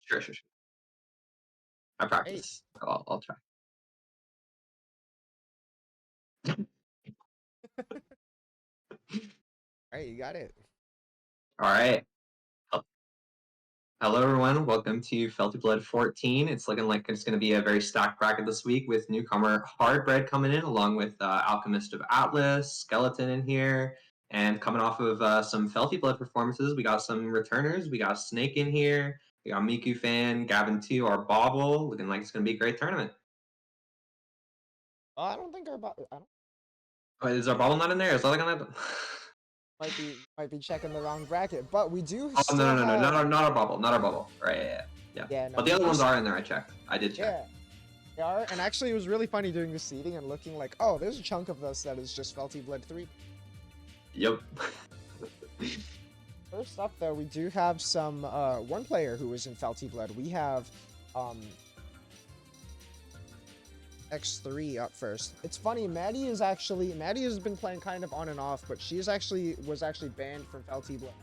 Sure, sure, sure. I Hey, practice. I'll try. hey, you got it. All right. Hel- Hello, everyone. Welcome to Felty Blood 14. It's looking like it's going to be a very stacked bracket this week with newcomer Hardbread coming in, along with Alchemist of Atlas, Skeleton in here, and coming off of some Felty Blood performances, we got some returners. We got Snake in here. We got Miku Fan, Gavin 2, our Bobble. Looking like it's going to be a great tournament. I don't think our I don't Oh, is our Bobble not in there? Is that like on that? might be checking the wrong bracket, but we do Oh, no, still no, no, no, have not our Bobble. Not our Bobble. Right, yeah. yeah, But no, the we other do ones are in there. I checked. I did check. yeah, they are. And actually it was really funny doing the seeding and looking like, oh, there's a chunk of this that is just Felty Blood 3. Yep. First up though, we do have some one player who is in Felty Blood. We have X3 up first. It's funny, Maddie has been playing kind of on and off, but was actually banned from Felty Blood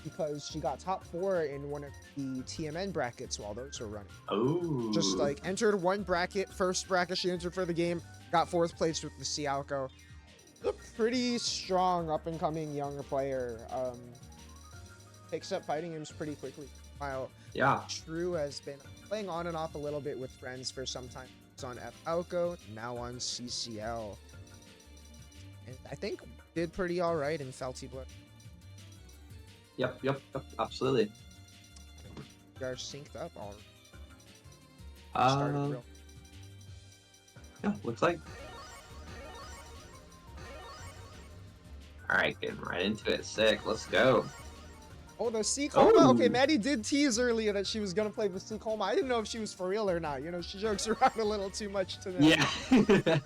because she got top 4 in one of the TMN brackets while those were running. Oh. Just like entered one bracket, first bracket she entered for the game, got 4th place with the Cialco. A pretty strong up and coming younger player. Picks up fighting games pretty quickly. While Yeah. True has been playing on and off a little bit with friends for some time. He's on FALCO, now on CCL. And I think did pretty alright in Felty Blood. Yep. Absolutely. We are synced up already. Um. Real. Yeah. Looks like. All right, getting right into it. Sick. Let's go. Oh, the C Coma? Oh. Okay, Maddie did tease earlier that she was gonna play the C Coma. I didn't know if she was for real or not. You know, she jokes around a little too much to them. Yeah.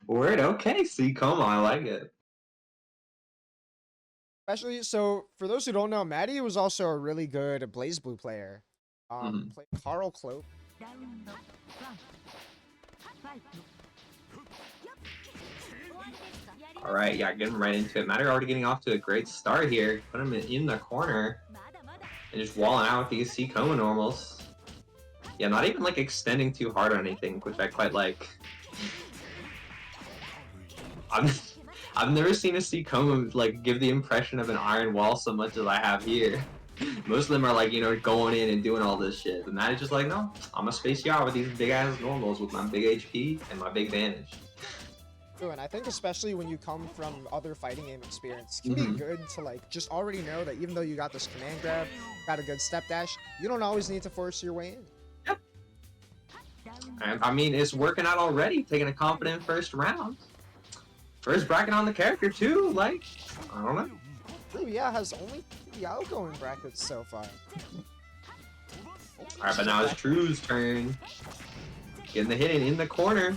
Word. Okay. See, come on. I like it. Especially, so for those who don't know, Maddie was also a really good BlazBlue player. Played Carl Cloak. All right. Yeah. Getting right into it. Matter already getting off to a great start here. Put him in the corner and just walling out with these C coma normals. Yeah, not even like extending too hard on anything, which I quite like. I've never seen a C coma like give the impression of an iron wall so much as I have here. Most of them are like, you know, going in and doing all this shit. And that is just like, no, I'm gonna space you out with these big ass normals with my big HP and my big damage. True, and I think especially when you come from other fighting game experience, it can be good to like just already know that even though you got this command grab, got a good step dash, you don't always need to force your way in. Yep. And I mean, it's working out already, taking a confident first round. First bracket on the character too, like, I don't know. True, yeah, has only 3 outgoing brackets so far. Alright, but now it's True's turn. Getting the hit in the corner.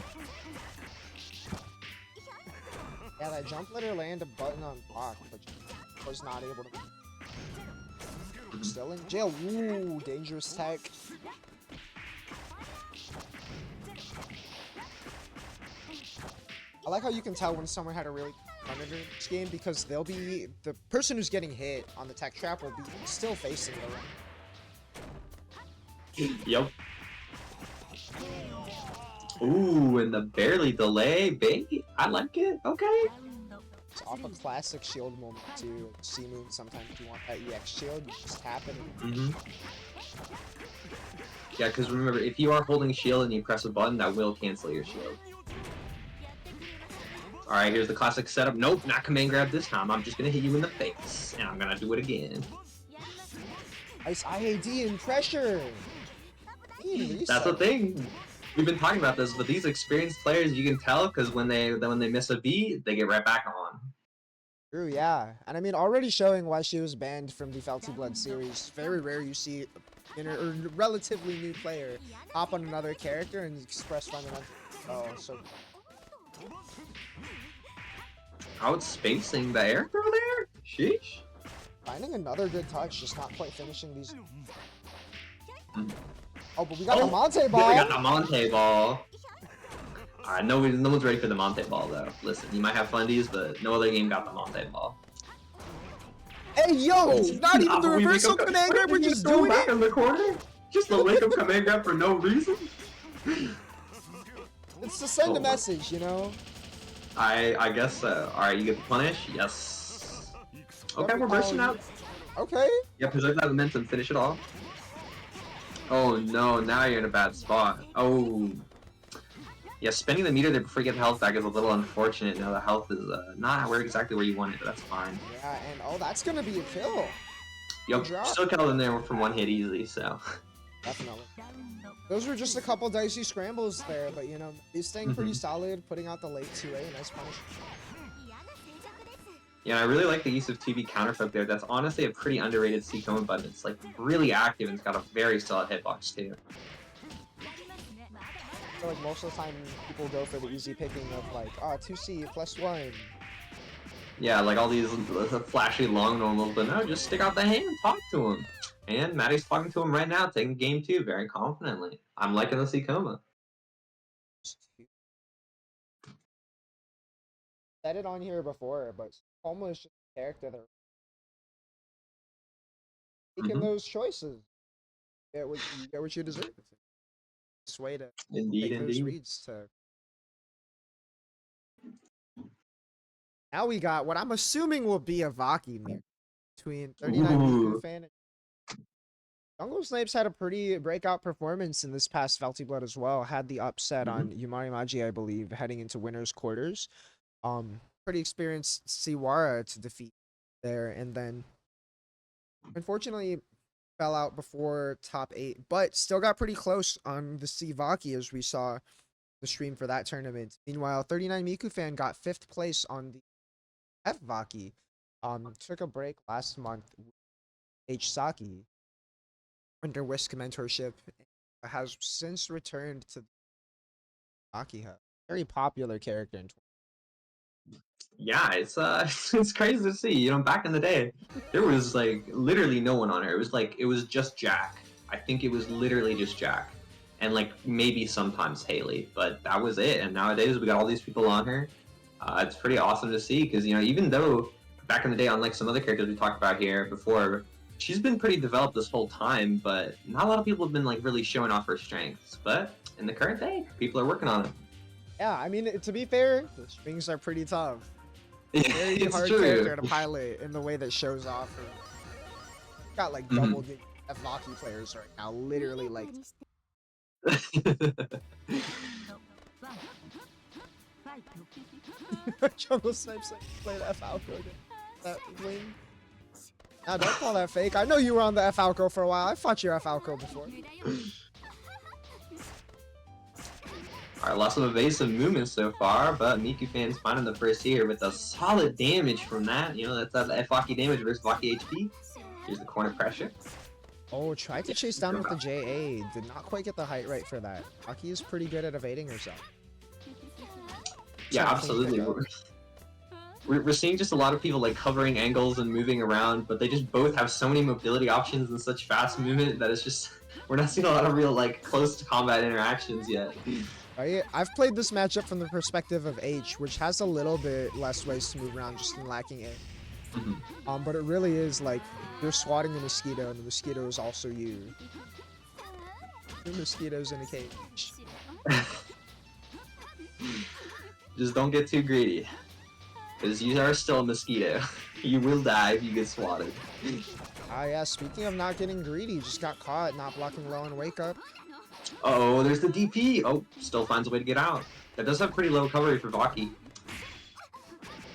Yeah, that jump let her land a button on block, but she was not able to. Still in jail. Ooh, dangerous tech. I like how you can tell when someone had a really competitor in this game because they'll be the person who's getting hit on the tech trap will be still facing the ring. Yep. Ooh, and the barely delay bait. I like it. Okay. It's off a classic shield moment too. C-Moon, sometimes if you want that EX shield, you just tap it. Yeah, because remember, if you are holding shield and you press a button, that will cancel your shield. Alright, here's the classic setup. Nope, not command grab this time. I'm just gonna hit you in the face, and I'm gonna do it again. Nice IAD and pressure! That's the thing. We've been talking about this, but these experienced players, you can tell, because when they miss a beat, they get right back on. True, yeah. And I mean, already showing why she was banned from the Felty Blood series. Very rare you see a relatively new player hop on another character and express fundamental. Oh, so... Outspacing the air throw there? Sheesh. Finding another good touch, just not quite finishing these. Oh, but we got the Monte ball! We got the Monte ball. Alright, no one's ready for the Monte ball, though. Listen, you might have fundies, but no other game got the Monte ball. Hey, Yo, not even the reversal command grab, we're just doing back it? in the corner? Just the wake up command grab for no reason? It's to send a message, you know? I guess so. Alright, you get the punish? Yes. Okay, we're bursting out. Okay. Yeah, preserve that momentum, finish it off. Oh no, now you're in a bad spot. Oh. Yeah, spending the meter there before you get the health back is a little unfortunate. Now the health is not exactly where you want it, but that's fine. Yeah, and oh, that's gonna be a kill. Yup, still killed in there from one hit easily, so. Definitely. Those were just a couple dicey scrambles there, but you know, he's staying pretty solid, putting out the late 2A, nice punish. Yeah, I really like the use of 2B counterpoke there. That's honestly a pretty underrated C coma button. It's like really active and it's got a very solid hitbox too. I feel like most of the time people go for the easy picking of like, 2C +1. Yeah, like all these flashy long normals, but no, just stick out the hand, talk to him. And Maddie's talking to him right now, taking game 2 very confidently. I'm liking the C coma. Said it on here before, but almost just a character that making those choices. Get what you deserve. It's way to take those reads to. Now we got what I'm assuming will be a Vaki mirror between 39 Miku fan and Jungle Snipes had a pretty breakout performance in this past Felty Blood as well. Had the upset on Yumari Maji, I believe, heading into winners quarters. Pretty experienced Siwara to defeat there, and then unfortunately fell out before top 8, but still got pretty close on the C Vaki as we saw the stream for that tournament. Meanwhile, 39 Miku fan got 5th place on the F Vaki. Took a break last month with H Saki under Whisk mentorship, has since returned to the Vaki Hub. Very popular character in Yeah, it's it's crazy to see. You know, back in the day, there was like literally no one on her. It was just Jack. I think it was literally just Jack, and like maybe sometimes Haley, but that was it. And nowadays we got all these people on her. It's pretty awesome to see because you know even though back in the day, unlike some other characters we talked about here before, she's been pretty developed this whole time, but not a lot of people have been like really showing off her strengths. But in the current day, people are working on it. Yeah, I mean, to be fair, the strings are pretty tough. Very It's hard true. character to pilot in the way that shows off. Got like double the Vaki players right now, literally like. Jungle Snipes like played F Alco that wing. Now don't call that fake. I know you were on the F Alco for a while. I fought your F Alco before. Alright, lots of evasive movements so far, but Miku fan's finding the first here with a solid damage from that. You know, that's that F Vaki damage versus Vaki HP. Here's the corner pressure. Oh, tried to chase down with the JA. Did not quite get the height right for that. Vaki is pretty good at evading herself. Yeah, absolutely. We're seeing just a lot of people like covering angles and moving around, but they just both have so many mobility options and such fast movement that it's just we're not seeing a lot of real like close to combat interactions yet. Right? I've played this matchup from the perspective of H, which has a little bit less ways to move around just in lacking it. But it really is like you're swatting a mosquito and the mosquito is also you. Two mosquitoes in a cage. Just don't get too greedy. Because you are still a mosquito. You will die if you get swatted. Yeah, speaking of not getting greedy, just got caught not blocking low and wake up. Oh, there's the DP. Oh, still finds a way to get out. That does have pretty low recovery for Vaki.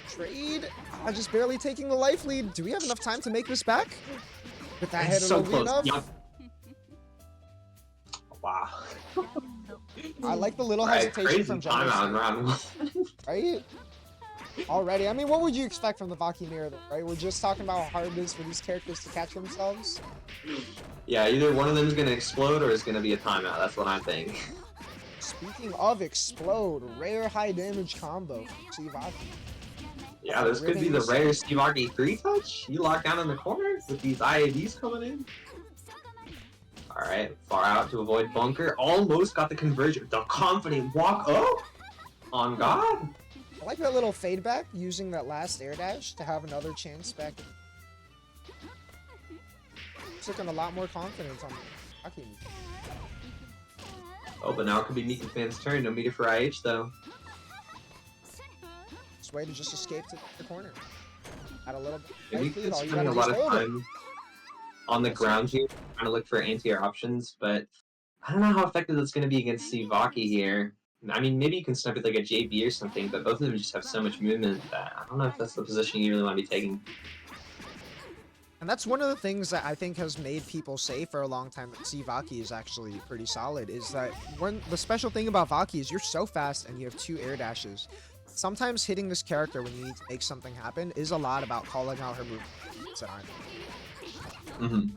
Trade. Just barely taking the life lead. Do we have enough time to make this back? With that head So close. enough? Yep. Wow. I like the little hesitation from Jungle Snipes. Right? Already. I mean, what would you expect from the Vaki mirror, though, right? We're just talking about how hard it is for these characters to catch themselves. Yeah, either one of them is going to explode or it's going to be a timeout. That's what I think. Speaking of explode, rare high damage combo from Vaki. Yeah, this could be the rare Vaki 3-touch. You lock down in the corner with these IADs coming in. Alright, far out to avoid bunker. Almost got the conversion. The confident walk up on God. I like that little fade back, using that last air dash to have another chance back. He's looking a lot more confident on attacking. Oh, but now it could be Mika Fan's turn. No meter for IH though. This way to just escape to the corner. Add a little Yeah, life lead. Mika's All you spending gotta a do is lot of hold it. time on the ground here, trying to look for anti-air options, but I don't know how effective that's going to be against Sivaki here. I mean, maybe you can snipe with like a JB or something, but both of them just have so much movement that I don't know if that's the position you really want to be taking. And that's one of the things that I think has made people say for a long time that Vaki is actually pretty solid, is that the special thing about Vaki is you're so fast and you have 2 air dashes. Sometimes hitting this character when you need to make something happen is a lot about calling out her movements that aren't.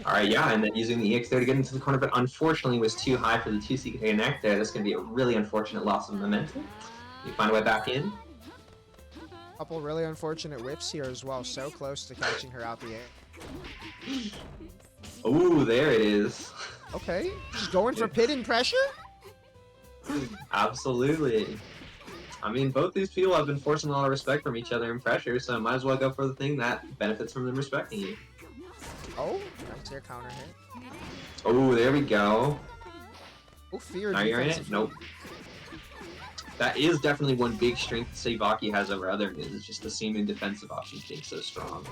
Alright, yeah, and then using the EX there to get into the corner, but unfortunately was too high for the 2C to connect there. That's going to be a really unfortunate loss of momentum. You find a way back in. Couple really unfortunate whips here as well. So close to catching her out the air. Ooh, there it is. Okay, she's going for pit and pressure? Absolutely. I mean, both these people have been forcing a lot of respect from each other in pressure, so might as well go for the thing that benefits from them respecting you. Oh, nice air counter hit. Oh, there we go. Oh, fear. Now you're in it? Nope. That is definitely one big strength Seibaki has over other mids. It's just the seeming defensive options being so strong.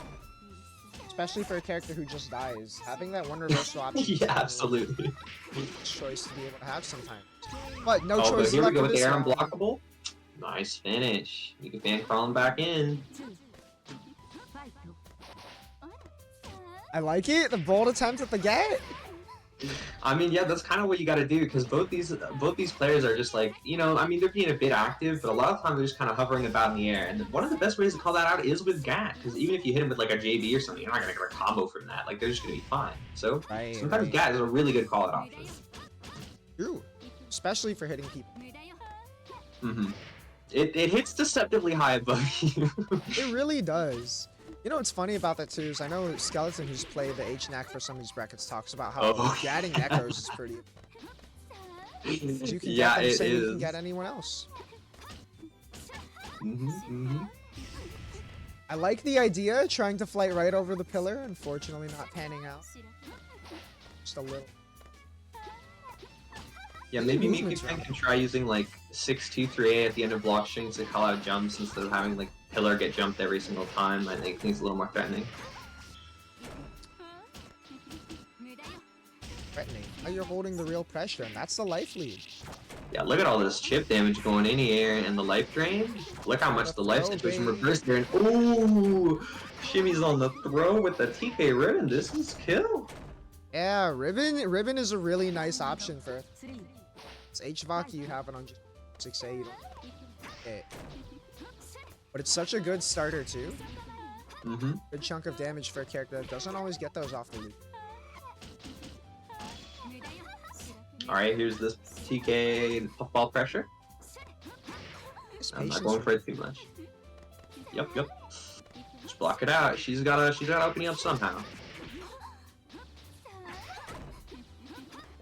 Especially for a character who just dies. Having that one reversal option yeah, absolutely. Choice to be able to have sometimes. But no choice. But here we go with the air unblockable. Nice finish. You can fan crawling back in. I like it. The bold attempt at the get. I mean, yeah, that's kind of what you got to do, because both these players are just like, you know, I mean, they're being a bit active, but a lot of times they're just kind of hovering about in the air. And one of the best ways to call that out is with Gat, because even if you hit him with like a JB or something, you're not gonna get a combo from that. Like, they're just gonna be fine. So sometimes Gat is a really good call out option. True, especially for hitting people. It hits deceptively high above you. It really does. You know what's funny about that too is I know Skeleton, who's played the HNAC for some of these brackets, talks about how gatting echoes is pretty. You can get them same you can get anyone else. I like the idea, trying to flight right over the pillar, unfortunately not panning out. Just a little. Yeah, maybe Mika can try using like 6-2-3A at the end of block strings to call out jumps instead of having like pillar get jumped every single time. I think it's a little more threatening. Now you're holding the real pressure, and that's the life lead. Yeah, look at all this chip damage going in here and the life drain. Look how much the life situation reversed there. And ooh, Shimmy's on the throw with the TK Ribbon. This is kill. Yeah, Ribbon is a really nice option for it's HVAC. You have it on just 6A. You don't hit. But it's such a good starter too. Good chunk of damage for a character that doesn't always get those off the loop. Alright, here's this TK puffball pressure. I'm not going for it too much. Yep. Just block it out. She's gotta opening up somehow.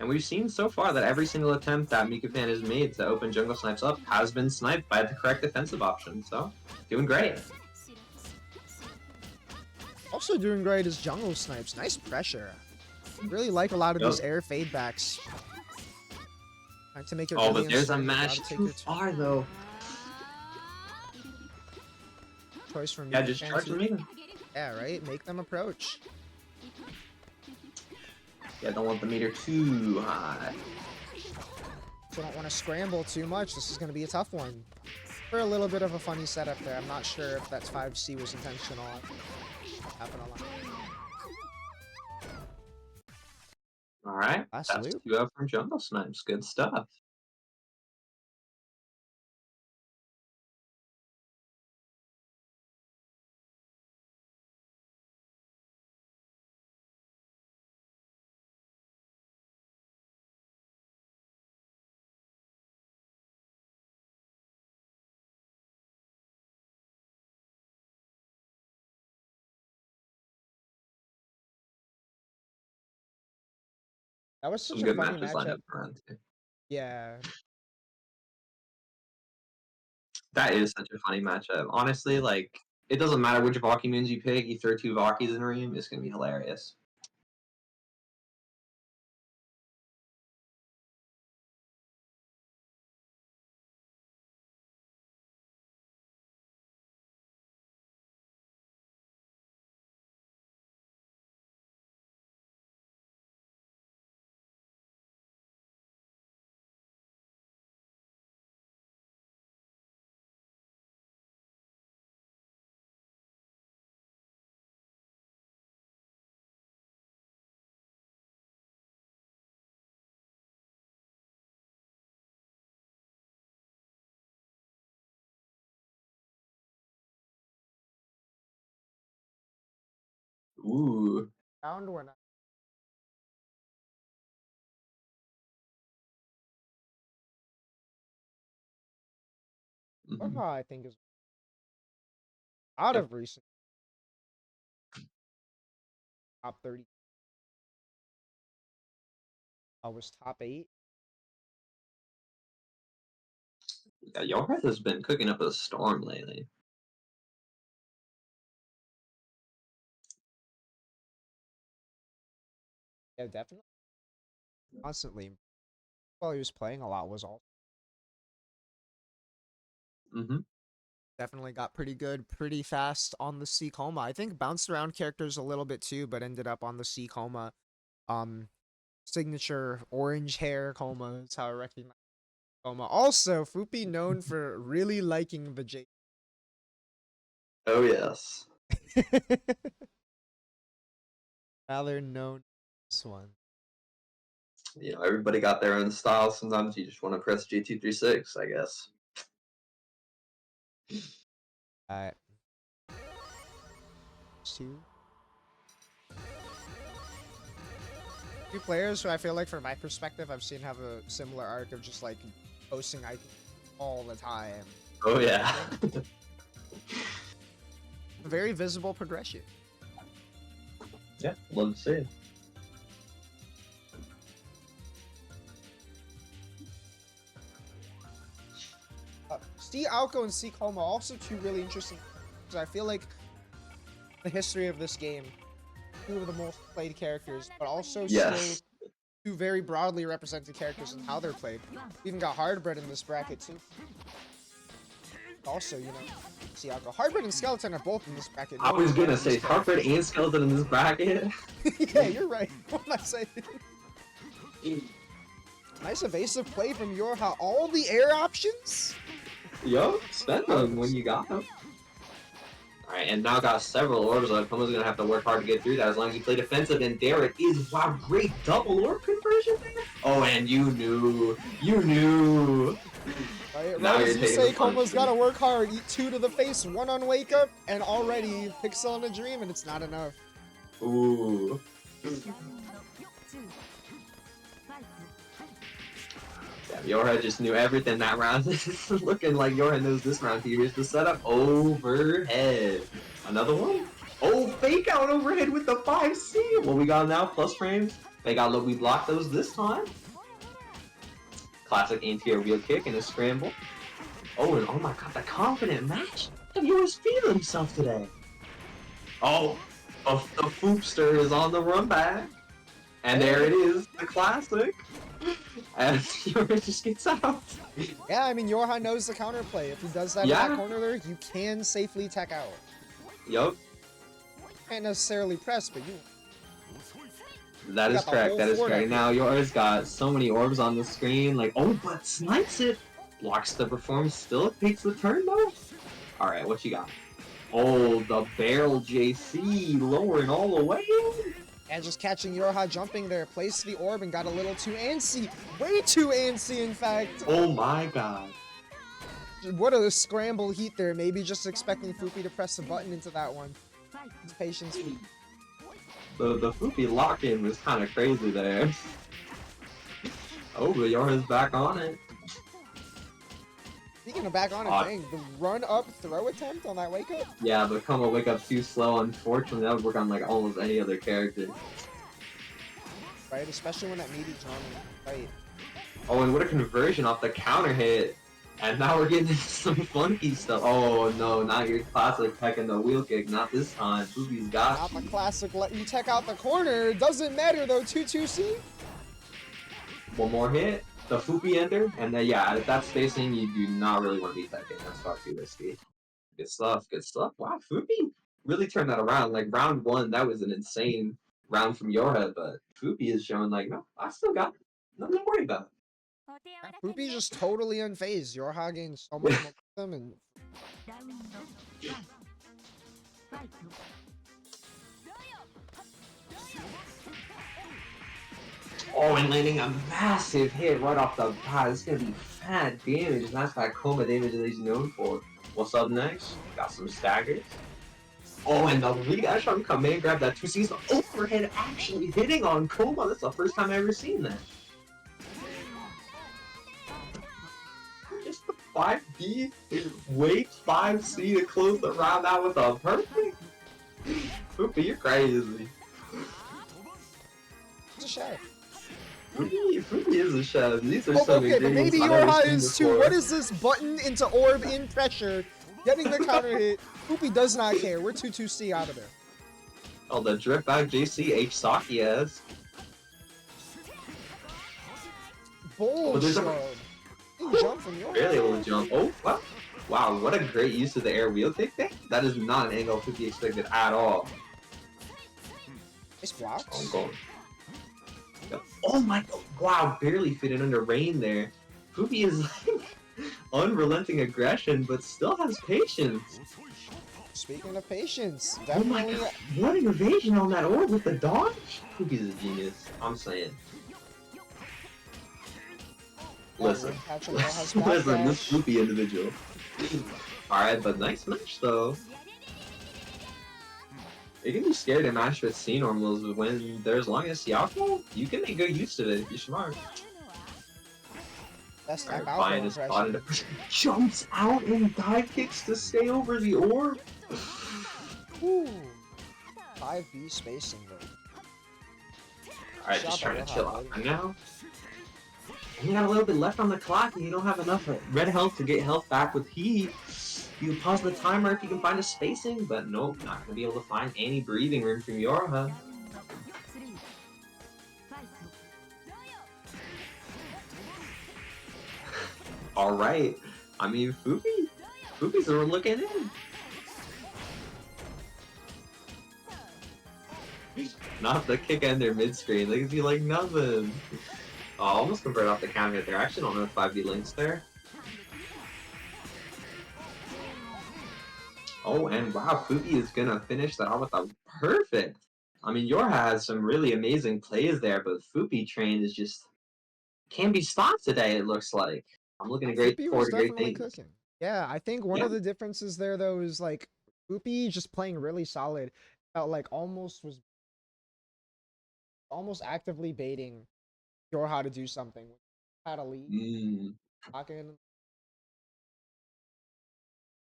And we've seen so far that every single attempt that Mikafan has made to open jungle snipes up has been sniped by the correct defensive option, so doing great. Also doing great is jungle snipes. Nice pressure. I really like a lot of these air fade backs. Trying to make it but there's a match too far though. Choice from yeah, just charge for me. Yeah, right? Make them approach. Yeah, don't want the meter too high. So don't want to scramble too much. This is going to be a tough one. For a little bit of a funny setup there. I'm not sure if that 5C was intentional. Happen a lot. Alright, that's 2-0 from Jungle Snipes. Good stuff. That was such a funny matchup. Yeah. That is such a funny matchup. Honestly, like, it doesn't matter which Valky moons you pick. You throw 2 Valkys in a room, it's gonna be hilarious. Ooh. Round or not? Mm-hmm. I think is out Yep. of recent top 30. I was top 8. Yeah, York has been cooking up a storm lately. Yeah, definitely. Constantly. While he was playing a lot was all Mm-hmm. definitely got pretty good pretty fast on the C coma. I think bounced around characters a little bit too, but ended up on the C coma. Um signature orange hair coma is how I recognize coma. Also, Fupi known for really liking the J. Oh yes. Rather known this one. You know, everybody got their own style. Sometimes you just want to press G236, I guess. Alright. Two players who I feel like from my perspective I've seen have a similar arc of just like posting icons all the time. Oh yeah. Very visible progression. Yeah, love to see it. C Alco and C Coma also two really interesting because I feel like the history of this game, two of the most played characters, but also Yes. still two very broadly represented characters and how they're played. We even got Hardbread in this bracket too. Also, you know, C Alco. Hardbread and Skeleton are both in this bracket. I was gonna say Harper and Skeleton in this bracket. Yeah, you're right. What am I saying? Nice evasive play from Yorha. All the air options? Yo, spend them when you got them. Alright, and now got several orbs left. Someone's gonna have to work hard to get through that as long as you play defensive. And there it is. Wow, great double orb conversion there. Oh, and you knew. You knew. Right, Now right you're as you taking say, the Koma's punishment. gotta work hard. Eat 2 to the face, 1 on wake up, and already Pixel in a dream, and it's not enough. Ooh. Yeah, Yorha just knew everything that round. Looking like Yorha knows this round. Here's the setup. Overhead. Another one? Oh, fake out overhead with the 5C. What we got now? Plus frames. They got look. We blocked those this time. Classic anti-air wheel kick and a scramble. Oh, and oh my god, the confident match. Have yours feel himself today? Oh, the Foopster is on the run back. And there it is, the classic. And Yorha just gets out. Yeah, I mean, Yorha knows the counterplay. If he does that in that corner there, you can safely tech out. Yup. Can't necessarily press, but you... That is correct, that is correct. Now yours got so many orbs on the screen, like, oh, but snipes it! Blocks the performance, still takes the turn though? Alright, what you got? Oh, the barrel JC, lowering all the way. And just catching Yorha jumping there, placed the orb and got a little too antsy. Way too antsy, in fact. Oh my god. What a scramble heat there. Maybe just expecting Fupi to press the button into that one. His patience. The Fupi lock-in was kind of crazy there. Oh, but Yorha's back on it. Speaking of back on it, dang, the run-up throw attempt on that wake-up? Yeah, but Koma wake up too slow, unfortunately. That would work on like almost any other character. Right, especially when that meaty jump. Right. Oh, and what a conversion off the counter hit. And now we're getting into some funky stuff. Oh no, not your classic peck and the wheel kick. Not this time. Fubi's got Not the you. classic let you tech out the corner. Doesn't matter though. 2-2-C. One more hit. The Fupi ender. And then, yeah, at that spacing, you do not really want to be teching. That's far too risky. Good stuff. Good stuff. Wow, Fupi really turned that around. Like, round one, that was an insane round from your head. But Fupi is showing, like, no, I still got nothing to worry about. Poopy's just totally unfazed. Yorha gains so much momentum and Oh, and landing a massive hit right off the bat. It's going to be fat damage. And that's that coma damage that he's known for. What's up next? Got some staggers. Oh, and the redash from Kame grabbed that 2C's overhead actually hitting on Koma. That's the first time I've ever seen that. Just the 5D, wait 5C to close the round out with a perfect. Poopy, you're crazy. it's a chef. Poopy is a chef. These are Oh, some okay, but maybe ingredients I've never Yorha seen is too. before. What is this button into orb in pressure? Getting the counter hit. Poopy does not care. We're 2-2-C out of there. Oh, the drip back JC H Saki has. Bull there's a- shove. He jumped from Yorha. Barely able to jump. Oh, wow. Wow, what a great use of the air wheel kick there. That is not an angle Poopy expected at all. Nice blocks. Oh, goal. Oh my god, wow, barely fitting under rain there. Poopy is like unrelenting aggression, but still has patience. Speaking of patience, Oh my definitely. god, what an evasion on that orb with the dodge. Poopy's a genius, I'm saying. Listen, listen, this Poopy individual. Alright, but nice match though. You can be scared to match with C normals, but when there's long as Yako, you can make good use of it if you're smart. Best Alright, Alpha fine, is spotted. Jumps out and dive kicks to stay over the orb. Ooh. 5B spacing though. Alright, just trying to chill out right now. And you got a little bit left on the clock and you don't have enough red health to get health back with heat. You pause the timer if you can find a spacing, but nope, not gonna be able to find any breathing room from Yorha. Alright, I mean, Fupi's are looking in. Not the kick ender mid-screen, they can see like nothing. Oh, almost convert off the counter hit there. I actually don't know if 5D links there. Oh, and wow, Fupi is gonna finish that off with a perfect. I mean, Yorha has some really amazing plays there, but Fupi train is just can't be stopped today, it looks like. I'm looking at Poopy was forward to great definitely things. cooking. Yeah, I think one of the differences there though is like Poopy just playing really solid. Felt like almost actively baiting Yorha to do something. Had a lead. Talking.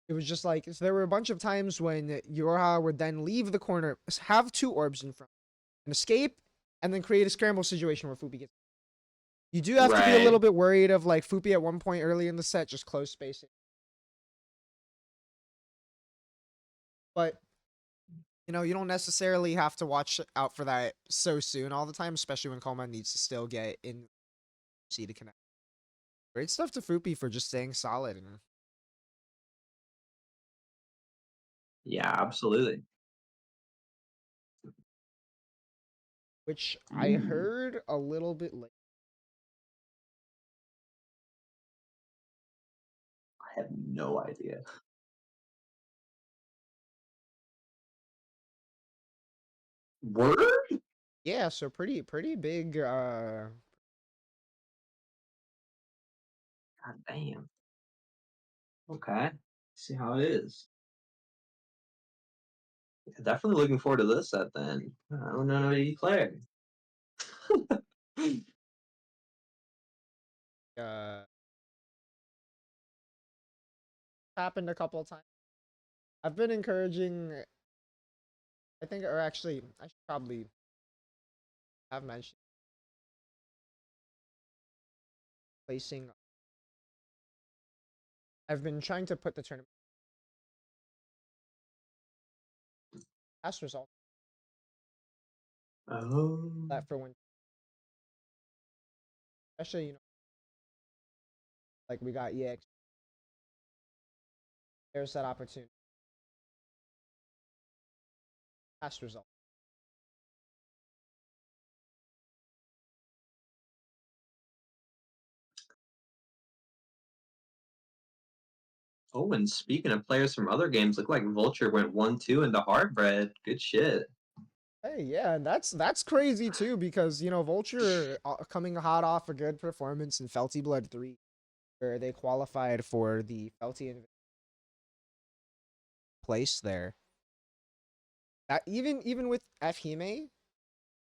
It was just like so there were a bunch of times when Yorha would then leave the corner, have two orbs in front, and escape, and then create a scramble situation where Fupi gets. You do have to be a little bit worried of like Fupi at one point early in the set, just close spacing. But you know, you don't necessarily have to watch out for that so soon all the time, especially when Koma needs to still get in C to connect. Great stuff to Fupi for just staying solid and Yeah, absolutely. which I heard a little bit late. I have no idea. Word? Yeah, so pretty big God damn. Okay. See how it is. Yeah, definitely looking forward to this set then. I don't know how to declare. uh happened a couple of times. I've been encouraging I think or actually I should probably have mentioned placing I've been trying to put the tournament past result Oh. that for when, especially, you know, like we got EX. There's that opportunity. Past result. Oh, and speaking of players from other games, look like Vulture went 1-2 into Hardbread. Good shit. Hey, yeah, and that's crazy too because you know Vulture coming hot off a good performance in Felty Blood 3, where they qualified for the Felty place there. That even with Fhime,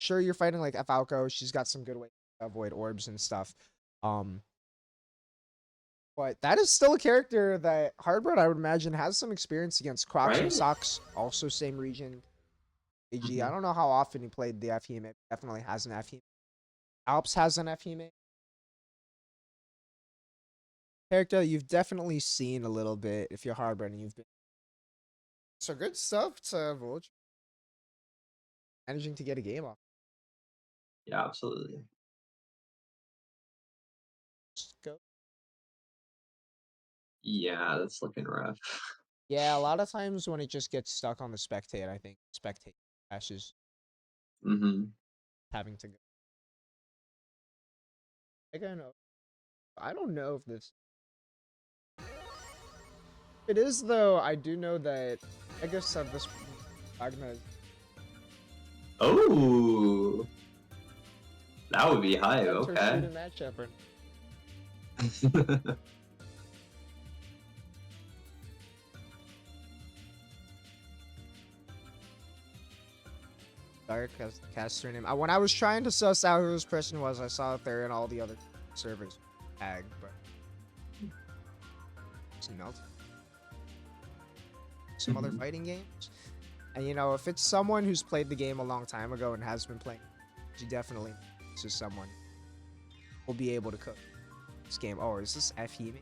sure you're fighting like Falco, she's got some good ways to avoid orbs and stuff. Um, but that is still a character that Hardbread I would imagine has some experience against. Crocs and Right? Socks, also same region. AG, I Mhm. don't know how often he played the Fhime. Definitely has an Fhime. Alps has an Fhime. Character you've definitely seen a little bit if you're Hardbread and you've been. So good stuff to Vulture. Managing to get a game off. Yeah, absolutely. Just go. Yeah, that's looking rough. Yeah, a lot of times when it just gets stuck on the spectate, I think spectate crashes Mm-hmm. having to go. I don't know if this. It is though. I do know that. I guess this Magma. Oh, that would be hype. That's her Okay. student matchup. Or... Dark as the caster name. When I was trying to suss out who this person was, I saw it there and all the other servers tagged, but some melt. Some other fighting games. And you know, if it's someone who's played the game a long time ago and has been playing, she definitely is someone will be able to cook this game. Oh, is this Fhime?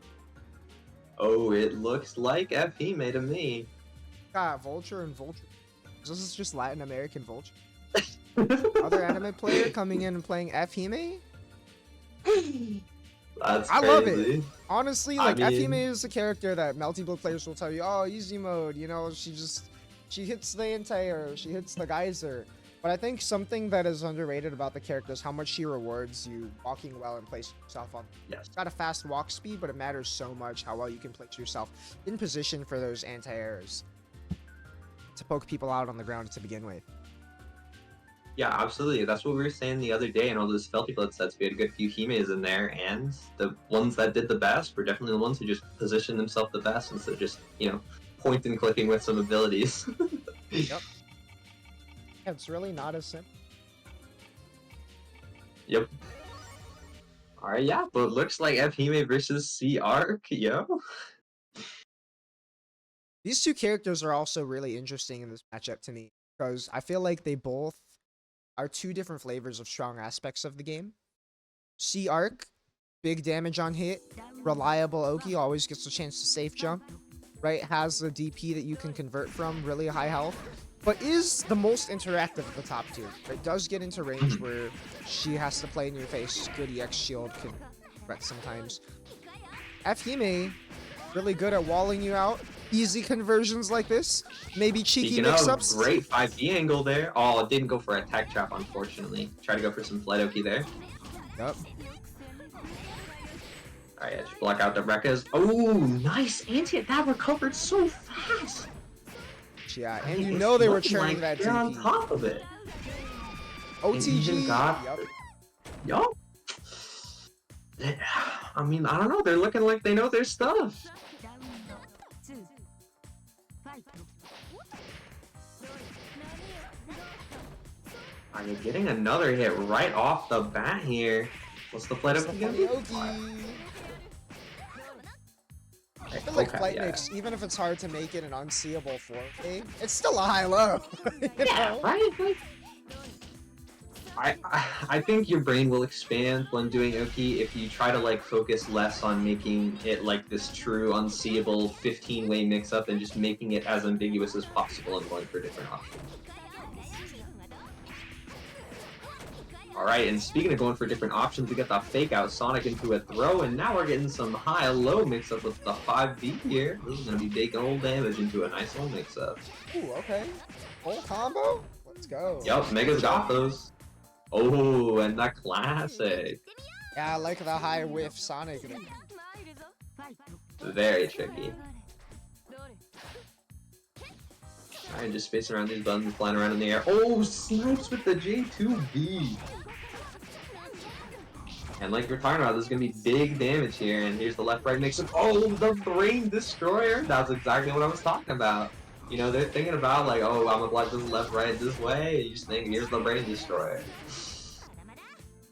Oh, it looks like Fhime to me. Got Vulture and Vulture. This is just Latin American Vulture. Other anime player coming in and playing Fhime? That's I crazy. love it. Honestly, like Fhime is a character that Melty Blue players will tell you, oh, easy mode, you know, she hits the anti-air, she hits the geyser. But I think something that is underrated about the character is how much she rewards you walking well and placing yourself on. Yes. Got a fast walk speed, but it matters so much how well you can place yourself in position for those anti-airs to poke people out on the ground to begin with. Yeah, absolutely. That's what we were saying the other day in all those Felty Blood sets. We had a good few Himes in there, and the ones that did the best were definitely the ones who just positioned themselves the best instead of just, you know, point and clicking with some abilities. Yep. It's really not as simple. Yep. Alright, yeah, but looks like Fhime versus C-Arc, yo. These two characters are also really interesting in this matchup to me because I feel like they both are two different flavors of strong aspects of the game. C-Arc, big damage on hit, reliable Oki, always gets a chance to safe jump, right? Has a DP that you can convert from, really high health, but is the most interactive of the top two. It does get into range where she has to play in your face. Good EX shield can wreck sometimes. Fhime, really good at walling you out. Easy conversions like this. Maybe cheeky Speaking mix-ups. of, great 5D angle there. Oh, it didn't go for a tech trap, unfortunately. Tried to go for some flight Oki there. Yep. Alright, just block out the Rekkas. Oh, nice anti. That recovered so fast. Yeah, and you know they were churning like that they're on DP. top of it. OTG. Got, yup. I mean, I don't know. They're looking like they know their stuff. Are you getting another hit right off the bat here? What's the flight Oki gonna be? I feel like flight mix, even if it's hard to make it an unseeable 4K, it's still a high-low. Yeah, right? Like, I think your brain will expand when doing Oki if you try to like focus less on making it like this true unseeable 15-way mix-up and just making it as ambiguous as possible and going for different options. Alright, and speaking of going for different options, we got the fake out Sonic into a throw, and now we're getting some high-low mix-up with the 5B here. This is going to be big old damage into a nice old mix-up. Ooh, okay. Full combo? Let's go. Yup, Mega's got those. Oh, and the classic. Yeah, I like the high whiff Sonic. Very tricky. Alright, just spacing around these buttons, flying around in the air. Oh, snipes with the J2B. And like we're talking about, there's gonna be big damage here, and here's the left-right mix-up. Oh, the Brain Destroyer! That's exactly what I was talking about. You know, they're thinking about like, oh, I'm gonna block this left-right this way. You just think, here's the Brain Destroyer.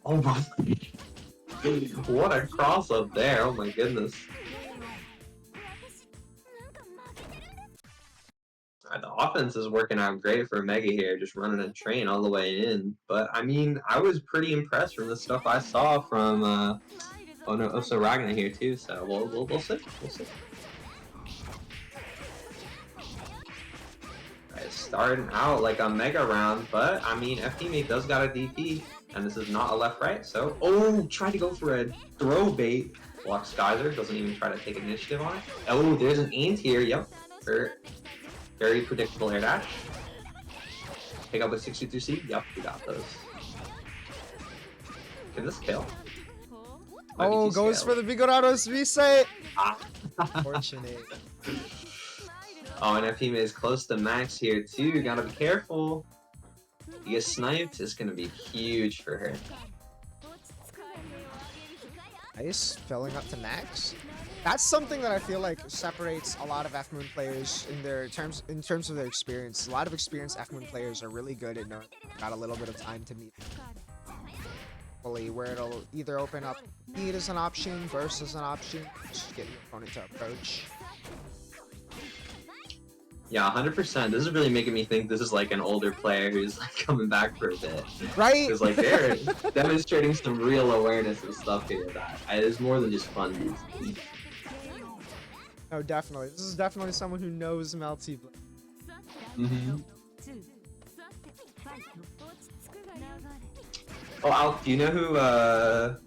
Oh my! What a cross-up there! Oh my goodness. Alright, the offense is working out great for Mega here, just running a train all the way in. But I mean, I was pretty impressed from the stuff I saw from oh no, Oso Ragnar here too. So we'll see. We'll see. Alright, starting out like a Mega round, but I mean, F teammate does got a DP, and this is not a left-right. So tried to go for a throw bait. Blocks Geyser, doesn't even try to take initiative on it. Oh, there's an ant here. Yep. Very predictable air dash. Pick up a 63C. Yep, we got those. Can this kill? Oh, goes for the Vigorados reset. Fortunate. Oh, and FP is close to max here too. Gotta be careful. You get sniped, it's gonna be huge for her. Nice, filling up to max. That's something that I feel like separates a lot of F-Moon players in terms of their experience. A lot of experienced F-Moon players are really good at knowing got a little bit of time to meet fully, where it'll either open up speed as an option, burst as an option, just get your opponent to approach. Yeah, 100%. This is really making me think this is like an older player who's like coming back for a bit. Right? Because like they're demonstrating some real awareness of stuff here that is more than just fun. No, definitely. This is definitely someone who knows multi-play. Oh, Alf, do you know who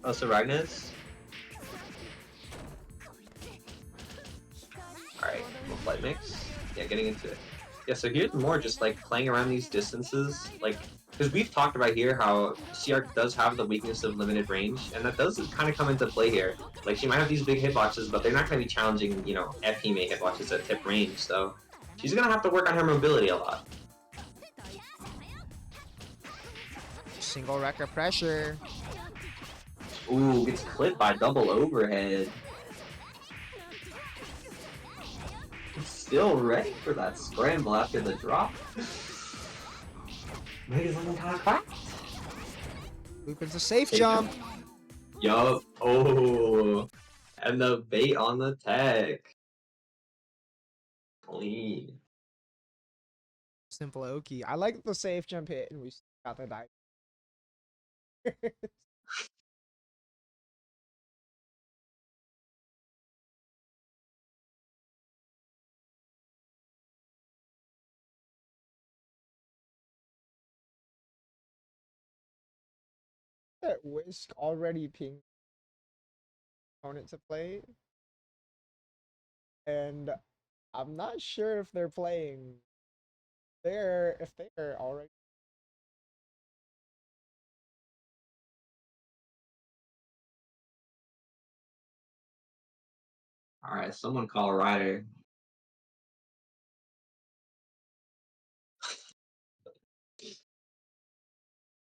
Oso Ragnar is? Alright, we'll flight mix. Yeah, getting into it. Yeah, so here's more just like playing around these distances, like, because we've talked about here how CR does have the weakness of limited range, and that does kind of come into play here. Like, she might have these big hitboxes, but they're not going to be challenging, you know, FP hitboxes at tip range, so she's going to have to work on her mobility a lot. Single wrecker pressure. Ooh, gets clipped by double overhead. Still ready for that scramble after the drop. Mega's looking kind of cracked. Loop into safe jump. Yup. Oh. And the bait on the tech. Clean. Simple Oki. I like the safe jump hit, and we got the dive. That Whisk already pinged opponent to play, and I'm not sure if they're playing. If they're already. Alright, someone call a rider.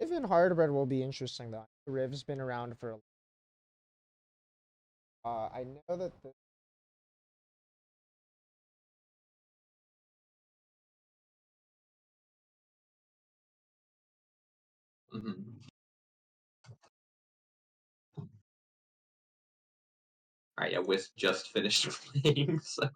Even Hardbread will be interesting though. Riv's been around for. I know that the. Alright, yeah, Wisp just finished playing, so.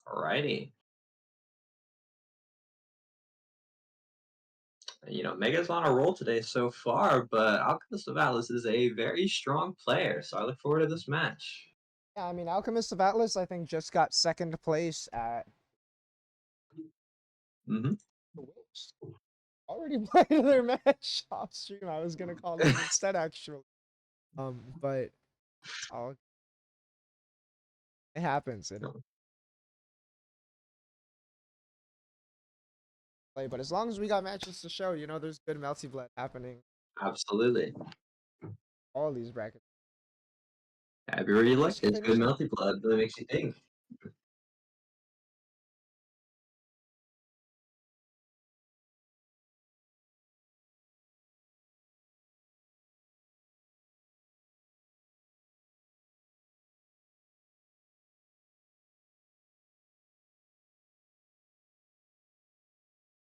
Alrighty. Mega's on a roll today so far, but Alchemist of Atlas is a very strong player, so I look forward to this match. Yeah, I mean, Alchemist of Atlas, I think, just got second place at Hmm. the West. Already played their match off stream. I was gonna call them instead, actually. But I'll, it happens. But as long as we got matches to show, there's good Melty Blood happening. Absolutely. All these brackets. Everywhere you look, Just there's good finished. melty blood. Really makes you think.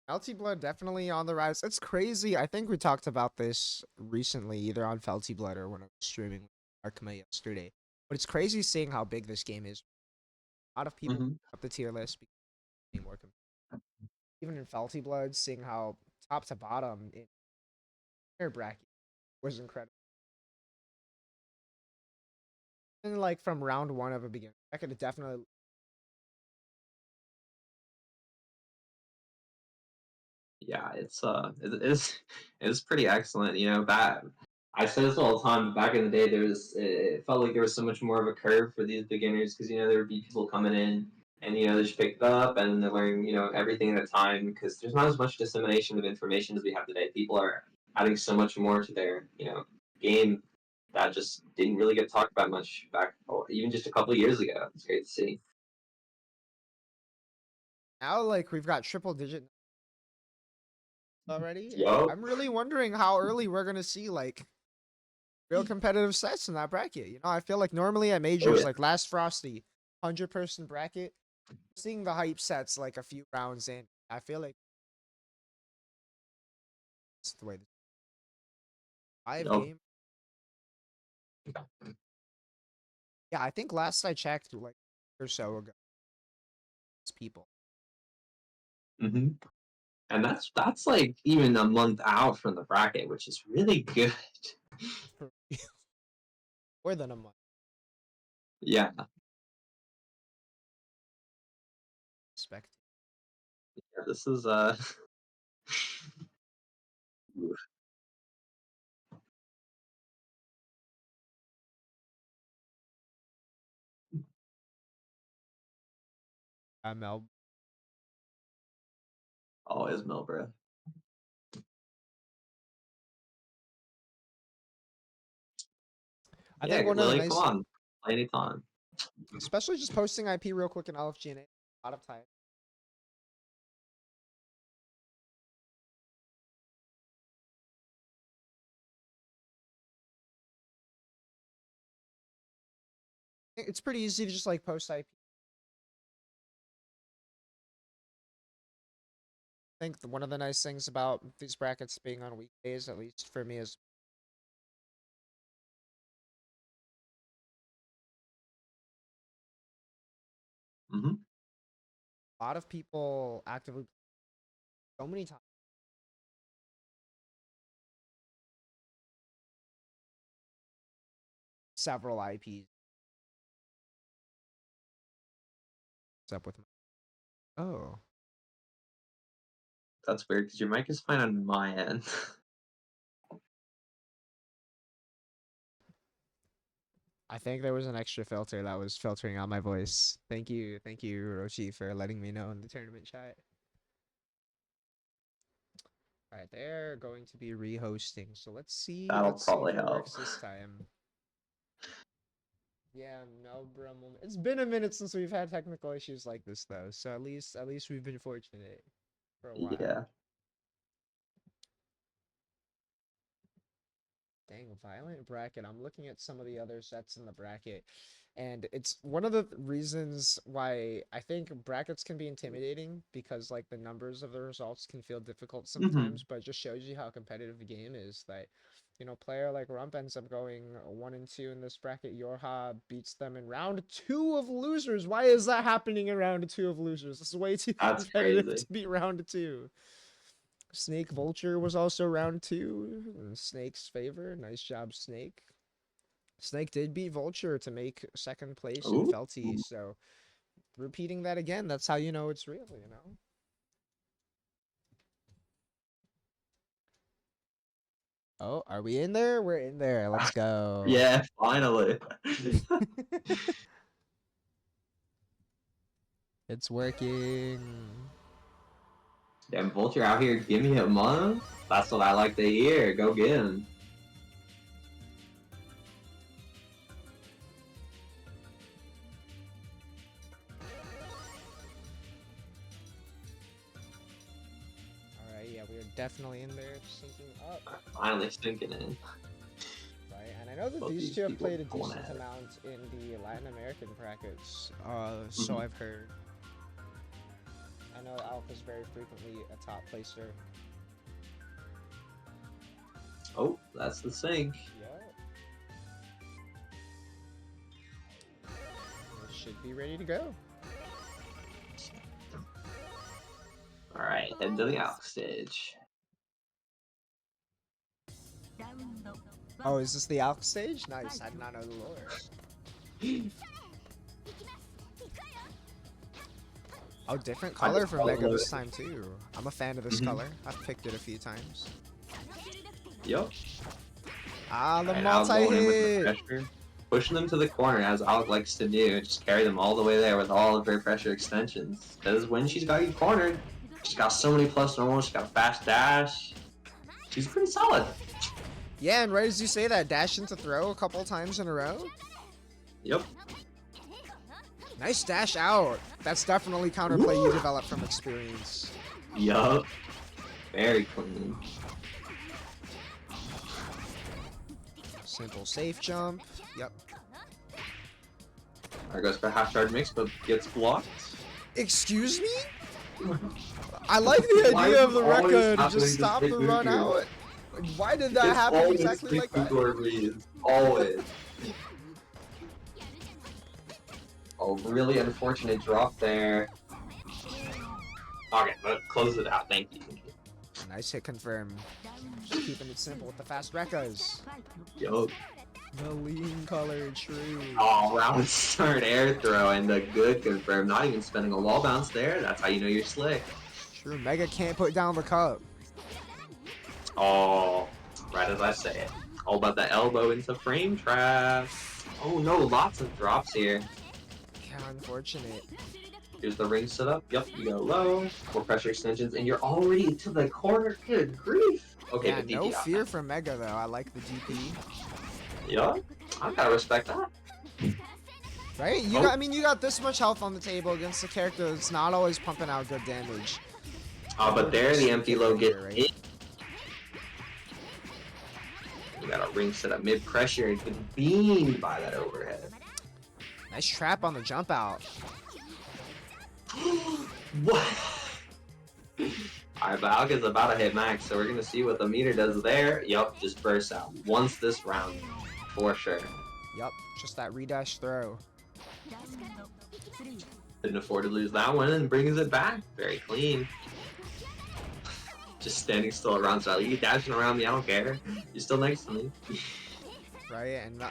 Felty Blood definitely on the rise. It's crazy. I think we talked about this recently, either on Felty Blood or when I was streaming with Arkema yesterday. But it's crazy seeing how big this game is. A lot of people Hmm. up the tier list because being more even in Felty Blood, seeing how top to bottom in their bracket was incredible. And like from round one of a beginner, I could definitely. Yeah, it's pretty excellent. Back I say this all the time. But back in the day, it felt like there was so much more of a curve for these beginners because there would be people coming in and they just pick it up and they learn everything at a time because there's not as much dissemination of information as we have today. People are adding so much more to their game that just didn't really get talked about much back, or even just a couple of years ago. It's great to see. Now, like, we've got triple digit already, and Yo, I'm really wondering how early we're gonna see like real competitive sets in that bracket. I feel like normally at oh majors, yeah, like last Frosty, 100-person bracket, seeing the hype sets like a few rounds in. I feel like it's the way the live yo. game. Yeah, I think last I checked, like or so ago, it's people. Hmm. And that's like even a month out from the bracket, which is really good. For more than a month. Yeah, Expect. this is Mel. always Milbro. I Yeah, think one of the Lily, come nice, on, play anytime. especially just posting IP real quick in LFGNA, a lot of time. It's pretty easy to just like post IP. I think one of the nice things about these brackets being on weekdays, at least for me, is Hmm. a lot of people actively so many times several IPs. What's up with my oh. That's weird because your mic is fine on my end. I think there was an extra filter that was filtering out my voice. Thank you, Roshi, for letting me know in the tournament chat. All right, they're going to be rehosting, so let's see. That'll Let's see probably if it help. works this time. Yeah, no, bro. It's been a minute since we've had technical issues like this, though. So at least we've been fortunate for a while. Yeah. Dang, violent bracket. I'm looking at some of the other sets in the bracket, and it's one of the reasons why I think brackets can be intimidating because like the numbers of the results can feel difficult Hmm. sometimes, but it just shows you how competitive the game is. That Player like Rump ends up going 1-2 in this bracket. Yorha beats them in round 2 of losers. Why is that happening in round 2 of losers? This is way too That's competitive crazy. to be round 2. Snake Vulture was also round 2 in Snake's favor. Nice job, Snake. Snake did beat Vulture to make second place in Ooh. Felty, so repeating that again, that's how you know it's real. Oh, are we in there? We're in there. Let's go. Yeah, finally. It's working. Damn, Vulture out here giving him money. That's what I like to hear. Go get him. Alright, yeah, we're definitely in there, syncing up. Finally sinking in. Right, and I know that Both these these two have people played a going decent at it. amount in the Latin American brackets, so I've heard. I know Alpha is very frequently a top placer. Oh, that's the sink. Yep. It should be ready to go. Alright, head to the ALC stage. Oh, is this the ALC stage? Nice, I did not know the lore. Oh, different color for Mega this time too. I'm a fan of this color. I've picked it a few times. Yup. Ah, the Right, Alc going in with the multi-hit! pressure. Pushing them to the corner as Alc likes to do. Just carry them all the way there with all of her pressure extensions. Because when she's got you cornered, she's got so many plus normals, she's got fast dash. She's pretty solid. Yeah, and right as you say that, dash into throw a couple times in a row. Yep. Nice dash out. That's definitely counterplay you develop from experience. Yup. Very clean. Simple safe jump. Yep. There goes for half charge mix, but gets blocked. Excuse me? I like the idea of the Rekka to just stop the run out. Why did that happen exactly like that? Always. Oh, really unfortunate drop there. Okay, but close it out. Thank you. Nice hit confirm. Just keeping it simple with the fast Rekkas. Yo. The lean color true. Oh, round start air throw and the good confirm. Not even spending a wall bounce there. That's how you know you're slick. True, Mega can't put down the cup. Oh, right as I say it. All about the elbow into frame trap. Oh no, lots of drops here. Yeah, unfortunate. Here's the ring setup. Yep, you go low. More pressure extensions, and you're already to the corner. Good grief. Okay, Yeah, but DP no out. fear from Mega though. I like the DP. Yeah, I gotta respect that. Right? You Oh. got, I mean, you got this much health on the table against a character that's not always pumping out good damage. But there the empty low gets right? hit. You got a ring set up mid pressure and gets beamed by that overhead. Nice trap on the jump out. What? Alright, Valk is about to hit max, so we're gonna see what the meter does there. Yup, just bursts out once this round, for sure. Yup, just that redash throw. Didn't afford to lose that one and brings it back. Very clean. Just standing still around style. You dashing around me, I don't care. You're still next to me. Right? And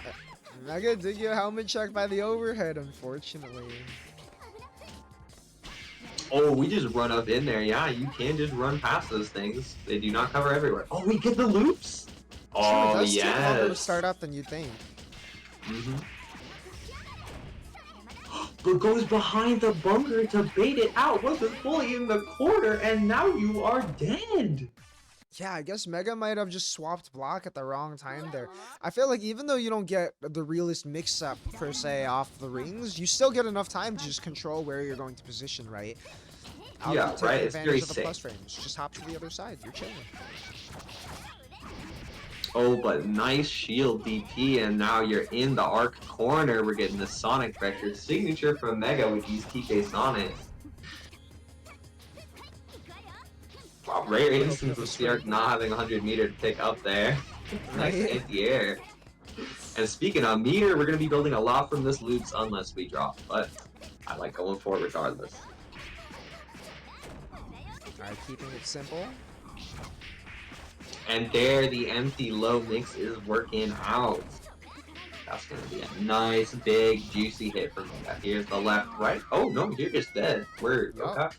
Mega did get helmet check by the overhead, unfortunately. Oh, we just run up in there. Yeah, you can just run past those things. They do not cover everywhere. Oh, we get the loops. Oh, Sure, it does take longer to yes. start up than you think. But goes behind the bunker to bait it out. Wasn't fully in the corner, and now you are dead. Yeah, I guess Mega might have just swapped block at the wrong time there. I feel like even though you don't get the realest mix-up, per se, off the rings, you still get enough time to just control where you're going to position, right? Yeah, Take right, it's advantage very of the safe. plus frames. Just hop to the other side. You're chilling. Oh, but nice shield DP, and now you're in the arc corner. We're getting the Sonic pressure signature from Mega with these TK Sonics. Wow, rare instance of CRC not having 100 meter to pick up there. Nice Right? anti-air. And speaking of meter, we're going to be building a lot from this loops unless we drop. But I like going for it regardless. Alright, keeping it simple. And there, the empty low mix is working out. That's going to be a nice, big, juicy hit from Mega. Here's the left, right. Oh, no, you're just dead. Word. Yup. Okay.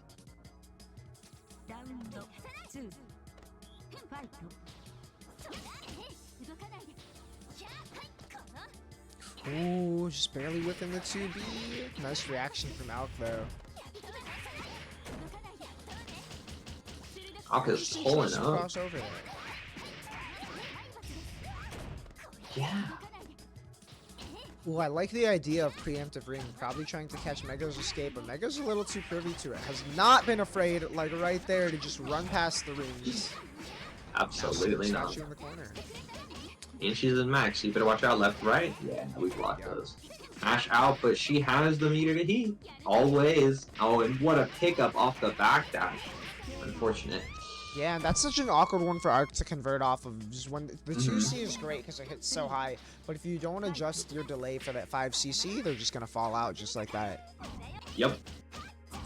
Ooh, just barely whipping the 2B. Nice reaction from Alk, though. Alk is pulling up. Crossover there. Yeah. Ooh, I like the idea of preemptive ring. Probably trying to catch Mega's escape, but Mega's a little too privy to it. Has not been afraid, like right there, to just run past the rings. Absolutely Now, not. you in the corner. And she's in max, so you better watch out left, right. Yeah, we blocked those. Ash out, but she has the meter to heat. Always. Oh, and what a pickup off the back dash. Unfortunate. Yeah, and that's such an awkward one for Arc to convert off of. Just when the 2C is great because it hits so high, but if you don't adjust your delay for that 5cc, they're just gonna fall out just like that. Yep.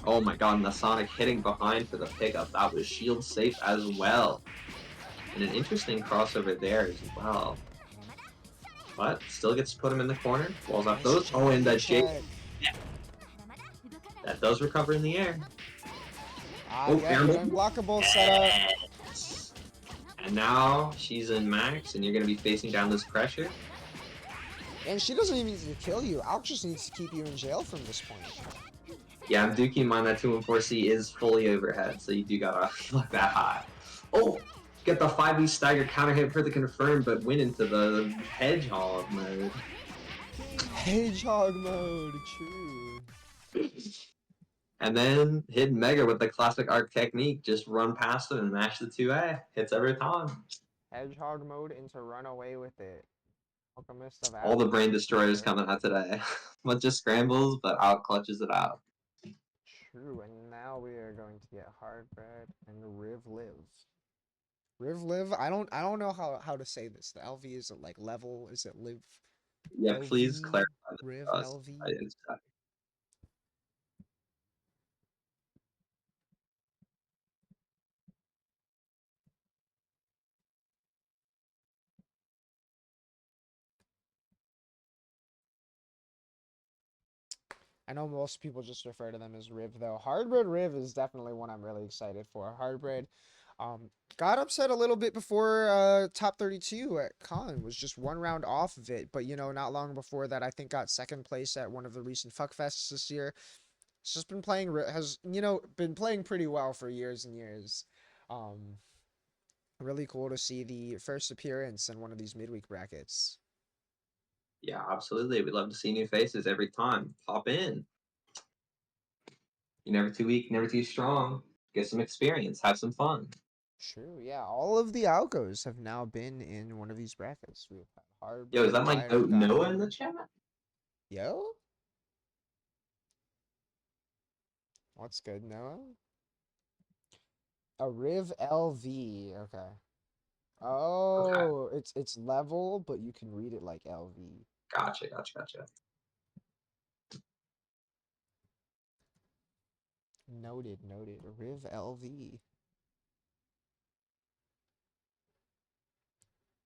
Oh my god, and the Sonic hitting behind for the pickup. That was shield safe as well. And an interesting crossover there as well. But still gets to put him in the corner. Walls off those. Oh, and that J. Yeah. That does recover in the air. Oh, yeah, unblockable setup. And now she's in max, and you're going to be facing down this pressure. And she doesn't even need to kill you. Alk just needs to keep you in jail from this point. Yeah, I'm do keep in mind that 214C is fully overhead, so you do gotta look that high. Oh! Get the 5E stagger counter hit for the confirm, but went into the hedgehog mode. Hedgehog mode, true. And then hit Mega with the classic arc technique. Just run past him and mash the 2A. Hits every time. Hedgehog mode into run away with it. Alchemist of All the Athens. brain destroyers coming out today. Bunch of scrambles, but out clutches it out. True, and now we are going to get Hardbread and Riv Live. Riv Live, I don't know how to say this. The LV is it like level? Is it live? Yeah, LV, please clarify this Riv for us. LV. I know most people just refer to them as Riv though. Hardbread Riv is definitely one I'm really excited for. Hardbread got upset a little bit before top 32 at Con, was just one round off of it, but you know, not long before that I think got second place at one of the recent Fuck Fests this year. It's just been playing, been playing pretty well for years and years. Really cool to see the first appearance in one of these midweek brackets. Yeah, absolutely. We'd love to see new faces every time. Pop in. You're never too weak, never too strong. Get some experience, have some fun. True, yeah. All of the Algos have now been in one of these brackets. We've had Hardbread. Yo, is that like Noah in the chat? Yo? What's good, Noah? A Riv LV, okay. Oh, okay. It's level, but you can read it like LV. Gotcha. Noted. Riv LV.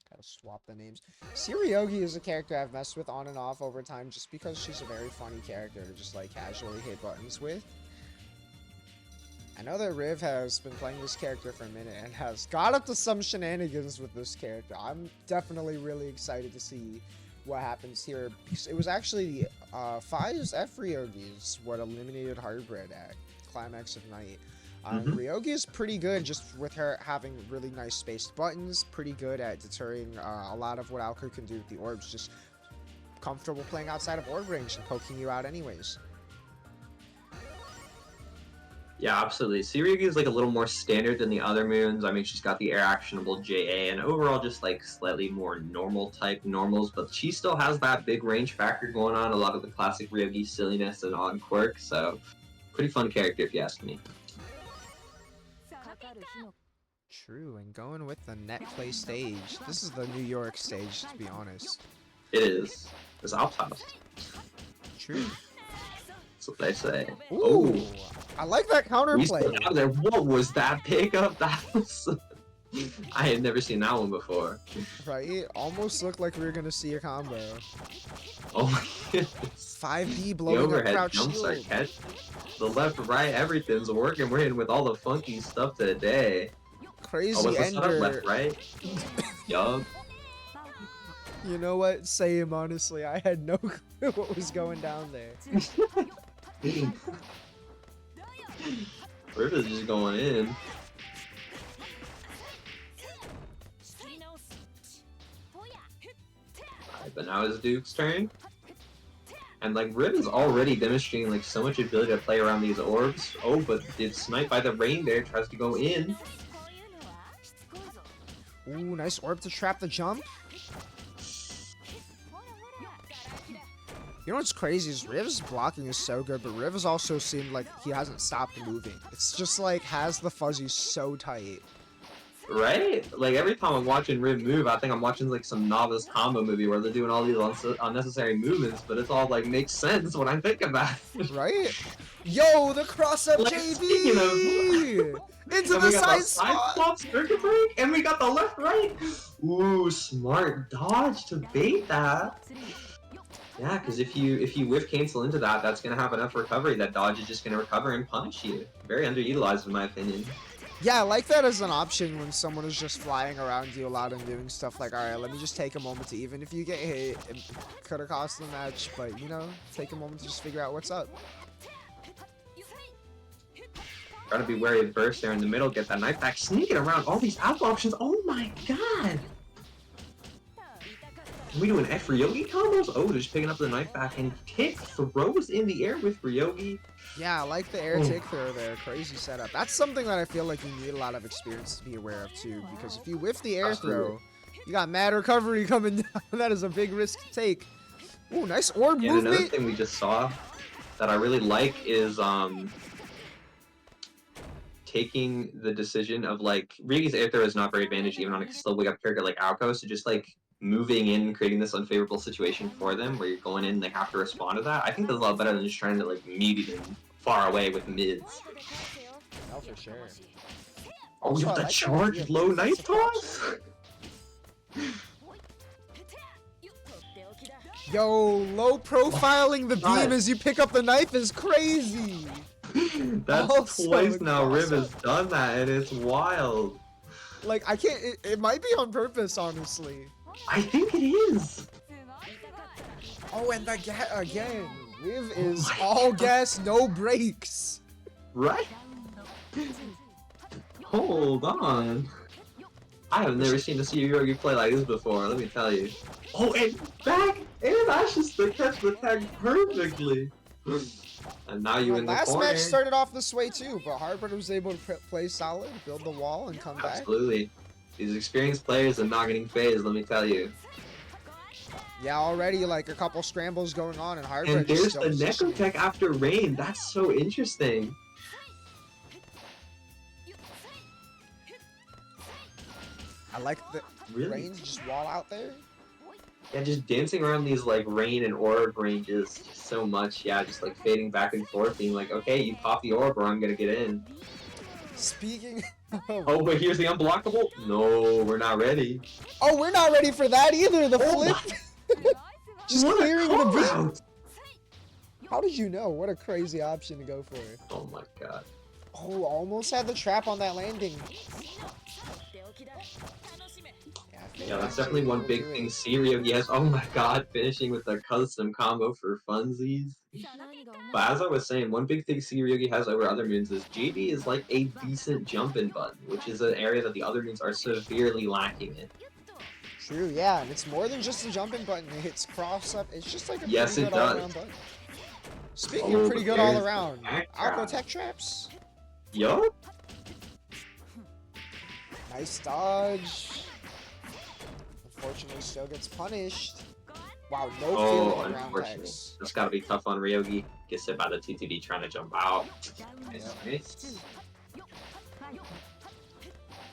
Gotta swap the names. Siriogi is a character I've messed with on and off over time just because she's a very funny character to just like casually hit buttons with. I know that Riv has been playing this character for a minute and has got up to some shenanigans with this character. I'm definitely really excited to see what happens here, because it was actually Fi's F Ryogi's what eliminated Hardbread at Climax of Night. Ryogi is pretty good just with her having really nice spaced buttons, pretty good at deterring a lot of what Alker can do with the orbs, just comfortable playing outside of orb range and poking you out anyways. Yeah, absolutely. Sirigi is like a little more standard than the other moons. I mean, she's got the air actionable JA and overall just like slightly more normal type normals, but she still has that big range factor going on, a lot of the classic Ryogi silliness and on quirk, so pretty fun character if you ask me. True, and going with the Netplay stage. This is the New York stage, to be honest. It is. It's Alp's house. True. That's what they say. Ooh, Oh, I like that we counterplay. still out there. What was that pickup? That was. I had never seen that one before. Right? It almost looked like we were gonna see a combo. Oh my goodness. 5D The blowing up overhead crouch jumps are shield. catch. The left, right, everything's working. We're hitting with all the funky stuff today. Oh, Crazy what's the setup? ender. Left, right. Yup. You know what? Same, honestly. I had no clue what was going down there. Riv is just going in. Alright, but now it's Duke's turn. And like Riv is already demonstrating like so much ability to play around these orbs. Oh, but it's sniped by the rain there, tries to go in. Ooh, nice orb to trap the jump. You know what's crazy is Riv's blocking is so good, but Riv has also seemed like he hasn't stopped moving. It's just like has the fuzzy so tight. Right? Like every time I'm watching Riv move, I think I'm watching like some novice combo movie where they're doing all these unnecessary movements, but it's all like makes sense when I think about it. Right? Yo, the cross up Like, JV! Into And the we got side the spot! swap circuit break, and we got the left right. Ooh, smart dodge to bait that. Yeah, because if you whiff cancel into that, that's gonna have enough recovery that dodge is just gonna recover and punish you. Very underutilized in my opinion. Yeah, I like that as an option when someone is just flying around you a lot and doing stuff like, alright, let me just take a moment to, even if you get hit, it could have cost the match, but you know, take a moment to just figure out what's up. Gotta be wary of burst there in the middle, get that knife back, sneaking around all these alpha options. Oh my god! We doing F Ryogi combos? Oh, just picking up the knife back and kick throws in the air with Ryogi. Yeah, I like the air take throw there. Crazy setup. That's something that I feel like you need a lot of experience to be aware of too, because if you whiff the air throw, you got mad recovery coming down. That is a big risk to take. Ooh, nice orb And another movement. thing we just saw that I really like is taking the decision of like Ryogi's air throw is not very advantage even on a slow wake up character like Alco, so just like moving in, creating this unfavorable situation for them where you're going in, they have to respond to that. I think that's a lot better than just trying to like meet them far away with mids. Oh, for sure. Oh, we Also, have I the like charge that low idea. knife toss? Yo, low profiling the God. beam as you pick up the knife is crazy. That's Also twice now Riv awesome. has done that, and it's wild. Like, I can't, it might be on purpose, honestly. I think it is. Oh, and the again, Riv is my all God. gas, no brakes. Right? Hold on. I have never seen a Ryogi play like this before, let me tell you. Oh, and back! And that's just to catch the tag perfectly. And now you in the Last corner. match started off this way too, but Hardbread was able to play solid, build the wall, and come back. Absolutely. These experienced players are not getting phased, let me tell you. Yeah, already like a couple scrambles going on, and Hardbread And there's still the positioning. Necrotech after rain. That's so interesting. I like the Really? Rain's just wall out there. Yeah, just dancing around these like rain and orb ranges just so much. Yeah, just like fading back and forth, being like, okay, you pop the orb or I'm gonna get in. Speaking of... Oh, but here's the unblockable. No, we're not ready. Oh, we're not ready for that either. The Oh flip. Just What a clearing the call beat. out. How did you know? What a crazy option to go for. Oh my god. Oh, almost had the trap on that landing. Yeah, that's definitely one big thing Ryogi has. Oh my god, finishing with a custom combo for funsies. But as I was saying, one big thing Ryogi has over other moons is JD is like a decent jump-in button, which is an area that the other moons are severely lacking in. True, yeah, and it's more than just a jumping button. It hits cross up. It's just like a Yes, pretty it good all does. around button. Speaking Oh, of pretty but good all there's the around, back Alco trap. tech traps. Yup. Nice dodge. Unfortunately, still gets punished. Wow, no Oh, feeling around unfortunately. techs. That's gotta be tough on Ryogi. Gets hit by the 2-2D trying to jump out. Yep. Nice.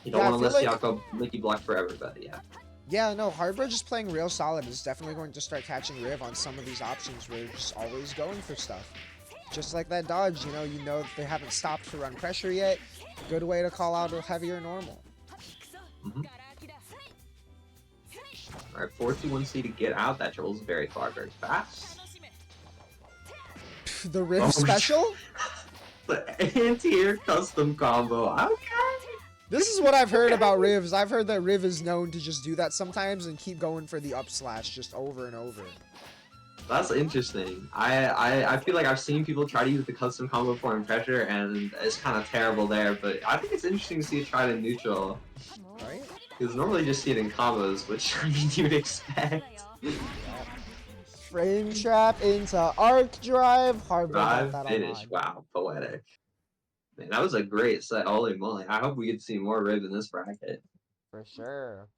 You don't Yeah, I want to feel let like Siakko make you block forever, but yeah. yeah, no, Hardbridge is playing real solid. Is definitely going to start catching Riv on some of these options where you're just always going for stuff. Just like that dodge, you know that they haven't stopped to run pressure yet. Good way to call out a heavier normal. Mm-hmm. All right, 4-2-1-C to get out. That dribble's very far, very fast. The Riv Oh, special? The anti-air custom combo. Okay. This is what I've heard about Rivs. I've heard that Riv is known to just do that sometimes and keep going for the up slash just over and over. That's interesting. I feel like I've seen people try to use the custom combo for in pressure, and it's kind of terrible there. But I think it's interesting to see it tried in neutral. Right? Because normally you just see it in combos, which I mean you'd expect. Frame trap into arc drive. Hardbridge got Drive that finish. on. Wow, poetic. Man, that was a great set. Holy moly. I hope we get to see more Riv in this bracket. For sure.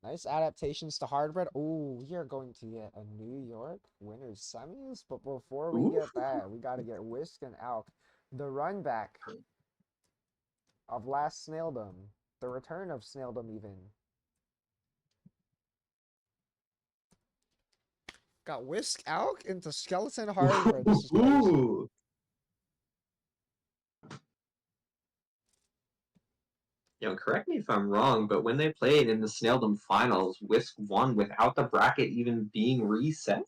Nice adaptations to Hardbread. Oh, we are going to get a New York winners semis, but before we Ooh. get that, we got to get Whisk and Alk, the run back of last Snailedom, the return of Snailedom even. Got Whisk Alk into Skeleton Hardbread. This is crazy. Ooh. Correct me if I'm wrong, but when they played in the Snailedom finals, Whisk won without the bracket even being reset.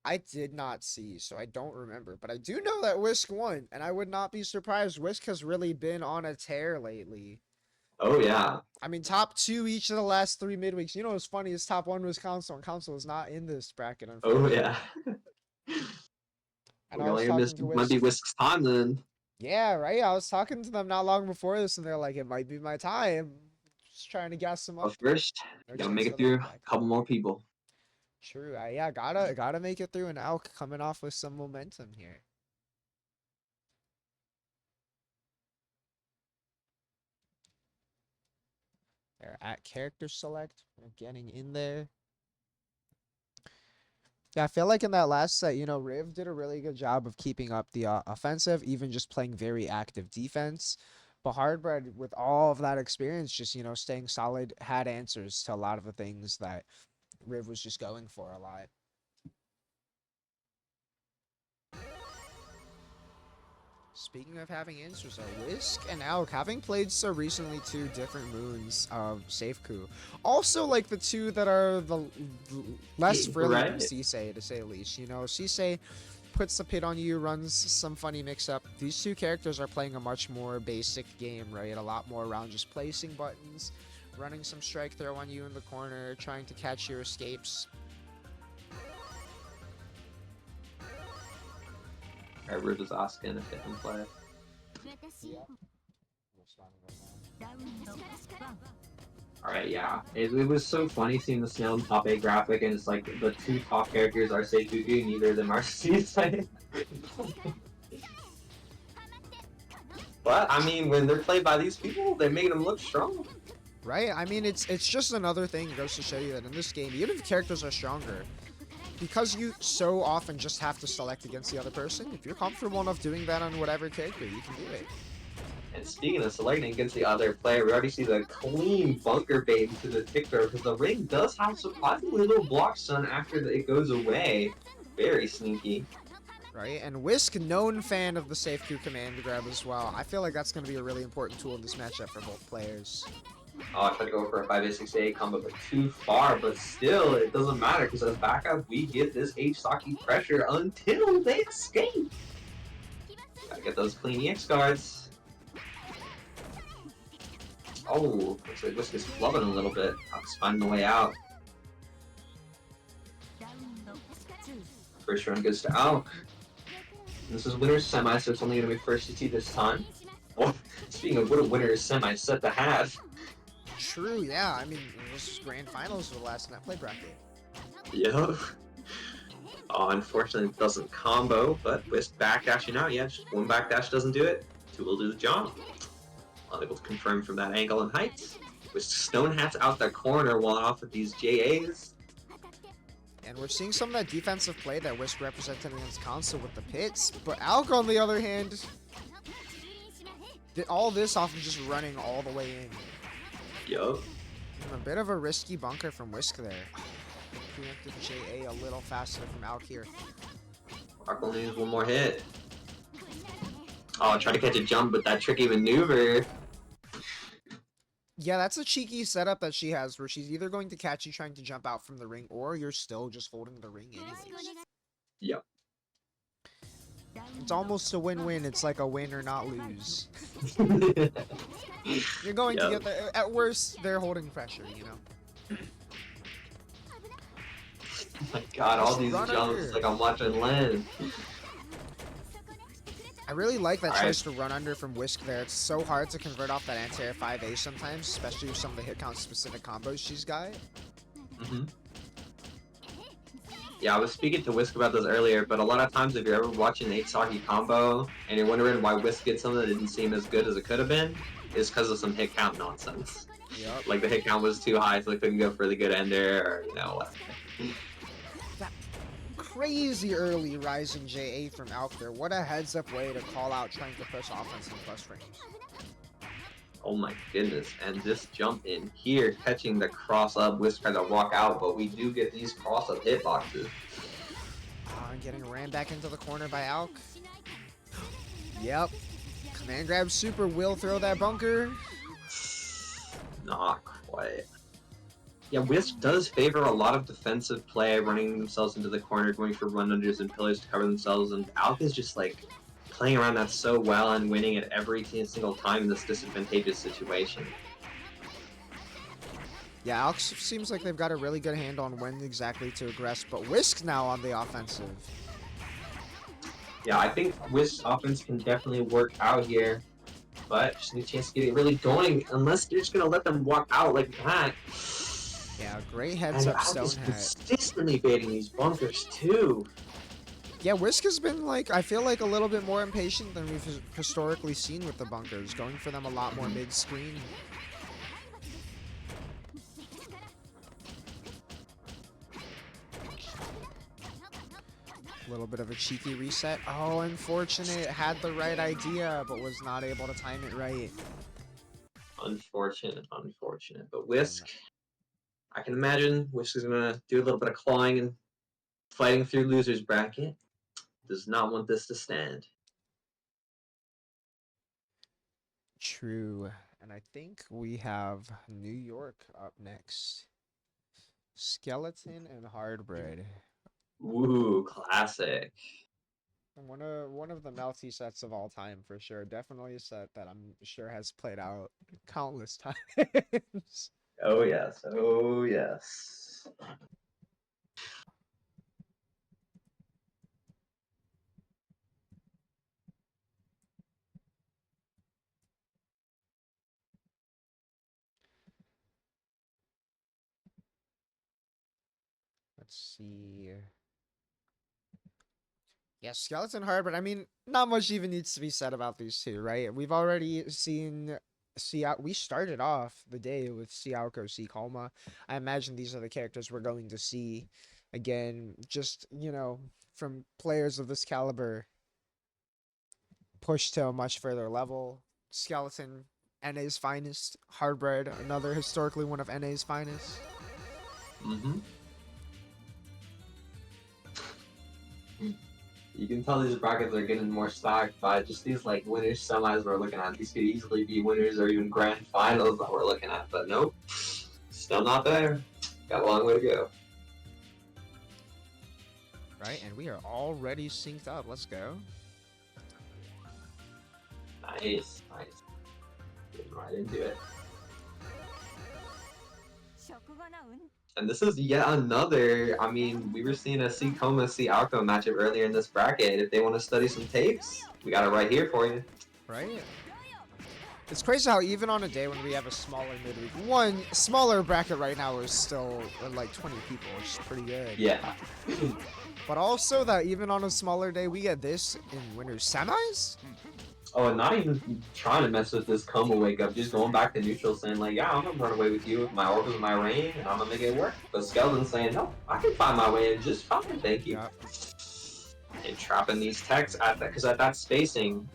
I did not see, so I don't remember, but I do know that Whisk won, and I would not be surprised. Whisk has really been on a tear lately. Oh, yeah. I mean, top 2 each of the last 3 midweeks. You know what's funny is top 1 was Council, and Council is not in this bracket, Oh, unfortunately. yeah. And We're I was going to miss, talking to might be Whisk. Whisk's time then. Yeah, right? I was talking to them not long before this, and they're like, it might be my time. Just trying to gas them up. But first, No gotta chance make for it the through a comeback. couple more people. True. Yeah, gotta make it through, and Alk coming off with some momentum here. They're at character select. They're getting in there. Yeah, I feel like in that last set, Riv did a really good job of keeping up the offensive, even just playing very active defense. But Hardbread, with all of that experience, just, staying solid, had answers to a lot of the things that Riv was just going for a lot. Speaking of having answers, Whisk and Alk, having played so recently 2 different moons of Safeku. Also, like, the 2 that are the less frilly than Right. Sisei, to say the least. Sisei puts the pit on you, runs some funny mix-up. These 2 characters are playing a much more basic game, right? A lot more around just placing buttons, running some strike throw on you in the corner, trying to catch your escapes. Alright, Riv is asking if they can play. Yeah. Alright, yeah. It was so funny seeing the Snail top 8 graphic, and it's like the 2 top characters are Seifuku, neither of them are Sisei. But, I mean, when they're played by these people, they make them look strong. Right? I mean, it's just another thing that goes to show you that in this game, even if characters are stronger, because you so often just have to select against the other person, if you're comfortable enough doing that on whatever character, you can do it. And speaking of selecting against the other player, we already see the clean bunker bait into the tick throw, because the ring does have surprisingly little block stun after it goes away. Very sneaky. Right? And Whisk, known fan of the safe Q command grab as well. I feel like that's going to be a really important tool in this matchup for both players. Oh, I tried to go for a 5-8-6-8 combo, but too far. But still, it doesn't matter, because as backup, we get this H-Saki pressure until they escape. Gotta get those clean EX cards. Oh, looks like Whisk is flubbing a little bit. Alk's finding the way out. First run goes to Alk. This is winner's semi, so it's only going to be first to see this time. Oh, speaking of what a winner's semi set to have. True, yeah. I mean, this is grand finals for the last Netplay bracket. Yep. Oh, unfortunately it doesn't combo, but Whisk backdashing out. Yeah, just one backdash doesn't do it. 2 will do the job. Unable to confirm from that angle and height. Whisk Stone Hats out the corner one off of these JAs. And we're seeing some of that defensive play that Whisk represented against Console with the pits. But Alk, on the other hand, Did all this off of just running all the way in. Yup. A bit of a risky bunker from Whisk there. Preemptive JA a little faster from out here. Arc only needs one more hit. Oh, try to catch a jump with that tricky maneuver. Yeah, that's a cheeky setup that she has where she's either going to catch you trying to jump out from the ring or you're still just holding the ring anyways. Yep. It's almost a win-win. It's like a win or not lose. You're going to get there. At worst, they're holding pressure, you know? Oh my god, all these jumps, like I'm watching Len. I really like that choice to run under from Whisk there. It's so hard to convert off that anti-air 5A sometimes, especially with some of the hit count specific combos she's got. Yeah, I was speaking to Whisk about this earlier, but a lot of times if you're ever watching the 8-Saki combo and you're wondering why Whisk gets something that didn't seem as good as it could have been, it's because of some hit count nonsense. Yep. Like the hit count was too high so they couldn't go for the good ender, or you know what. That crazy early rising JA from out there. What a heads up way to call out trying to push offense in plus frames. Oh my goodness, and this jump in here, catching the cross up, Whisk trying to walk out, but we do get these cross up hitboxes. Getting ran back into the corner by Alk. Yep. Command grab super will throw that bunker. Not quite. Yeah, Whisk does favor a lot of defensive play, running themselves into the corner, going for run unders and pillars to cover themselves, and Alk is just like playing around that so well and winning it every single time in this disadvantageous situation. Yeah, Alk seems like they've got a really good handle on when exactly to aggress, but Whisk now on the offensive. Yeah, I think Whisk's offense can definitely work out here, but just need a chance to get it really going, unless you're just going to let them walk out like that. Yeah, great heads up Stone Hat. Consistently baiting these bunkers too. Yeah, Whisk has been like, I feel like a little bit more impatient than we've historically seen with the bunkers, going for them a lot more mid-screen. A little bit of a cheeky reset. Oh, unfortunate. Had the right idea, but was not able to time it right. Unfortunate. But Whisk, I can imagine Whisk is going to do a little bit of clawing and fighting through loser's bracket. Does not want this to stand. True. And I think we have New York up next. Skeleton and Hardbread. Ooh, classic. One of the melty sets of all time for sure. Definitely a set that I'm sure has played out countless times. Oh yes. Oh yes. Let's see. Yeah, Skeleton Hard, but I mean, not much even needs to be said about these two, right? We've already seen we started off the day with Sialko, C Kalma. I imagine these are the characters we're going to see again, just, you know, from players of this caliber pushed to a much further level. Skeleton, NA's finest. Hardbread, another historically one of NA's finest. You can tell these brackets are getting more stacked by just these like winners semis we're looking at. These could easily be winners or even grand finals that we're looking at, but nope, still not there. Got a long way to go. Right, and we are already synced up. Let's go. Nice. Getting right into it. And this is yet another, I mean, we were seeing a C Coma C Alco matchup earlier in this bracket. If they want to study some tapes, we got it right here for you. Right? It's crazy how even on a day when we have a smaller midweek, one smaller bracket right now is still like 20 people, which is pretty good. Yeah. But also that even on a smaller day, we get this in winners semis? Oh, and not even trying to mess with this Coma wake up, just going back to neutral saying like, yeah, I'm gonna run away with you with my orbs and my rain, and I'm gonna make it work. But Skeleton's saying, no, I can find my way in just fine, thank you. Yep. And trapping these techs at that, because at that spacing,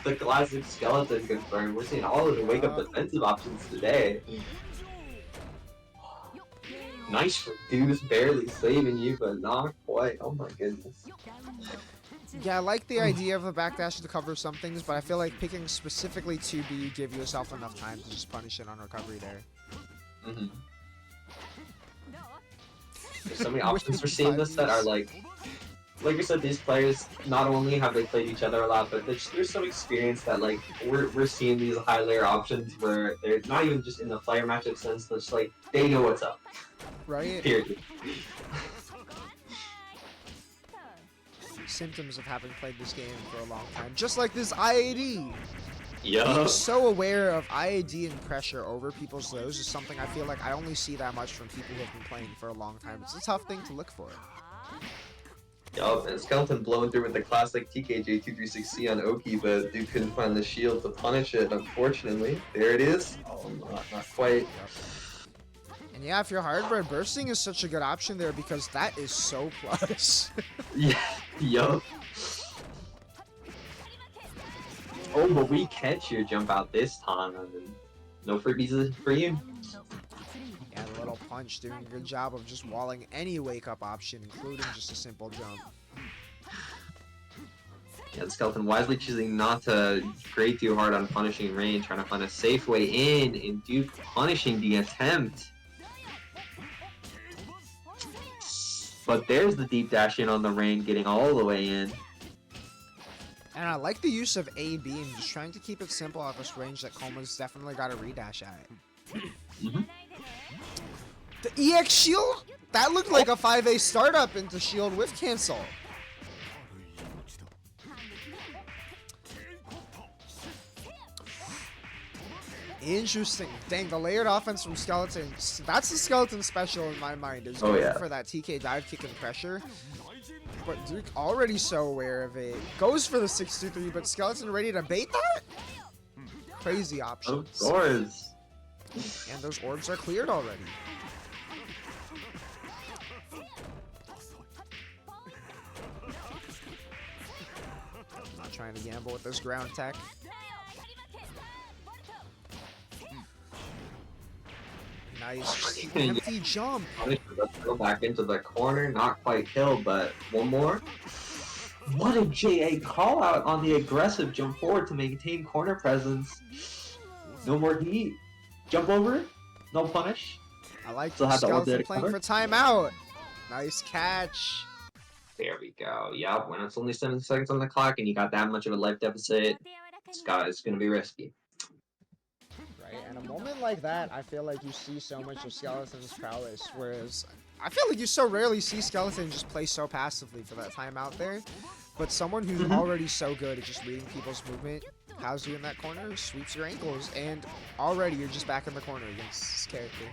the classic skeleton confirmed. We're seeing all of the wake-up defensive options today. Nice reduce, barely saving you, but not quite. Oh my goodness. Yeah, I like the idea of a backdash to cover some things, but I feel like picking specifically 2B, you give yourself enough time to just punish it on recovery there. Mm-hmm. There's so many options for seeing this that are like I said, these players not only have they played each other a lot, but there's some experience that like we're seeing these high layer options where they're not even just in the player matchup sense, but just like they know what's up. Right? Period. Symptoms of having played this game for a long time. Just like this IAD! Yeah. Being so aware of IAD and pressure over people's lows is something I feel like I only see that much from people who have been playing for a long time. It's a tough thing to look for. Yup, and Skeleton blowing through with the classic TKJ236C on Oki, but dude couldn't find the shield to punish it, unfortunately. There it is. Oh, not quite. Yep. And yeah, if you're hardbred, bursting is such a good option there because that is so plus. Yeah, yup. Oh, but we catch your jump out this time, and no freebies for you. Yeah, the little punch doing a good job of just walling any wake-up option, including just a simple jump. Yeah, the Skeleton wisely choosing not to grade too hard on punishing range, trying to find a safe way in, and Duke punishing the attempt. But there's the deep dash in on the rain, getting all the way in. And I like the use of A beam, just trying to keep it simple at this range that Koma's definitely got a redash at. The EX shield? That looked like a 5A startup into shield with cancel. Interesting. Dang, the layered offense from Skeleton. That's the Skeleton special in my mind, is going for that TK dive kick and pressure. But Duke already so aware of it. Goes for the 6-2-3, but Skeleton ready to bait that? Crazy options. Of course. And those orbs are cleared already. Not trying to gamble with this ground attack. Nice. Empty jump. Let's go back into the corner. Not quite kill, but one more. What a JA call out on the aggressive jump forward to maintain corner presence. No more heat. Jump over. No punish. I like Still the have the ult there Skeleton to playing cover. for timeout. Nice catch. There we go. Yep, when it's only 7 seconds on the clock and you got that much of a life deficit, it's going to be risky. Right, and a moment like that, I feel like you see so much of Skeleton's prowess, whereas I feel like you so rarely see Skeleton just play so passively for that timeout there. But someone who's already so good at just reading people's movement, has you in that corner, sweeps your ankles, and already you're just back in the corner against this character.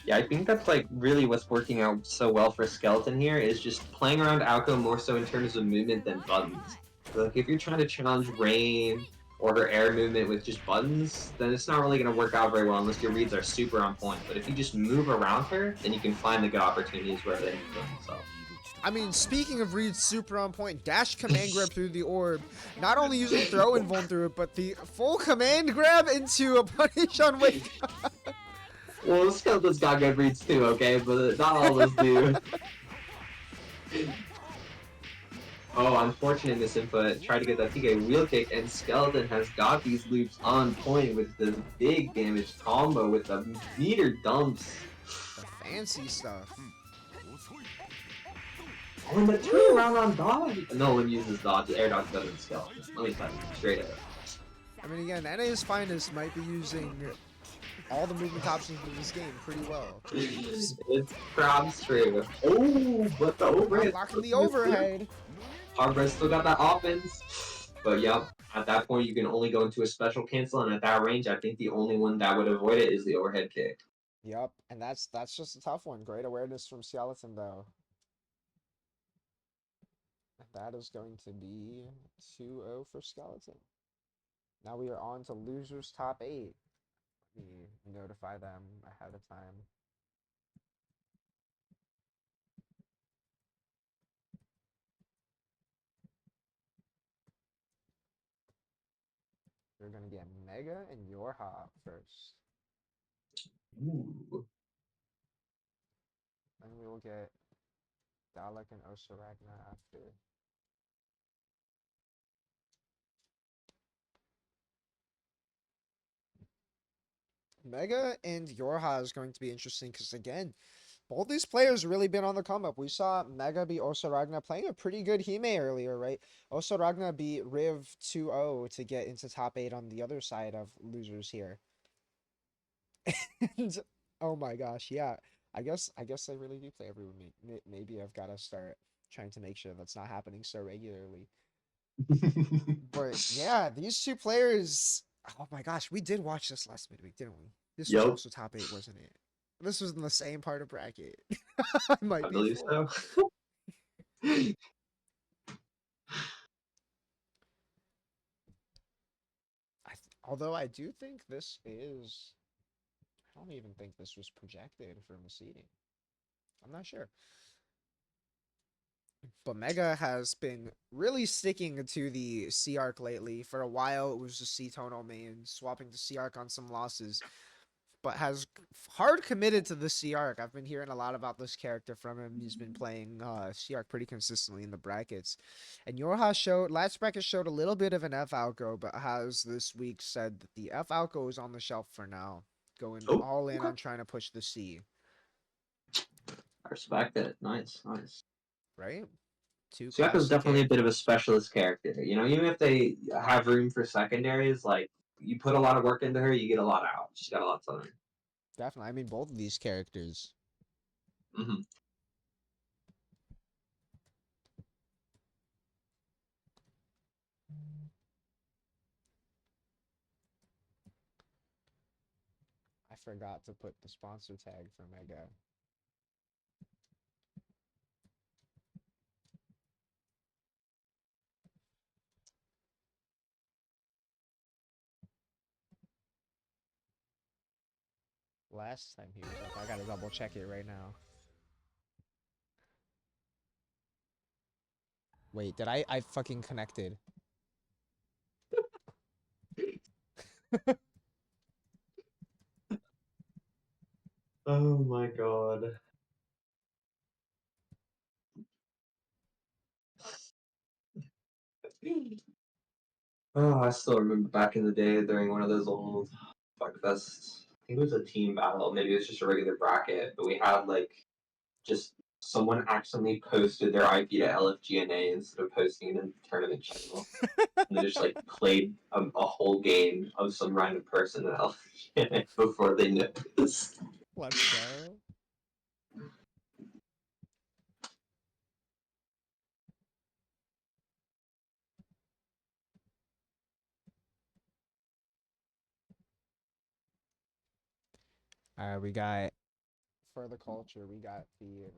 Yeah, I think that's like really what's working out so well for Skeleton here is just playing around Alco more so in terms of movement than buttons. So, like if you're trying to challenge Rain or her air movement with just buttons, then it's not really going to work out very well unless your reads are super on point. But if you just move around her, then you can find the good opportunities wherever they move themselves. I mean, speaking of reads super on point, dash command grab through the orb, not only using throw and vuln through it, but the full command grab into a punish on wake up. Well, Skeleton's got good reads too, okay? But not all of us do. Oh, unfortunate misinput. Tried to get that TK wheel kick, and Skeleton has got these loops on point with this big damage combo with the meter dumps. The fancy stuff. Oh, and the turnaround on dodge. No one uses dodge. Air dodge better than Skeleton. Let me tell you, straight up. I mean, again, NA's finest might be using all the movement options in this game pretty well. It's crabs true. Oh, but the overhead. Blocking the overhead. Hardbred still got that offense. But yep, at that point you can only go into a special cancel, and at that range, I think the only one that would avoid it is the overhead kick. Yep, and that's just a tough one. Great awareness from Skeleton though. That is going to be 2-0 for Skeleton. Now we are on to losers top 8. Let me notify them ahead of time. We're gonna get Mega and Yorha first. Ooh. Then we will get Dalek and Osaragna after. Mega and Yorha is going to be interesting because, again, both these players really been on the come up. We saw Mega beat Osaragna playing a pretty good Hime earlier, right? Osaragna beat Riv 2-0 to get into top 8 on the other side of losers here. And oh my gosh, yeah. I guess they really do play every week. Maybe I've got to start trying to make sure that's not happening so regularly. But yeah, these two players. Oh my gosh, we did watch this last midweek, didn't we? This was Yep, also top 8, wasn't it? This was in the same part of bracket. I I might be believe fooled. so. Although I do think this is. I don't even think this was projected from a seeding. I'm not sure. But Mega has been really sticking to the C arc lately. For a while, it was the C tonal main, swapping to C arc on some losses, but has hard committed to the C arc. I've been hearing a lot about this character from him. He's been playing C arc pretty consistently in the brackets. And Yorha showed, last bracket showed a little bit of an F outgo, but has this week said that the F outgo is on the shelf for now, going Oh, all in okay. on trying to push the C, I respect it. Nice, nice. right? Two Suyako is classic definitely a bit of a characters. specialist character. You know, even if they have room for secondaries, like you put a lot of work into her, you get a lot out. She's got a lot to learn. Definitely. I mean, both of these characters. Hmm. I forgot to put the sponsor tag for Mega. Last time he was up. I gotta double check it right now. Wait, did I fucking connected? Oh my god. Oh, I still remember back in the day during one of those old fuck fests. I think it was a team battle. Maybe it was just a regular bracket, but we had like just someone accidentally posted their IP to LFGNA instead of posting it in the tournament channel. And they just like played a whole game of some random person in LFGNA before they noticed. Let's go. We got for the culture. We got the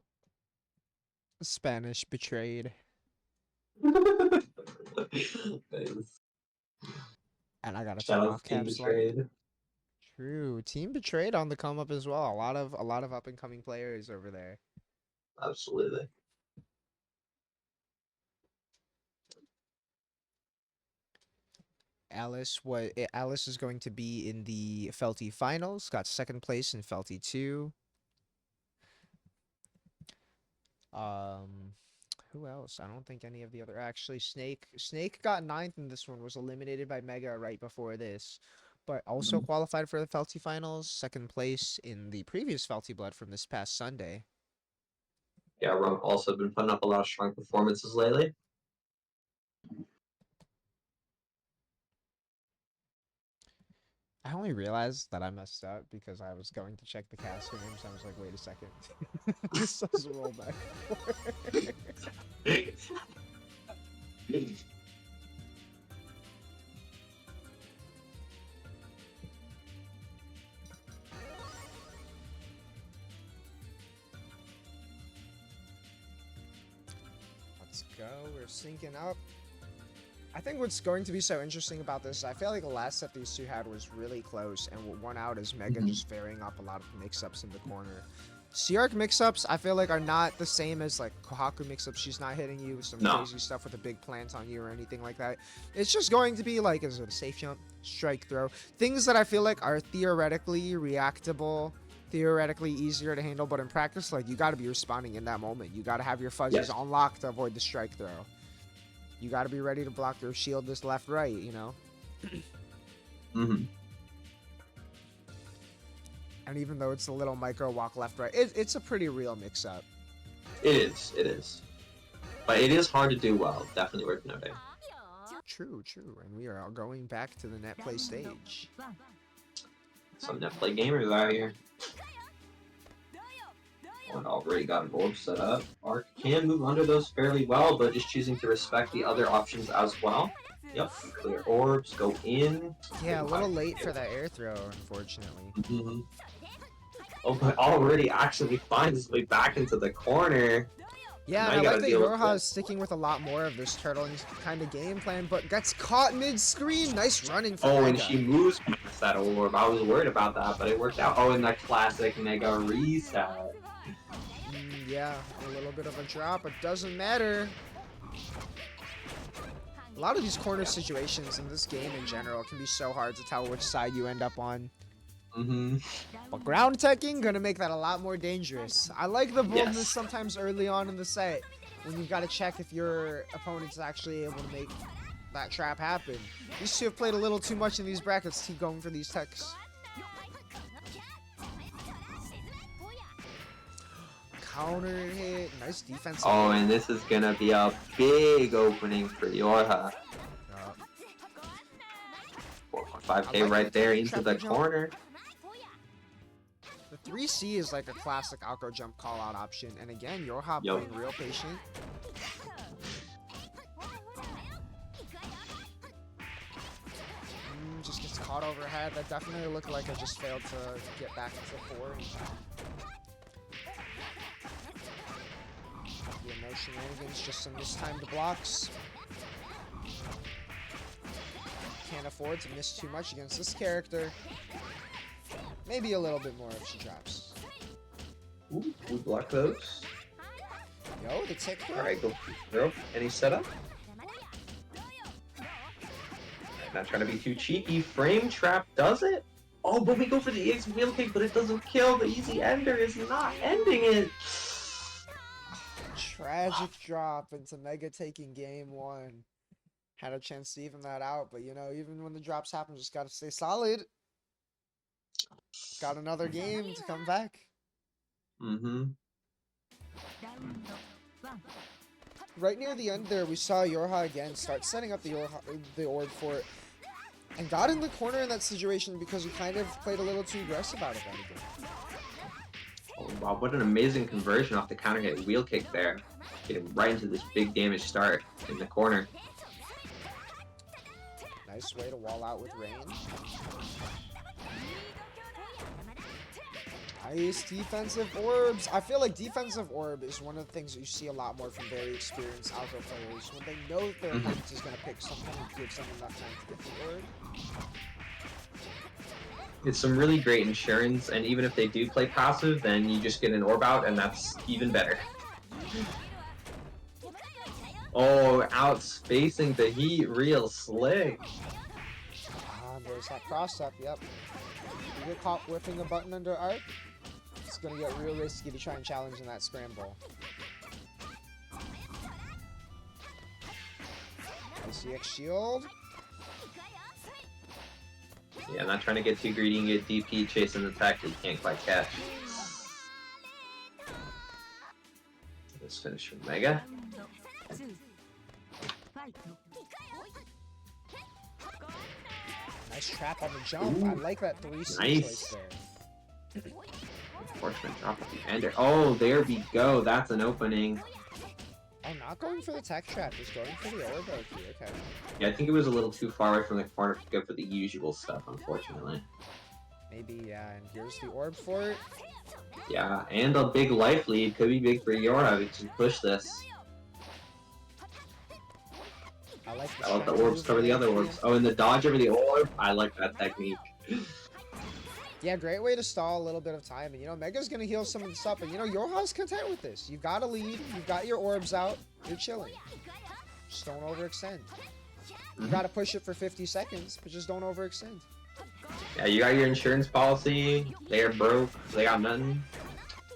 Spanish betrayed, and I gotta Shout turn out off to Team caps lock. Betrayed. True, team betrayed on the come up as well. A lot of up and coming players over there. Absolutely. Alice is going to be in the Felty finals. Got second place in Felty 2. Um, who else? I don't think any of the other. Actually, Snake got ninth in this one. Was eliminated by Mega right before this, but also qualified for the Felty finals. Second place in the previous Felty Blood from this past Sunday. Yeah, Rump also been putting up a lot of strong performances lately. I only realized that I messed up because I was going to check the cast names. I was like, wait a second. This doesn't roll back forward. Let's go. We're syncing up. I think what's going to be so interesting about this is I feel like the last set these two had was really close, and what won out is Mega just varying up a lot of mix-ups in the corner. C-Arc mix-ups, I feel like, are not the same as, like, Kohaku mix-ups. She's not hitting you with some No. crazy stuff with a big plant on you or anything like that. It's just going to be, like, is it a safe jump, strike throw? Things that I feel like are theoretically reactable, theoretically easier to handle, but in practice, like, you got to be responding in that moment. You got to have your fuzzies on lock to avoid the strike throw. You got to be ready to block their shield this left-right, you know? Mm-hmm. And even though it's a little micro walk left-right, it's a pretty real mix-up. It is. But it is hard to do well. Definitely worth noting. True. And we are going back to the Netplay stage. Some Netplay gamers out here. And already got an orb set up. Arc can move under those fairly well, but just choosing to respect the other options as well. Yep, clear orbs, go in. Yeah, a little late for that air throw, unfortunately. Mm-hmm. Oh, but already actually finds his way back into the corner. Yeah, Now and you I gotta like that deal with Yorha this. is sticking with a lot more of this turtling kind of game plan, but gets caught mid-screen. Nice running from Oh, Mega. and she moves past that orb. I was worried about that, but it worked out. Oh, and that classic Mega reset. Yeah, a little bit of a drop, but doesn't matter. A lot of these corner situations in this game in general can be so hard to tell which side you end up on. Mm-hmm. But ground teching gonna make that a lot more dangerous. I like the boldness Yes. sometimes early on in the set when you've got to check if your opponent's actually able to make that trap happen. These two have played a little too much in these brackets to keep going for these techs. Counter hit, nice defense. Oh, and this is gonna be a big opening for Yorha. 4.5k right there into the corner. The 3C is like a classic Alco jump call out option, and again, Yorha Yo. playing real patient. Just gets caught overhead. That definitely looked like I just failed to get back into 4. Yeah, no shenanigans, just some mistimed blocks. Can't afford to miss too much against this character. Maybe a little bit more if she drops. Ooh, we block those. Yo, the tick throw. Alright, go throw. Any setup? Not trying to be too cheeky. Frame trap does it? Oh, but we go for the EX wheel kick, but it doesn't kill. The easy ender is not ending it. Tragic drop into Mega taking game 1. Had a chance to even that out, but you know, even when the drops happen, just gotta stay solid. Got another game to come back. Mm-hmm. Right near the end there, we saw Yorha again start setting up the orb for it. And got in the corner in that situation because we kind of played a little too aggressive out of that again. Oh, wow, what an amazing conversion off the counter hit wheel kick there. Getting right into this big damage start in the corner. Nice way to wall out with range. Nice defensive orbs. I feel like defensive orb is one of the things that you see a lot more from very experienced Alco players. When they know that their opponent is going to pick something and gives them enough time to get the orb. It's some really great insurance, and even if they do play passive, then you just get an orb out, and that's even better. Oh, outspacing the heat, real slick. There's that cross-up, yep. You get caught whipping a button under arc, it's going to get real risky to try and challenge in that scramble. ICX shield. Yeah, not trying to get too greedy and get DP chasing the tech that you can't quite catch. Let's finish with Mega. Nice trap on the jump. Ooh, I like that 3C nice. choice there. Unfortunate drop at the ender. Oh, there we go. That's an opening. Oh, not going for the tech trap, just going for the orb out here. Okay. Yeah, I think it was a little too far away from the corner to go for the usual stuff, unfortunately. Maybe, yeah, and here's the orb for it. Yeah, and a big life lead. Could be big for Yorha. We can push this. I like I let the orbs cover the other orbs. Oh, and the dodge over the orb. I like that technique. Yeah, great way to stall a little bit of time. And, you know, Mega's going to heal some of this up. And, you know, Yoha's content with this. You've got a lead. You've got your orbs out. You're chilling. Just don't overextend. You got to push it for 50 seconds, but just don't overextend. Yeah, you got your insurance policy. They're broke. They got nothing.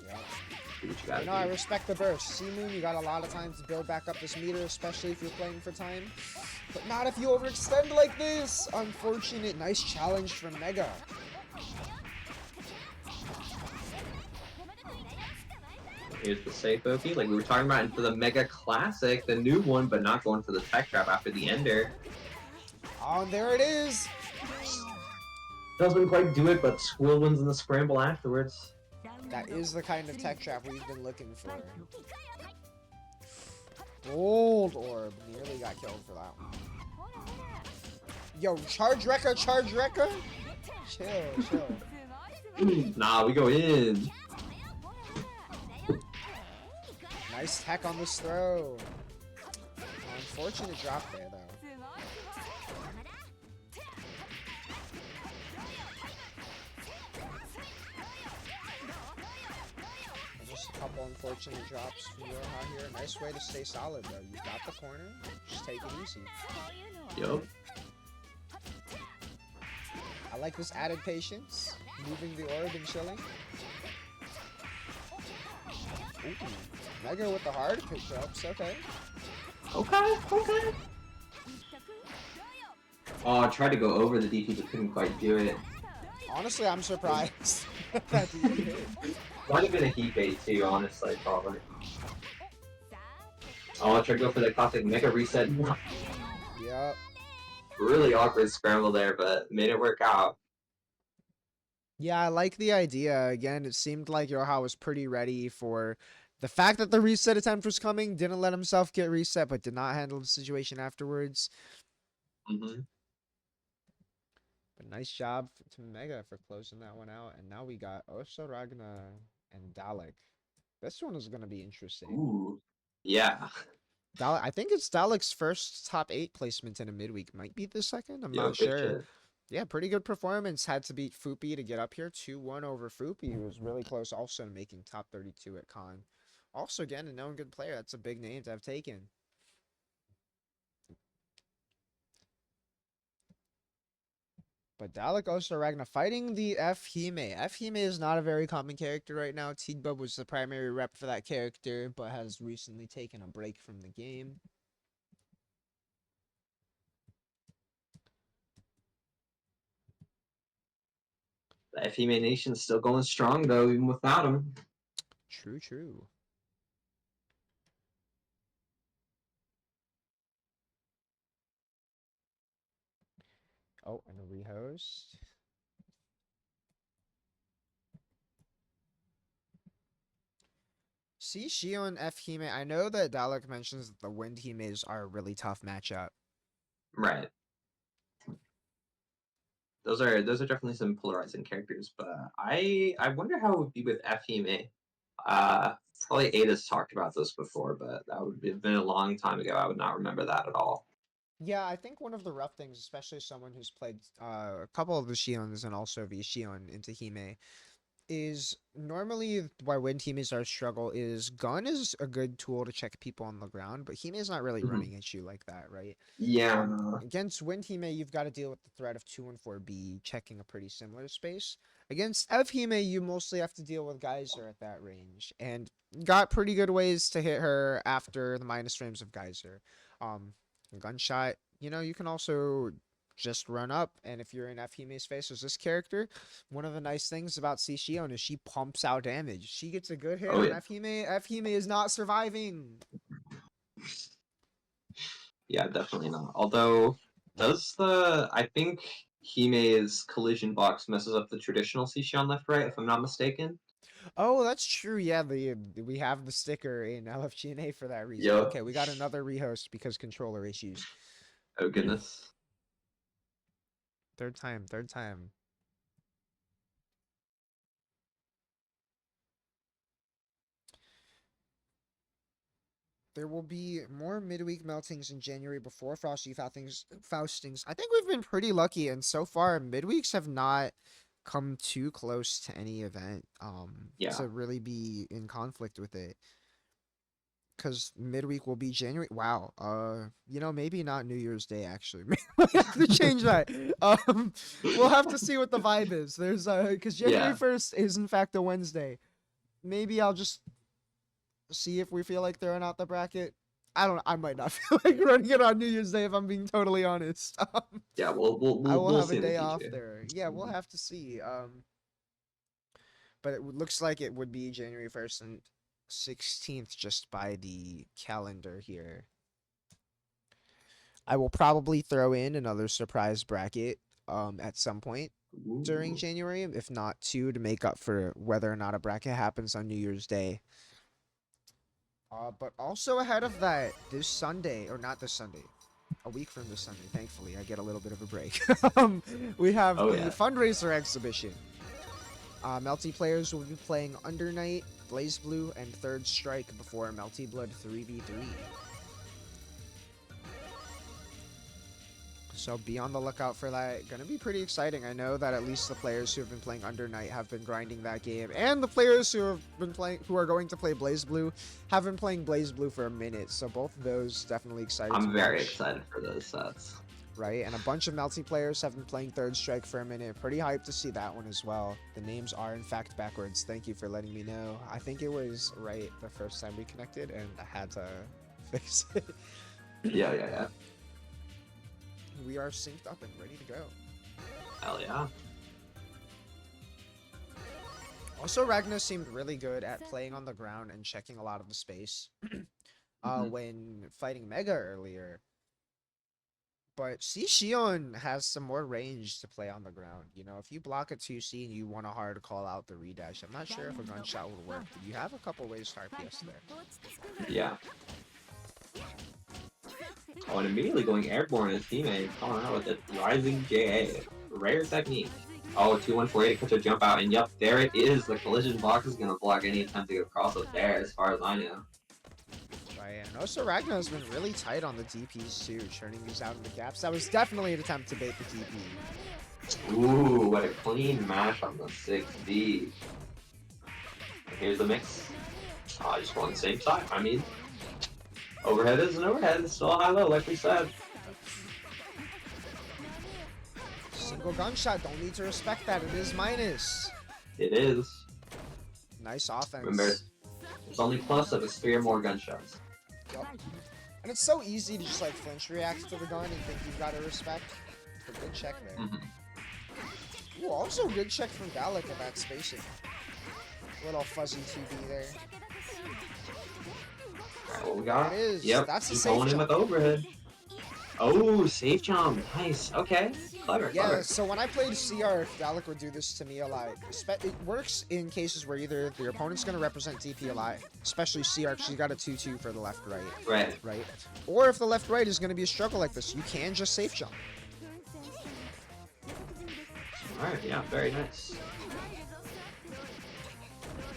Yeah. Do what you gotta You know, I respect the burst. C-Moon, you got a lot of time to build back up this meter, especially if you're playing for time. But not if you overextend like this. Unfortunate. Nice challenge from Mega. Here's the safe Oki, like we were talking about into the Mega Classic, the new one, but not going for the tech trap after the ender. Oh, and there it is. Doesn't quite do it, but Squill wins in the scramble afterwards. That is the kind of tech trap we've been looking for. Gold orb. Nearly got killed for that one. Yo, charge Rekka, charge Rekka. Chill, chill. Nah, we go in. Nice tech on this throw. Unfortunate drop there, though. Just a couple unfortunate drops from Yoha here. Nice way to stay solid, though. You've got the corner. Just take it easy. Yup. I like this added patience. Moving the orb and chilling. Ooh, Mega with the hard pickups. Okay. Okay, okay. Oh, I tried to go over the DP, but couldn't quite do it. Honestly, I'm surprised that you hit. Might have been a heat bait too, honestly, probably. Oh, I tried to go for the classic Mega Reset. Yep. Really awkward scramble there, but made it work out. Yeah, I like the idea. Again, it seemed like Yoha was pretty ready for the fact that the reset attempt was coming. Didn't let himself get reset, but did not handle the situation afterwards. Mm-hmm. But nice job to Mega for closing that one out. And now we got Oso Ragna and Dalek. This one is going to be interesting. Ooh. Yeah. I think it's Dalek's first top 8 placement in a midweek. Might be the second. I'm Yo, not good sure. shit. Yeah, pretty good performance. Had to beat Fupi to get up here. 2-1 over Fupi, who was really close also to making top 32 at Con. Also, again, a known good player. That's a big name to have taken. But Dalek Oso Ragna fighting the F Hime. F Hime is not a very common character right now. Tigbub was the primary rep for that character, but has recently taken a break from the game. The FEMA Nation's still going strong, though, even without him. True, true. Oh, and a rehost. See Shio and F Hime. I know that Dalek mentions that the Wind Himes are a really tough matchup. Right. Those are definitely some polarizing characters, but I wonder how it would be with FEMA. Probably Ada's talked about this before, but that would have been a long time ago. I would not remember that at all. Yeah, I think one of the rough things, especially someone who's played a couple of the Shions and also the Shion into Hime, is normally why Wind Himes are a struggle is Gun is a good tool to check people on the ground, but Hime is not really running at you like that, right? Yeah. Against Wind Hime, you've got to deal with the threat of 2 and 4B checking a pretty similar space. Against F Hime, you mostly have to deal with Geyser at that range, and got pretty good ways to hit her after the minus frames of Geyser. Gunshot, you know, you can also just run up, and if you're in F Hime's face as this character, one of the nice things about C Shion is she pumps out damage. She gets a good hit on Yeah. F Hime. F Hime is not surviving. Yeah, definitely not. Although, I think Hime's collision box messes up the traditional Sishion left right, if I'm not mistaken. Oh, that's true. Yeah, we have the sticker in LFGNA for that reason. Yep. Okay, we got another rehost because controller issues. Oh goodness. Third time, third time. There will be more midweek meltings in January before Frosty Faustings. I think we've been pretty lucky, and so far midweeks have not come too close to any event Yeah. to really be in conflict with it. Because midweek will be January. Wow. You know, maybe not New Year's Day actually. Maybe we have to change that. We'll have to see what the vibe is. There's because January Yeah. 1st is in fact a Wednesday. Maybe I'll just see if we feel like throwing out the bracket. I might not feel like running it on New Year's Day if I'm being totally honest. Yeah. I will We'll have see a in the day off future. there. Yeah, we'll have to see. But it looks like it would be January 1st and 16th just by the calendar here. I will probably throw in another surprise bracket at some point during Ooh. January, if not two, to make up for whether or not a bracket happens on New Year's Day. But also ahead of that, this Sunday, or not this Sunday, a week from this Sunday, thankfully, I get a little bit of a break. We have Oh the yeah. fundraiser exhibition. Melty players will be playing Under Night, Blaze Blue, and Third Strike before Melty Blood 3v3. So be on the lookout for that. Gonna be pretty exciting. I know that at least the players who have been playing Under Night have been grinding that game, and the players who are going to play Blaze Blue have been playing Blaze Blue for a minute. So both of those definitely excited to I'm very watch. excited for those sets. Right, and a bunch of Melty players have been playing Third Strike for a minute. Pretty hyped to see that one as well. The names are in fact backwards. Thank you for letting me know. I think it was right the first time we connected, and I had to fix it. Yeah. We are synced up and ready to go. Hell yeah. Also, Ragnar seemed really good at playing on the ground and checking a lot of the space when fighting Mega earlier. But Shion has some more range to play on the ground. You know, if you block a 2C and you want a hard call out the redash, I'm not sure if a gunshot would work, but you have a couple ways to RPS there. Yeah. Oh, and immediately going airborne as teammate, calling out with the rising JA. Rare technique. Oh, 2148 puts a jump out, and yep, there it is. The collision block is gonna block any attempt to get across up there, as far as I know. Right, and also Ragnar has been really tight on the DPs too, churning these out in the gaps. That was definitely an attempt to bait the DP. Ooh, what a clean mash on the 6D. Here's the mix. Oh, just on the same side. I mean, overhead is an overhead. It's still high-low, like we said. Single gunshot, don't need to respect that. It is minus. It is. Nice offense. Remember, it's only plus if it's 3 or more gunshots. Yep. And it's so easy to just like flinch react to the gun and think you've got to respect. But good check there. Ooh, also good check from Dalek at that spacing. Little fuzzy 2B there. Alright, what we got? It is. Yep, That's a he's safe going in jump. with overhead. Oh, safe jump. Nice. Okay. Clever. Yeah, Clever. so when I played CR, Dalek would do this to me a lot. It works in cases where either your opponent's going to represent DP a lot, especially CR, because you got a 2-2 for the left-right. Right. Or if the left-right is going to be a struggle like this, you can just safe jump. Alright, yeah, very nice.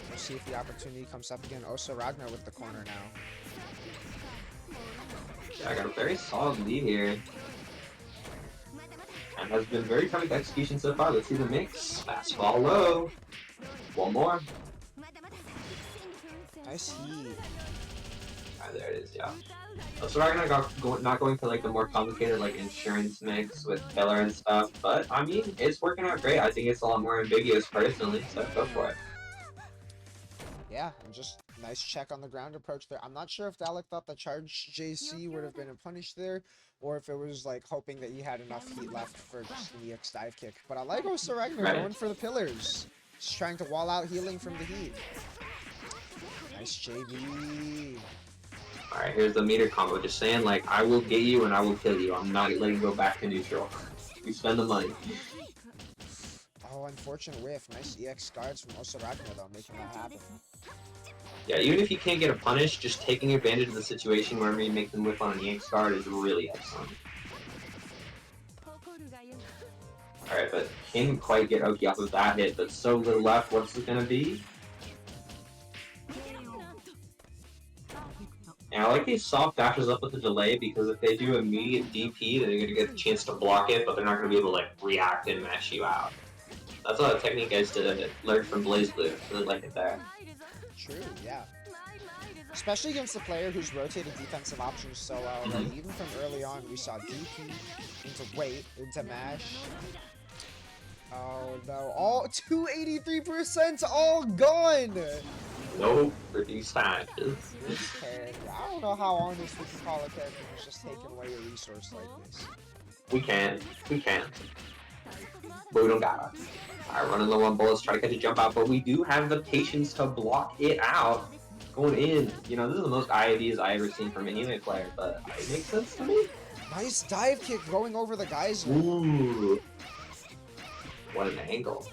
We'll see if the opportunity comes up again. Also, Ragnar with the corner now. Yeah, I got a very solid lead here. And has been very perfect execution so far. Let's see the mix. Fastball low. One more. Nice heat. Alright, there it is, yeah. So Ragnar not going for like the more complicated like insurance mix with filler and stuff, but I mean it's working out great. I think it's a lot more ambiguous personally, so go for it. Yeah, and just nice check on the ground approach there. I'm not sure if Dalek thought the charge JC would have been a punish there, or if it was like hoping that he had enough heat left for just an EX dive kick. But I like also Ragnar going for the pillars. Just trying to wall out healing from the heat. Nice JB. Alright, here's the meter combo. Just saying, like, I will get you and I will kill you. I'm not letting you go back to neutral. You spend the money. Oh, unfortunate whiff. Nice EX guards from also Ragnar though, making that happen. Yeah, even if you can't get a punish, just taking advantage of the situation wherever you make them whip on an EX guard is really excellent. Alright, but can't quite get Oki off of that hit, but so little left. What's it gonna be? And I like these soft dashes up with the delay because if they do immediate DP, then they're gonna get the chance to block it, but they're not gonna be able to like react and mash you out. That's a technique I did learn from Blaze Blue. Really like it there. True, yeah. Especially against a player who's rotated defensive options so well, right? Even from early on, we saw DP into wait, into mash. Oh no, all 283% all gone! No pretty smashes. This character, I don't know how honest we can call a character who's just taking away a resource like this. We can. But we don't got it. Alright, running low on bullets, try to catch a jump out, but we do have the patience to block it out. Going in, you know, this is the most IIDs I ever seen from an anime player, but it makes sense to me. Nice dive kick going over the geyser. Ooh. What an angle.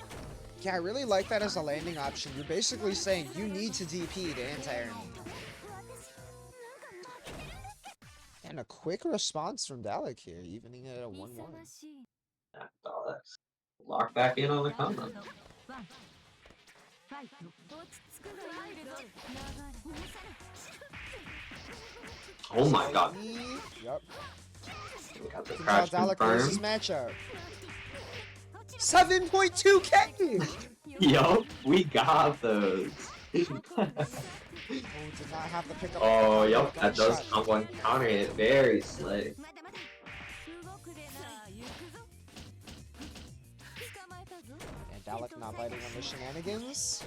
Yeah, I really like that as a landing option. You're basically saying you need to DP to anti-enemy. And a quick response from Dalek here, evening it at a 1-1. Yeah, Dalek. Lock back in on the combo. Oh my god. Yep. We got the crash Dalek confirmed. versus matchup. 7.2k! Yup, we got those. Oh, did not have the pickup. Oh, yup, that does combo and counter it. Very slick. And Dalek not biting on the shenanigans.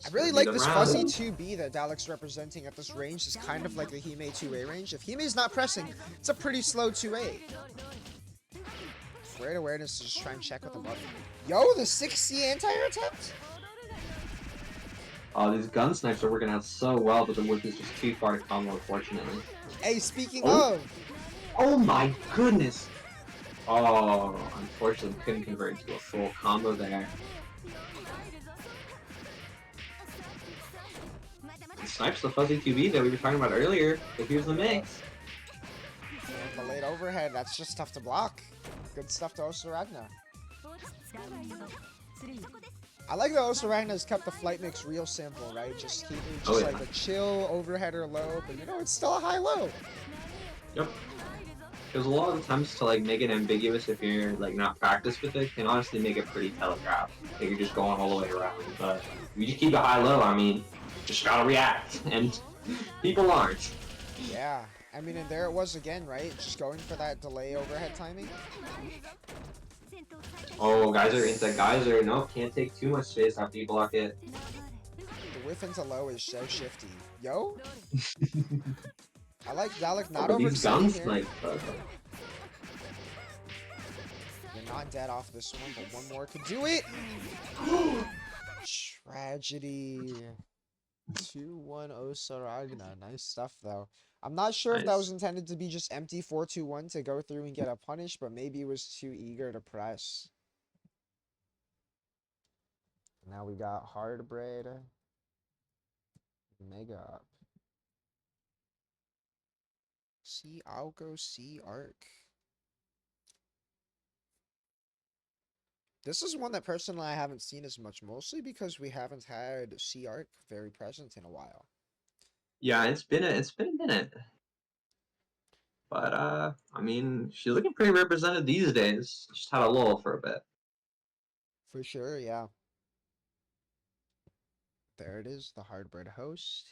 I really like this fuzzy 2B that Dalek's representing at this range. Is kind of like the Hime 2A range. If Hime's not pressing, it's a pretty slow 2A. Great awareness to just try and check with the button. Yo, the 6C anti-air attempt? Oh, these gun snipes are working out so well, but the whip is just too far to combo, unfortunately. Hey, speaking of... Oh my goodness! Oh, unfortunately couldn't convert into a full combo there. He snipes the fuzzy 2B that we were talking about earlier, but here's the mix. The late overhead, that's just tough to block. Good stuff to Osaragna. I like that Osaragna has kept the flight mix real simple, right? Just keeping just like a chill overhead or low, but you know, it's still a high low. Yep. Because a lot of the times to like make it ambiguous if you're like not practiced with it can honestly make it pretty telegraphed. Like you're just going all the way around. But if you just keep it high low, I mean, just gotta react. And people aren't. Yeah. I mean, and there it was again, right? Just going for that delay overhead timing. Oh, geyser into geyser. Nope, can't take too much space after you block it. The whiff into low is so shifty. Yo? I like Dalek not these guns here. like You're not dead off this one, but one more could do it. Tragedy. 2-1 Osaragna. Nice stuff, though. I'm not sure if that was intended to be just empty 4-2-1 to go through and get a punish, but maybe he was too eager to press. Now we got Hardbread. Mega up. C Alco, C Arc. This is one that personally I haven't seen as much, mostly because we haven't had C Arc very present in a while. Yeah, it's been a minute. But I mean, she's looking pretty represented these days. Just had a lull for a bit. For sure, yeah. There it is, the Hardbread host.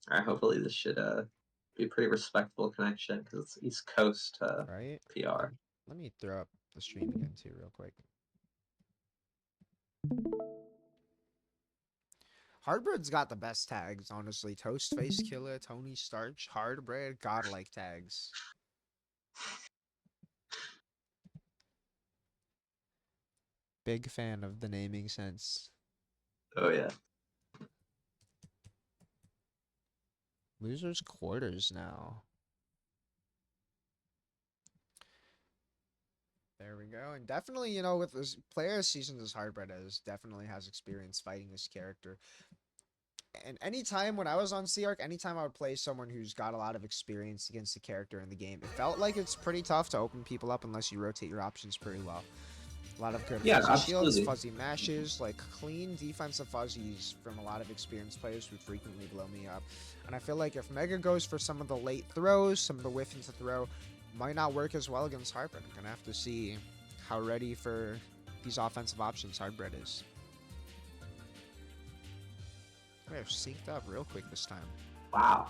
Alright, hopefully this should be a pretty respectful connection because it's East Coast right? PR. Let me throw up the stream again too real quick. Hardbread's got the best tags, honestly. Toast Face Killer, Tony Starch, Hardbread, godlike tags. Big fan of the naming sense. Oh yeah. Losers quarters now. There we go. And definitely, you know, with this player as seasoned as Hardbread definitely has experience fighting this character. And anytime when I was on C-Arc, anytime I would play someone who's got a lot of experience against the character in the game, it felt like it's pretty tough to open people up unless you rotate your options pretty well. A lot of good fuzzy shields, fuzzy mashes, like clean defensive fuzzies from a lot of experienced players who frequently blow me up. And I feel like if Mega goes for some of the late throws, some of the whiff into throw, might not work as well against Hardbread. I'm gonna have to see how ready for these offensive options Hardbread is. They're synced up real quick this time. Wow.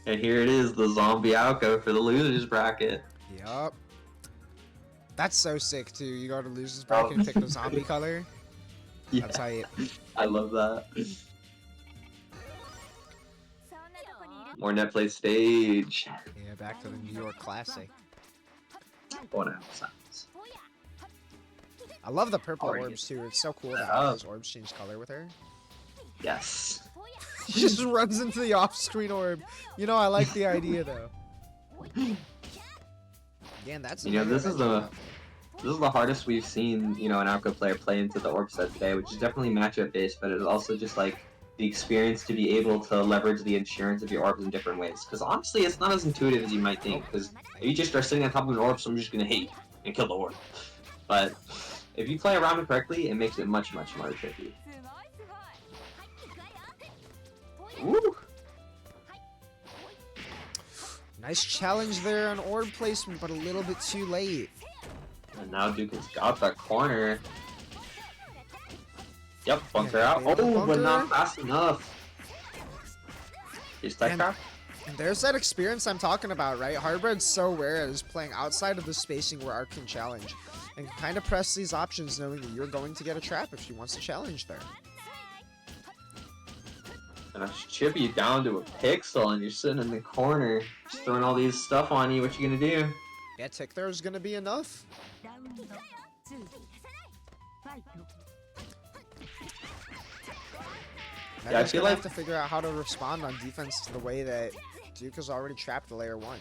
And here it is, the zombie outgo for the losers bracket. Yup. That's so sick too. You go to losers bracket and pick the zombie color. Yeah, That's how you. I love that. More Netplay stage. Yeah, back to the New York Classic. 1.5 seconds. I love the purple Already. orbs too. It's so cool that Oh. those orbs change color with her. Yes. She just runs into the off-screen orb. You know, I like the idea though. Again, that's You know, this is the hardest we've seen, you know, an outgo player play into the orb set today, which is definitely matchup based, but it's also just like the experience to be able to leverage the insurance of your orbs in different ways. Because honestly, it's not as intuitive as you might think. Because if you just are sitting on top of an orb, someone's just gonna hit you and kill the orb. But if you play around it correctly, it makes it much, much more tricky. Woo! Nice challenge there on orb placement, but a little bit too late. And now Duke has got the corner. Yep, bunker Yeah, out. they have the Oh, but not bunker. fast enough. Here's tech trap. And there's that experience I'm talking about, right? Hardbread's so rare as playing outside of the spacing where Arc can challenge. And can kind of press these options knowing that you're going to get a trap if she wants to challenge there. And I chip you down to a pixel and you're sitting in the corner, just throwing all these stuff on you. What you gonna do? Yeah, tick there is going to be enough. Yeah, I Mega's feel gonna like- have to figure out how to respond on defense the way that Duke has already trapped the layer 1.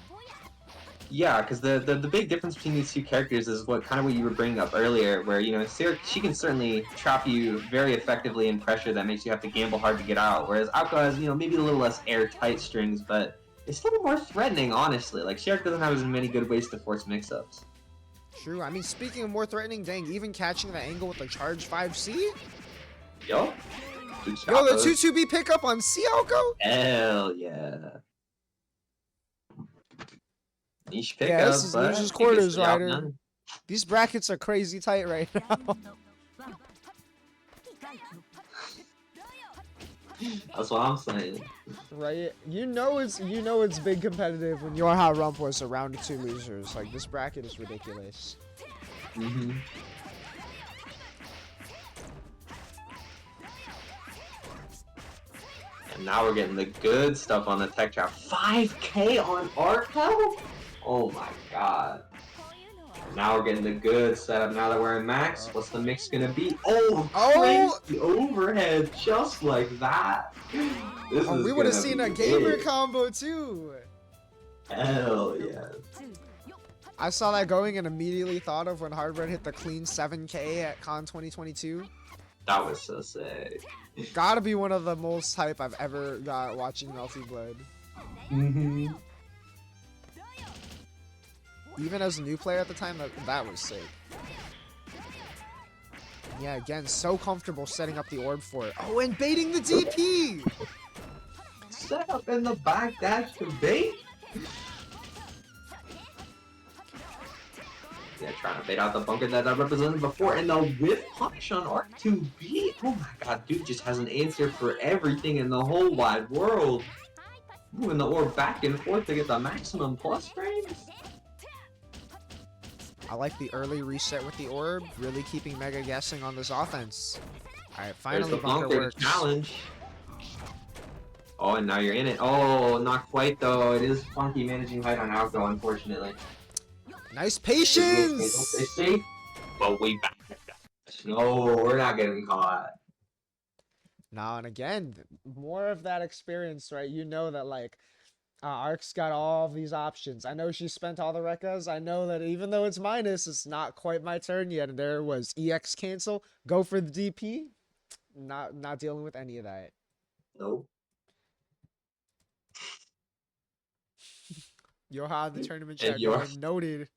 Yeah, because the big difference between these two characters is what you were bringing up earlier, where, you know, Sarah, she can certainly trap you very effectively in pressure that makes you have to gamble hard to get out, whereas Alco has, you know, maybe a little less airtight strings, but it's still more threatening, honestly. Like, Sherrick doesn't have as many good ways to force mix-ups. True. I mean, speaking of more threatening, dang, even catching the angle with the charge 5C? Yo. Yo, the 2-2B pickup on Cialco? Hell yeah. Niche pickup, Yeah, this is but Losers it Quarters, gets the job Ryder. done. These brackets are crazy tight right now. That's what I'm saying. Right? You know it's big competitive when your hot rump was a round of 2 losers. Like, this bracket is ridiculous. Mm-hmm. And now we're getting the good stuff on the tech trap. 5K on Arco? Oh my god. And now we're getting the good setup now that we're in max. What's the mix gonna be? Oh, crazy overhead just like that. This Oh, is we would have gonna seen be a gamer big. combo too. Hell yeah. I saw that going and immediately thought of when Hardbread hit the clean 7K at Con 2022. That was so sick. Gotta be one of the most hype I've ever got watching Melty Blood. Mm-hmm. Even as a new player at the time, that was sick. Yeah, again, so comfortable setting up the orb for it. Oh, and baiting the DP! Set up in the back dash to bait. Yeah, trying to bait out the bunker that I represented before, and the whip punish on Arc 2B. Oh my god, dude just has an answer for everything in the whole wide world. Moving the orb back and forth to get the maximum plus frames. I like the early reset with the orb, really keeping Mega guessing on this offense. Alright, There's finally the bunker bunker works. challenge. Oh, and now you're in it. Oh, not quite though. It is funky managing height on Alco, unfortunately. Nice Don't patience! stay safe, but we back. No, we're not getting caught. Now, and again, more of that experience, right? You know that, like, Ark's got all these options. I know she spent all the recas. I know that even though it's minus, it's not quite my turn yet. And there was EX cancel. Go for the DP. Not dealing with any of that. Nope. Yoha, the tournament And chat Yor- going noted.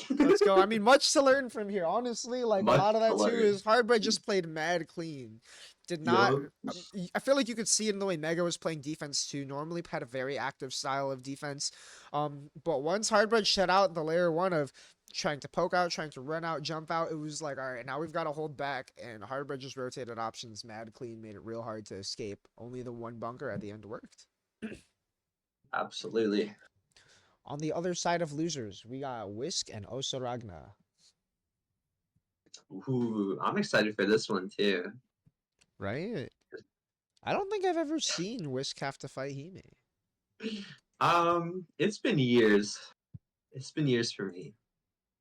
Let's go. I mean, much to learn from here. Honestly, like a Much lot of to that too learn. is Hardbread just played mad clean. Did not. Yup. I feel like you could see it in the way Mega was playing defense too. Normally had a very active style of defense. But once Hardbread shut out the layer one of trying to poke out, trying to run out, jump out, it was like, all right, now we've got to hold back. And Hardbread just rotated options mad clean, made it real hard to escape. Only the one bunker at the end worked. Absolutely. On the other side of losers, we got Whisk and Osoragna. Ooh, I'm excited for this one too. Right? I don't think I've ever seen Whisk have to fight Hime. It's been years. It's been years for me.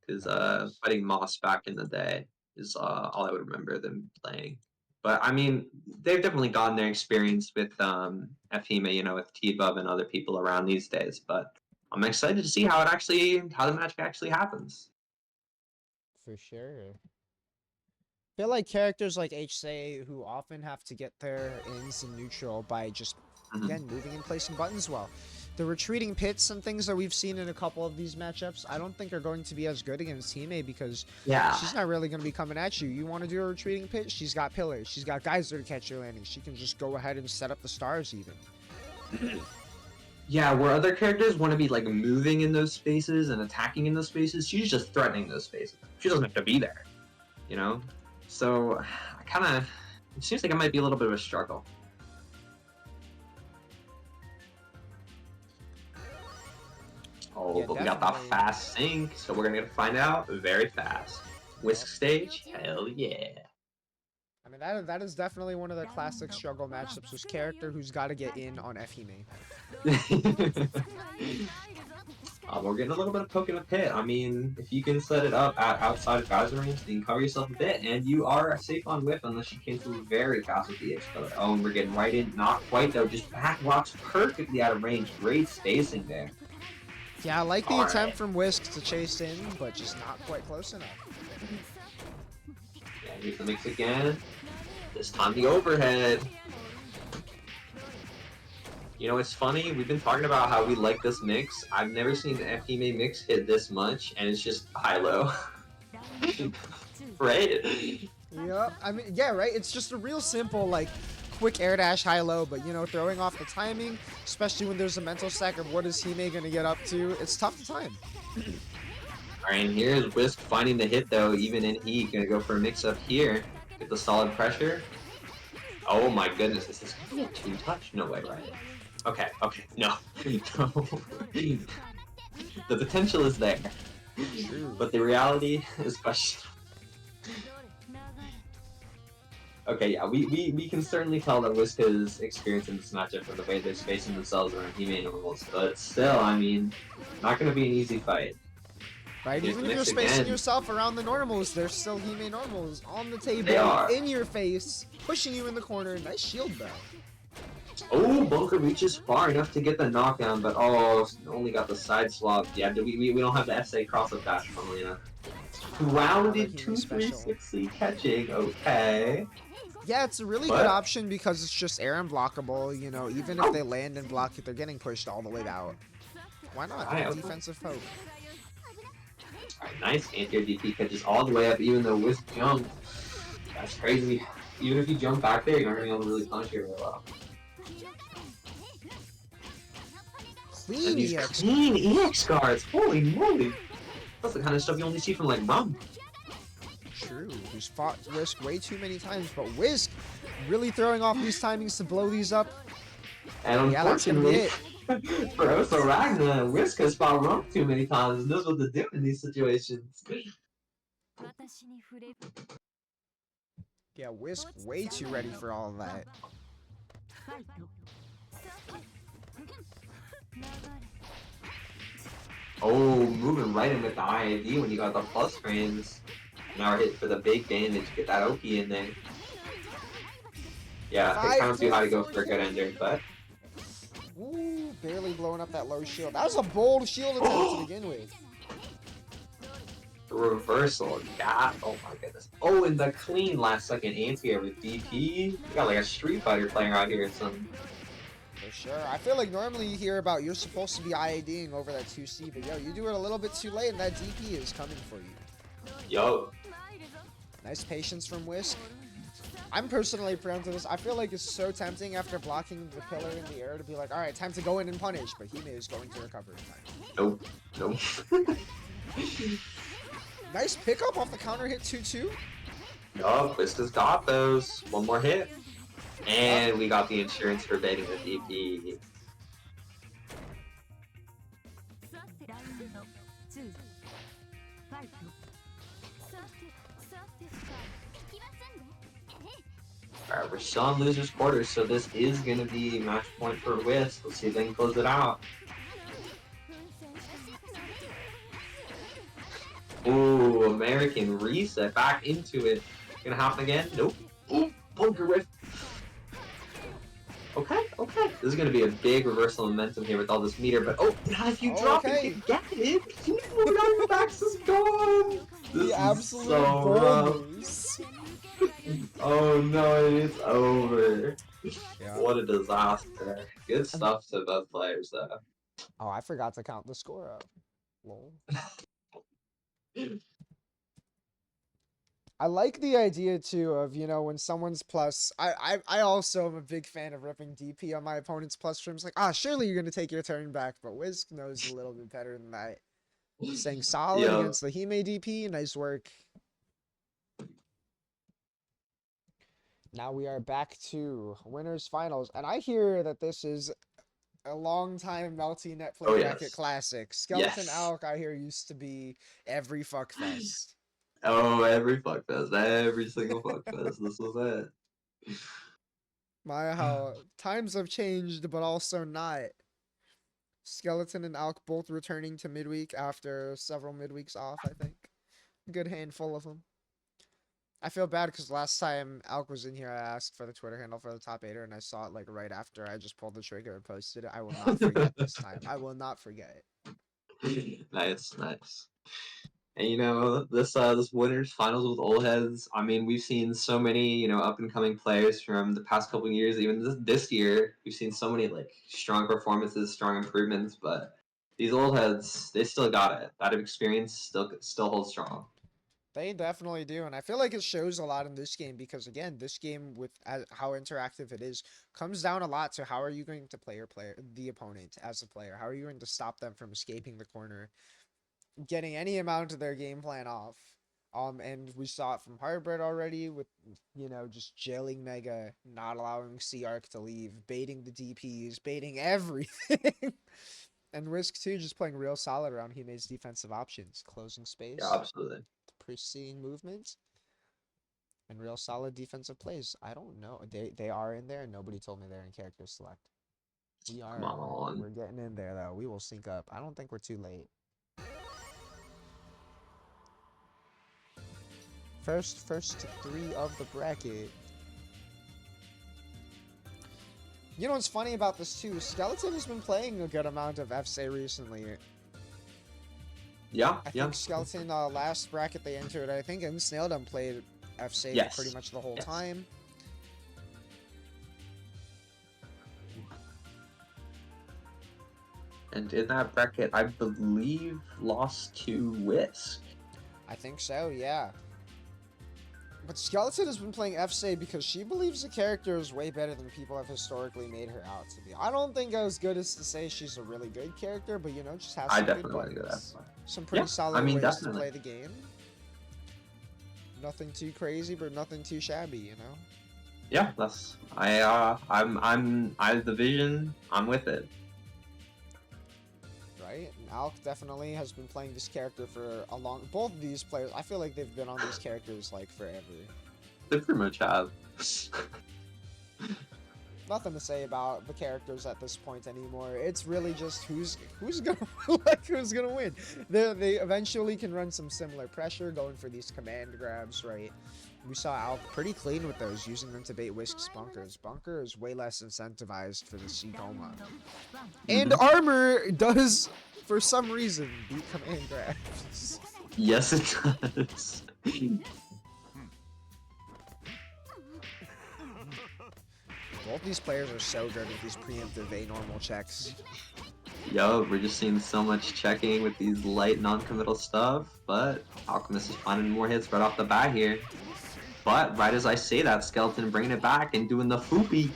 Because Nice. fighting Moss back in the day is all I would remember them playing. But I mean, they've definitely gotten their experience with Efima, with T-Bub and other people around these days. But I'm excited to see how the magic actually happens. For sure. Feel like characters like HSA who often have to get their ins in neutral by just, again, moving and placing buttons well. The retreating pits and things that we've seen in a couple of these matchups, I don't think are going to be as good against Hime because Yeah. she's not really going to be coming at you. You want to do a retreating pit? She's got pillars. She's got Geyser to catch your landing. She can just go ahead and set up the stars even. Yeah, where other characters want to be like moving in those spaces and attacking in those spaces, she's just threatening those spaces. She doesn't have to be there, you know? So, it seems like it might be a little bit of a struggle. Oh, Yeah, but we got that definitely. fast sync, so we're gonna find out very fast. Whisk stage? Hell yeah. I mean, that is definitely one of the classic struggle matchups, was character who's got to get in on Efime. We're getting a little bit of poke in the pit. I mean, if you can set it up at outside of geyser range, then you can cover yourself a bit, and you are safe on whiff unless you came through very fast with the explode. Oh, and we're getting right in. Not quite, though. Just back rocks perfectly out of range. Great spacing there. Yeah, I like the All attempt right. from Whisk to chase in, but just not quite close enough. Yeah, here's the mix again. This time the overhead. You know, it's funny, we've been talking about how we like this mix. I've never seen the FEMA mix hit this much, and it's just high-low. Right? Yep. I mean, yeah, right? It's just a real simple, like, quick air dash high-low, but, throwing off the timing, especially when there's a mental stack of what is Hime going to get up to, it's tough to time. Alright, and here's Whisk finding the hit, though, even in heat. Gonna go for a mix-up here. Get the solid pressure. Oh my goodness, is this gonna be a two-touch? No way, right? Okay, no. No. The potential is there. True. But the reality is questionable. Okay, yeah, we can certainly tell that Whisk is experiencing this matchup from the way they're spacing themselves around Hime normals, but still, I mean, not gonna be an easy fight. Right? Here's Even the if you're mix spacing again. yourself around the normals, there's still Hime normals on the table, They are. in your face, pushing you in the corner. Nice shield, though. Oh, Bunker reaches far enough to get the knockdown, but oh, only got the side swap. Yeah, we don't have the SA cross-up dash, funnily enough. Grounded Hime special. 2-3-6 catching, okay. Yeah, it's a really good option because it's just air unblockable. Even if they land and block it, they're getting pushed all the way out. Why not? Alright, okay. Defensive poke. Alright, nice anti-air DP catches all the way up, even though Whisk jumped. That's crazy. Even if you jump back there, you're not going to be able to really punish it really well. Clean And these EX. clean EX guards, holy moly! That's the kind of stuff you only see from, like, Rum. True. Who's fought Whisk way too many times, but Whisk really throwing off these timings to blow these up. And Yeah, that's gonna be unfortunately, it. for Oso Ragnar, Whisk has fought Rum too many times and knows what to do in these situations. Yeah, Whisk way too ready for all of that. Oh, moving right in with the IID when you got the plus frames. Now we're hitting for the big damage, get that Oki in there. Yeah, it kind of see how to go for a good ender, but... Ooh, barely blowing up that low shield. That was a bold shield attempt to begin with. The reversal, yeah, oh my goodness. Oh, and the clean last second anti-air with DP. You got like a Street Fighter player out here or something. For sure. I feel like normally you hear about you're supposed to be IADing over that 2C, but yo, you do it a little bit too late and that DP is coming for you. Yo. Nice patience from Whisk. I'm personally prone to this. I feel like it's so tempting after blocking the pillar in the air to be like, all right, time to go in and punish, but Hime is going to recover in time. Nope. Nice pickup off the counter hit 2-2. Yup, Whisk has got those. One more hit. And we got the insurance for baiting the DP. Alright, we're still on loser's quarters, so this is going to be match point for Whisk. Let's see if they can close it out. Ooh, American reset back into it. Gonna happen again? Nope. Ooh, bunker whiff. Okay. This is gonna be a big reversal of momentum here with all this meter, but now if you drop it, you get it. Your Max is gone. This The is so rough. Oh no, it's over. Yeah. What a disaster. Good stuff to both players though. Oh, I forgot to count the score up. Lol. I like the idea too of, you know, when someone's plus, I also am a big fan of ripping DP on my opponent's plus streams. Like, surely you're gonna take your turn back, but Whisk knows a little bit better than that. Staying solid against the Hime DP, nice work. Now we are back to winners finals, and I hear that this is a long time Melty Netplay bracket classic. Skeleton Alk, I hear, used to be every fuckfest. Oh, every fuckfest, every single fuckfest. This was it. My, how times have changed, but also not. Skeleton and Alk both returning to midweek after several midweeks off, I think. A good handful of them. I feel bad because last time Alk was in here, I asked for the Twitter handle for the top 8er, and I saw it like right after I just pulled the trigger and posted it. I will not forget this time. I will not forget it. Nice. And you know, this winners finals with old heads. I mean, we've seen so many, you know, up and coming players from the past couple of years. Even this year, we've seen so many like strong performances, strong improvements. But these old heads, they still got it. That experience still holds strong. They definitely do, and I feel like it shows a lot in this game because, again, this game, with how interactive it is, comes down a lot to how are you going to play the opponent as a player. How are you going to stop them from escaping the corner, getting any amount of their game plan off. And we saw it from Hardbread already with, you know, just jailing Mega, not allowing C-Arc to leave, baiting the DPs, baiting everything. And Risk too, just playing real solid around Hime's defensive options, closing space. Yeah, absolutely. Pristine movement and real solid defensive plays. I don't know. They are in there. Nobody told me they're in character select. We are. Come on. We're getting in there though. We will sync up. I don't think we're too late. First 3 of the bracket. You know what's funny about this too? Skeleton has been playing a good amount of FC recently. Yeah, I think Skeleton, last bracket they entered, I think Snaildum played FC pretty much the whole time. And in that bracket, I believe lost to Whisk. I think so, yeah. But Skeleton has been playing FC because she believes the character is way better than people have historically made her out to be. I don't think as good as to say she's a really good character, but, you know, just has some good buttons. Some pretty solid ways to play the game. Nothing too crazy, but nothing too shabby, you know? Yeah, that's I have the vision. I'm with it. Right? And Alk definitely has been playing this character for a long... Both of these players, I feel like they've been on these characters, like, forever. They pretty much have. Nothing to say about the characters at this point anymore. It's really just who's gonna who's gonna win. They eventually can run some similar pressure, going for these command grabs, right? We saw Alk pretty clean with those, using them to bait Whisk's bunkers. Bunker is way less incentivized for the C-Coma. And Armor does, for some reason, beat command grabs. Yes, it does. Both these players are so good with these preemptive A normal checks. Yo, we're just seeing so much checking with these light non-committal stuff, but Alchemist is finding more hits right off the bat here. But right as I say that, Skeleton bringing it back and doing the foopy.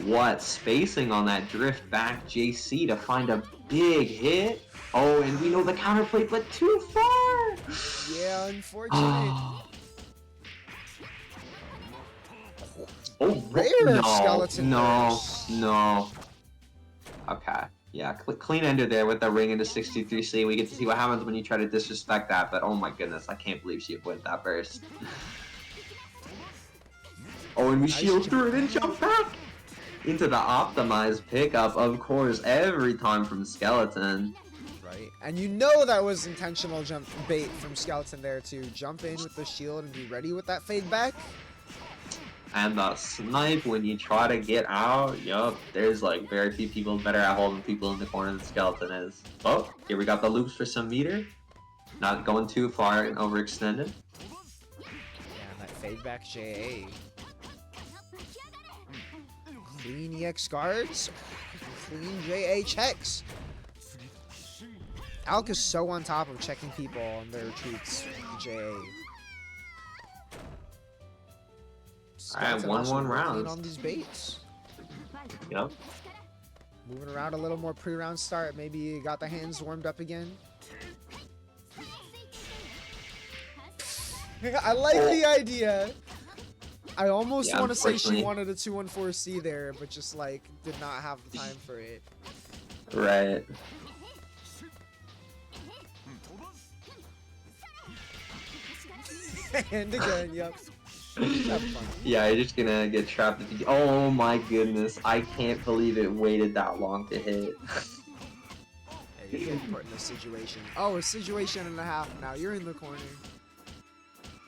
What spacing on that drift back JC to find a big hit. Oh, and we know the counterplay, but too far. Yeah, unfortunate. Oh, Rare no, skeleton no, burst. no. Okay, yeah, clean ender there with the ring into 63C. We get to see what happens when you try to disrespect that, but oh my goodness, I can't believe she avoided that burst. Oh, and we shield through it and jump back into the optimized pickup, of course, every time from Skeleton. Right, and you know that was intentional jump bait from Skeleton there to jump in with the shield and be ready with that fade back. And the snipe when you try to get out, yup, there's like very few people better at holding people in the corner than Skeleton is. Oh, here we got the loops for some meter. Not going too far and overextended. Yeah, and that fade back JA. Clean EX guards, clean JA checks. Alk is so on top of checking people on their retreats with JA. Alright, 1-1 rounds. On these baits. Yep. Moving around a little more pre-round start. Maybe you got the hands warmed up again. I like the idea. I almost want to say she wanted a 214C there, but just like did not have the time for it. Right. And again, yep. Yeah, you're just gonna get trapped. Oh my goodness, I can't believe it waited that long to hit. Hey, you're getting put in a situation. Oh, a situation and a half now. You're in the corner.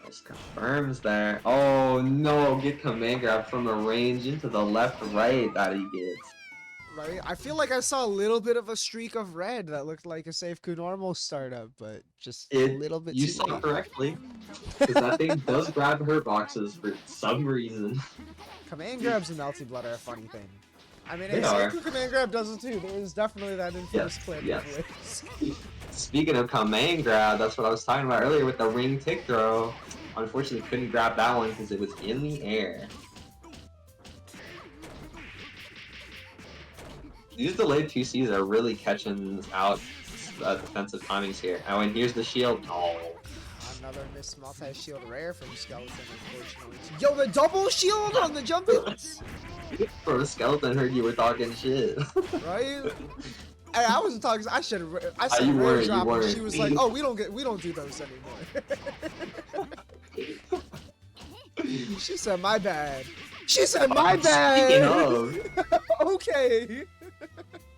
Just confirms there. Oh no, get command grab from the range into the left right that he gets. Right? I feel like I saw a little bit of a streak of red that looked like a safe normal startup, but just a little bit too late. You saw correctly. Because that thing does grab her boxes for some reason. Command grabs and Melty Blood are a funny thing. I mean, They are. command grab does it too. There's definitely that infamous clip. Yes. Speaking of command grab, that's what I was talking about earlier with the ring tick throw. Unfortunately, couldn't grab that one because it was in the air. These delayed 2Cs are really catching out defensive timings here. Oh, and here's the shield. Oh. Another missed multi-shield rare from Skeleton, unfortunately. Yo, the double shield on the jump hits! From Skeleton, heard you were talking shit. Right? Hey, I wasn't talking. I said you rare weren't, drop, you and weren't. she was like, "Oh, we don't do those anymore." She said, "My bad." She said, "My bad." Speaking of, okay.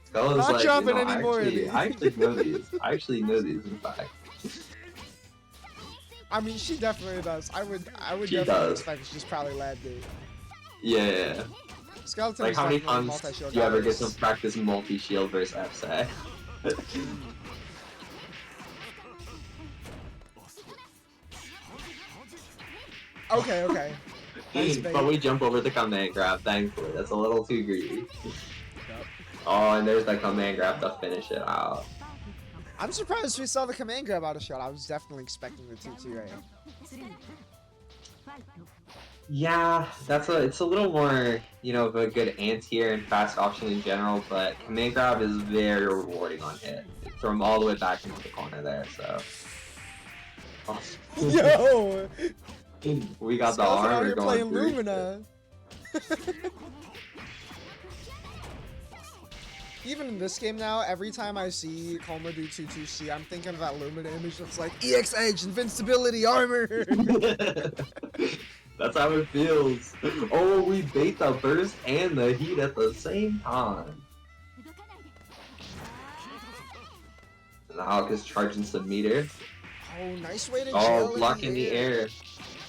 Skeleton's Not like, dropping you know, any more of these. I actually know these. I actually know these, in fact. I mean, she definitely does. I would She definitely does. expect she's probably lagged it. Yeah. Skeleton Like, is how many definitely times multi-shield do you ever get goddess. to practice multi-shield versus FSA? Okay. Nice But we jump over the command grab, thankfully. That's a little too greedy. Yep. Oh, and there's the command grab to finish it out. I'm surprised we saw the command grab out of shot. I was definitely expecting the 2-2 right. Yeah, it's a little more, you know, of a good anti-air and fast option in general, but command grab is very rewarding on hit. Throw him all the way back into the corner there, so. Awesome. Yo! We got the Skeleton out armor here going playing through. Lumina. Even in this game now, every time I see Koma do 2-2C, I'm thinking of that Lumina image that's like, EX Edge, Invincibility, Armor! That's how it feels. Oh, we bait the burst and the heat at the same time. And the Hulk is charging some meter. Oh, nice way to Oh, jail block in the air.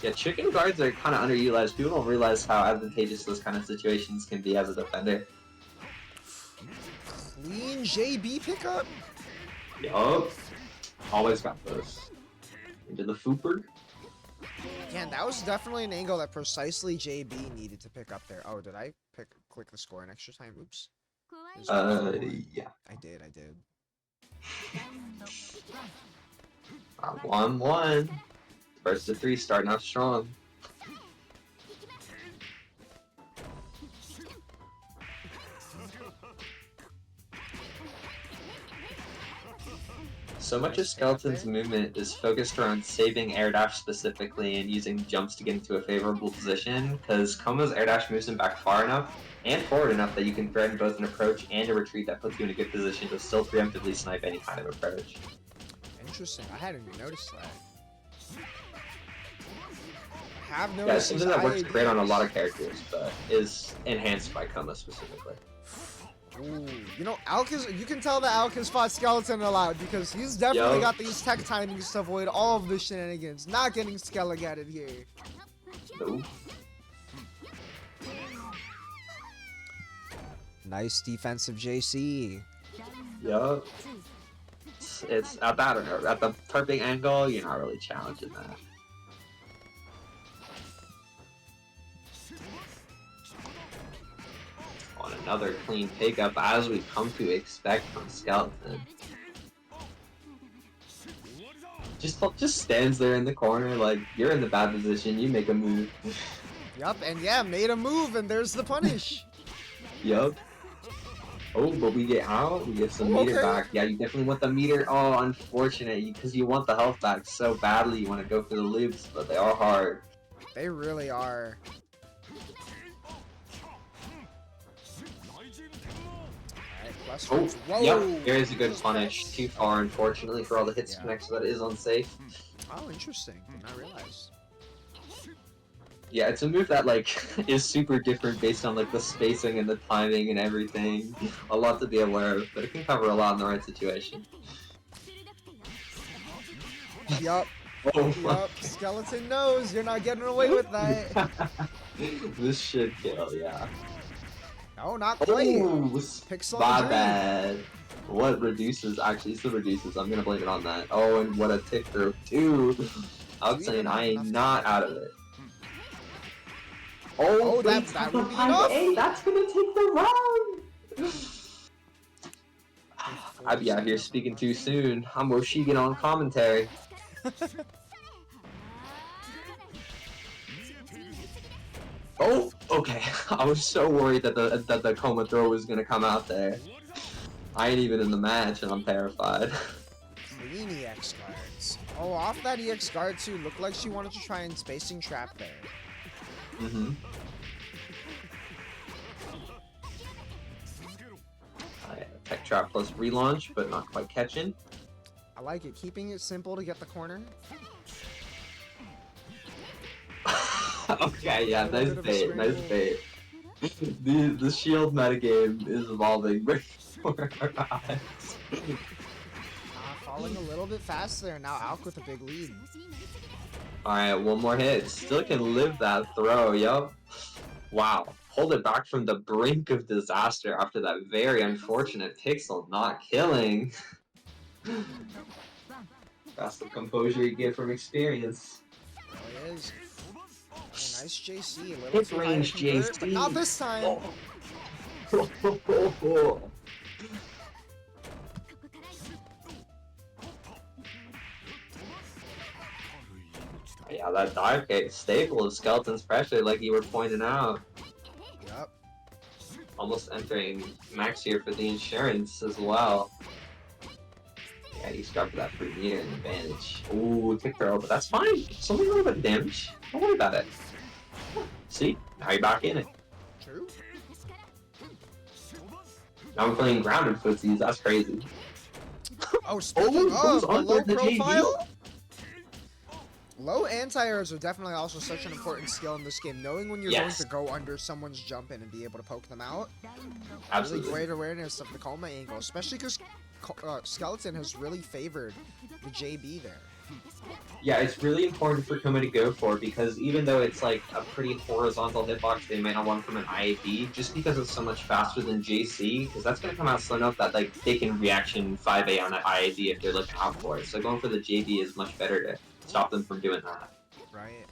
Yeah, chicken guards are kind of underutilized. People don't realize how advantageous those kind of situations can be as a defender. Clean JB pickup? Yup. Always got those. Into the Fooper. Yeah, that was definitely an angle that precisely JB needed to pick up there. Oh, did I click the score in extra time? Oops. Yeah. I did. 1-1. First to 3, starting off strong. So much of Skeleton's movement is focused around saving air dash specifically and using jumps to get into a favorable position, because Koma's air dash moves him back far enough and forward enough that you can threaten both an approach and a retreat that puts you in a good position to still preemptively snipe any kind of approach. Interesting. I hadn't even noticed that. I have noticed. Yeah, it's something that works great on a lot of characters, but is enhanced by Koma specifically. Ooh, you know, you can tell that Alk has fought Skeleton a lot because he's definitely got these tech timings to avoid all of the shenanigans. Not getting Skelegated here. Nope. Nice defensive JC. Yup. It's at that or at the perfect angle, you're not really challenging that. On another clean pickup, as we come to expect from Skeleton. Just stands there in the corner like, you're in the bad position, you make a move. Yup, and yeah, made a move, and there's the punish. Yup. Oh, but we get out, we get some meter back. Yeah, you definitely want the meter. Oh, unfortunate, because you want the health back so badly. You want to go for the loops, but they are hard. They really are. Oh, yep, there is a good punish. Too far, unfortunately, for all the hits connects, so that is unsafe. Oh, interesting. Did not realize. Yeah, it's a move that, like, is super different based on, like, the spacing and the timing and everything. A lot to be aware of, but it can cover a lot in the right situation. Yup. Oh, yup. Skeleton knows you're not getting away with that. This should kill, yeah. No, not quite. Oh, Pixel my bad. What reduces? Actually, it's the reduces. I'm gonna blame it on that. Oh, and what a tick throw, too. I'm saying I ain't not out of it. Oh, that would be enough. That's gonna take the round. I'd be out here speaking too soon. I'm Oshigan on commentary. Oh, okay. I was so worried that the Koma throw was gonna come out there. I ain't even in the match, and I'm terrified. Clean EX guards. Oh, off that EX guard too. Looked like she wanted to try and spacing trap there. Mm-hmm. Tech trap plus relaunch, but not quite catching. I like it. Keeping it simple to get the corner. Okay, yeah, nice bait, nice bait. The shield metagame is evolving before our eyes. Falling a little bit fast there. Now Alk with a big lead. Alright, one more hit. Still can live that throw, yup. Wow. Hold it back from the brink of disaster after that very unfortunate pixel not killing. That's the composure you get from experience. There it is. Oh, nice JC. Hit range JC. But not this time. Oh. Yeah, that dive kick staple of Skeleton's pressure, like you were pointing out. Yep. Almost entering max here for the insurance as well. Yeah, he's got for that free meter and advantage. Ooh, tick throw, but that's fine. It's only a little bit of damage. Don't worry about it. See? Now you're back in it. True. Now we're playing grounded footsies. That's crazy. Oh, speaking of a low profile. Low anti-airs are definitely also such an important skill in this game. Knowing when you're going to go under someone's jump in and be able to poke them out. Absolutely. Really great awareness of the Koma angle, especially because Skeleton has really favored the JB there. Yeah, it's really important for Koma to go for, because even though it's like a pretty horizontal hitbox they might not want from an IAB, just because it's so much faster than JC, because that's going to come out slow enough that like they can reaction 5A on that IAB if they're looking out for it. So going for the JB is much better to stop them from doing that. Right.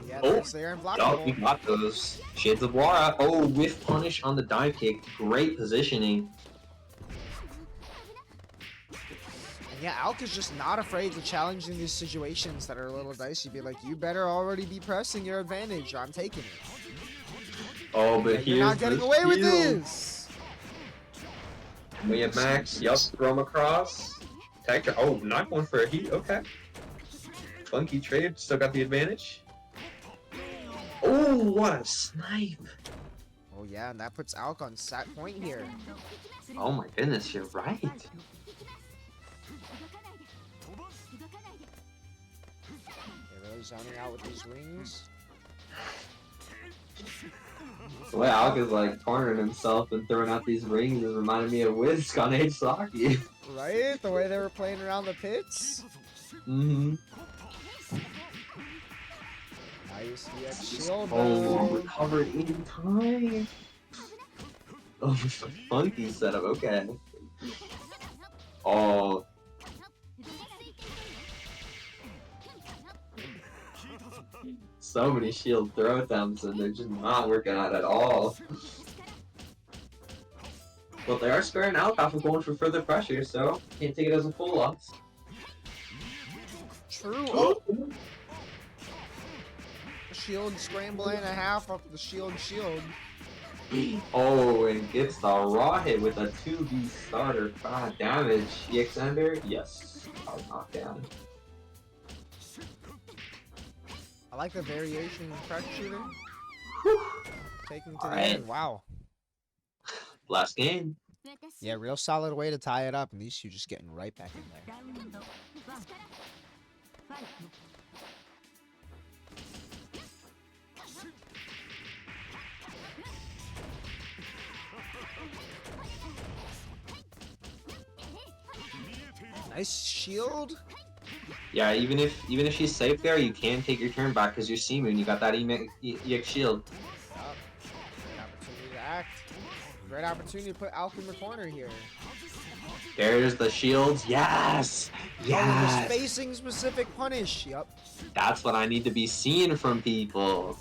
Yeah, Oh, that's there and oh, we blockable. got those. Shades of Wara. Oh, whiff punish on the dive kick. Great positioning. And yeah, Alk is just not afraid to challenge in these situations that are a little dicey. Be like, you better already be pressing your advantage, or I'm taking it. Oh, Yeah, but you're here's not getting the away with shield. this. We have Max. Yup, throw him across. Tech. Oh, not going for a heat. Okay. Funky trade. Still got the advantage. Oh, what a snipe. Oh yeah, and that puts Alk on set point here. Oh my goodness, you're right. They're really zoning out with these rings. The way Alk is like cornering himself and throwing out these rings is reminding me of Whisk on Age Saki. Right? The way they were playing around the pits. Mm-hmm. Nice EX shield. Oh, recovered in time. Oh, funky setup. Okay. Oh. So many shield throw attempts and they're just not working out at all. But they are sparing Alk off of going for further pressure, so can't take it as a full loss. True. Oh. Shield scramble and a half up the shield. Oh, and gets the raw hit with a 2B starter. 5 damage. EX Ender? Yes. Hard knockdown. I like the variation in track shooter. Taking to the Alright. end. Wow. Last game. Yeah, real solid way to tie it up, and these two just getting right back in there. Nice shield. Yeah, even if she's safe there, you can take your turn back because you're Seamoon. You got that EX shield. Yep. Great opportunity to act. Great opportunity to put Alk in the corner here. There's the shields. Yes! Oh, Yes! the spacing specific punish. Yep. That's what I need to be seeing from people.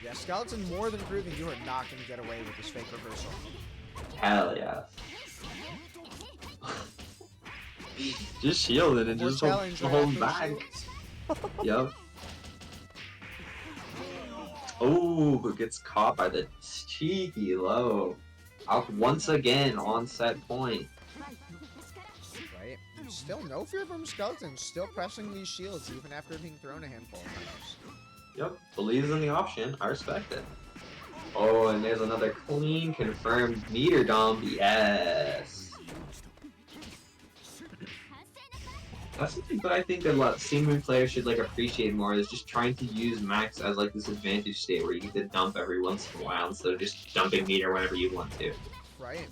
Yeah, Skeleton more than proving you are not going to get away with this fake reversal. Hell yeah. Just shielding and More just challenge right hold after back. shields. Yep. Oh, who gets caught by the cheeky low. Alk once again on set point. Right. Still no fear from Skeleton. Still pressing these shields even after being thrown a handful of times. Yep, believes in the option. I respect it. Oh, and there's another clean confirmed meter dump. Yes. That's something that I think a lot Seamoon players should like appreciate more is just trying to use Max as like this advantage state where you get to dump every once in a while instead of just dumping meter whenever you want to. Right.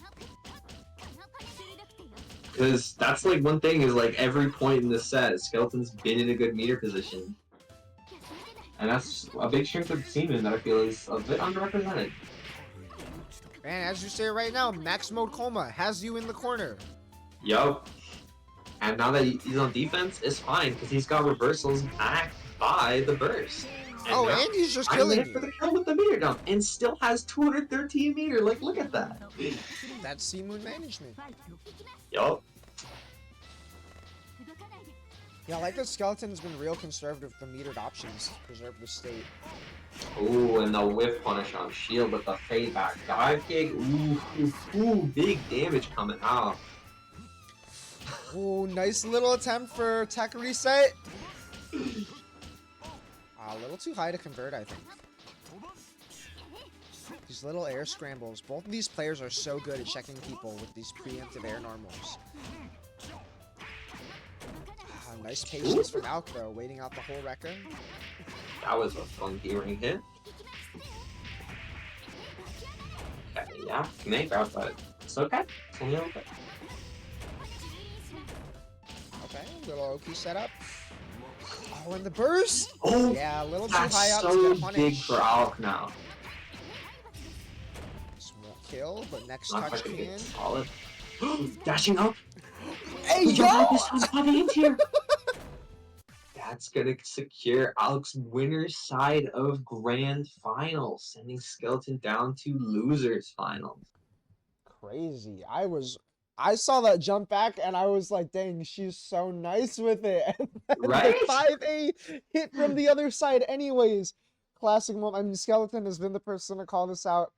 Because that's like one thing is like every point in the set, Skeleton's been in a good meter position. And that's a big strength of Seamoon that I feel is a bit underrepresented. Man, as you say right now, Max Mode Coma has you in the corner. Yup. And now that he's on defense, it's fine because he's got reversals backed by the burst. And and he's just killing you. For the kill with the meter dump and still has 213 meter. Like, look at that. That's Seamoon management. Yup. Yeah, I like that Skeleton's been real conservative with the metered options to preserve the state. Ooh, and the whiff punish on shield with the fade back dive kick. Ooh, big damage coming out. Ooh, nice little attempt for tech reset. A little too high to convert, I think. These little air scrambles. Both of these players are so good at checking people with these preemptive air normals. Nice patience from Alk, though, waiting out the whole Rekka. That was a funky ring hit. Okay, yeah, can grab that? It's okay. It's only okay. Okay, little Oki setup. Oh, and the burst! Oh, yeah, a little too that's high up so to get punished. big for Alk now. This won't kill, but next Not touch fucking can. solid. Dashing up. Hey, The yo! Vipers comes popping into here. That's going to secure Alex winner's side of Grand Final, sending Skeleton down to losers finals. Crazy. I saw that jump back and I was like, dang, she's so nice with it. And then the Right? 5A hit from the other side anyways. Classic moment. I mean, Skeleton has been the person to call this out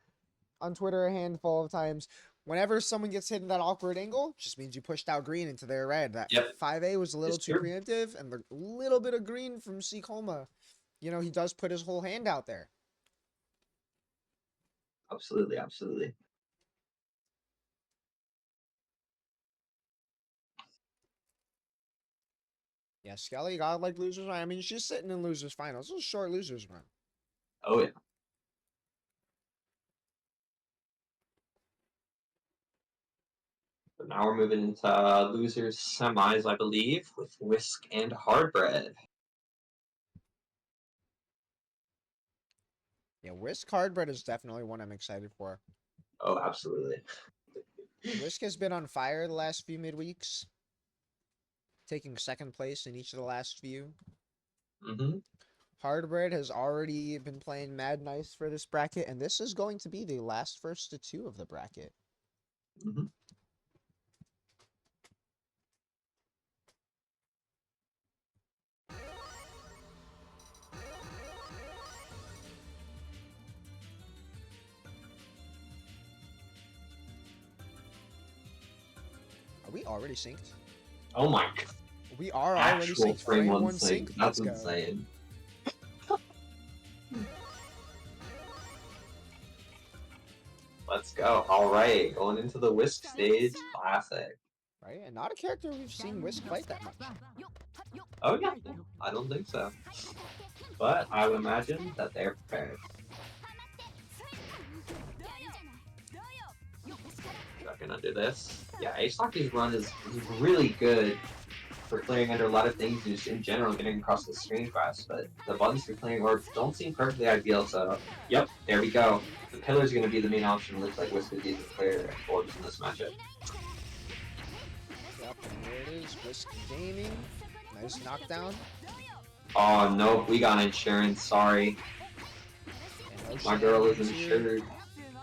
on Twitter a handful of times. Whenever someone gets hit in that awkward angle, just means you pushed out green into their red. That Yep. 5A was a little It's too true. preemptive, and the little bit of green from C Coma, you know, he does put his whole hand out there. Absolutely, absolutely. Yeah, Skelly, God like losers. I mean, she's sitting in losers finals. This is a short losers run. Oh, yeah. So now we're moving into losers semis, I believe, with Whisk and Hardbread. Yeah, Whisk Hardbread is definitely one I'm excited for. Oh, absolutely. Whisk has been on fire the last few midweeks, taking second place in each of the last few. Mm-hmm. Hardbread has already been playing mad nice for this bracket, and this is going to be the last first to two of the bracket. Mm-hmm. Are we already synced? Oh my god. We are already Actual synced. Frame one sync. sync. That's Let's go. insane. Let's go. All right, going into the Whisk stage. Classic. Right, and not a character we've seen Whisk fight that much. Oh yeah, I don't think so. But I would imagine that they're prepared. Ducking under this. Yeah, Ace-Hockey's run is really good for clearing under a lot of things and just in general getting across the screen fast, but the buttons for clearing orbs don't seem perfectly ideal, so yep, there we go. The pillar's going to be the main option. It looks like Whisk is easy to clear orbs in this matchup. Yep, and here it is. Whisk Gaming. Nice knockdown. Oh, nope, we got insurance, sorry. My girl is insured.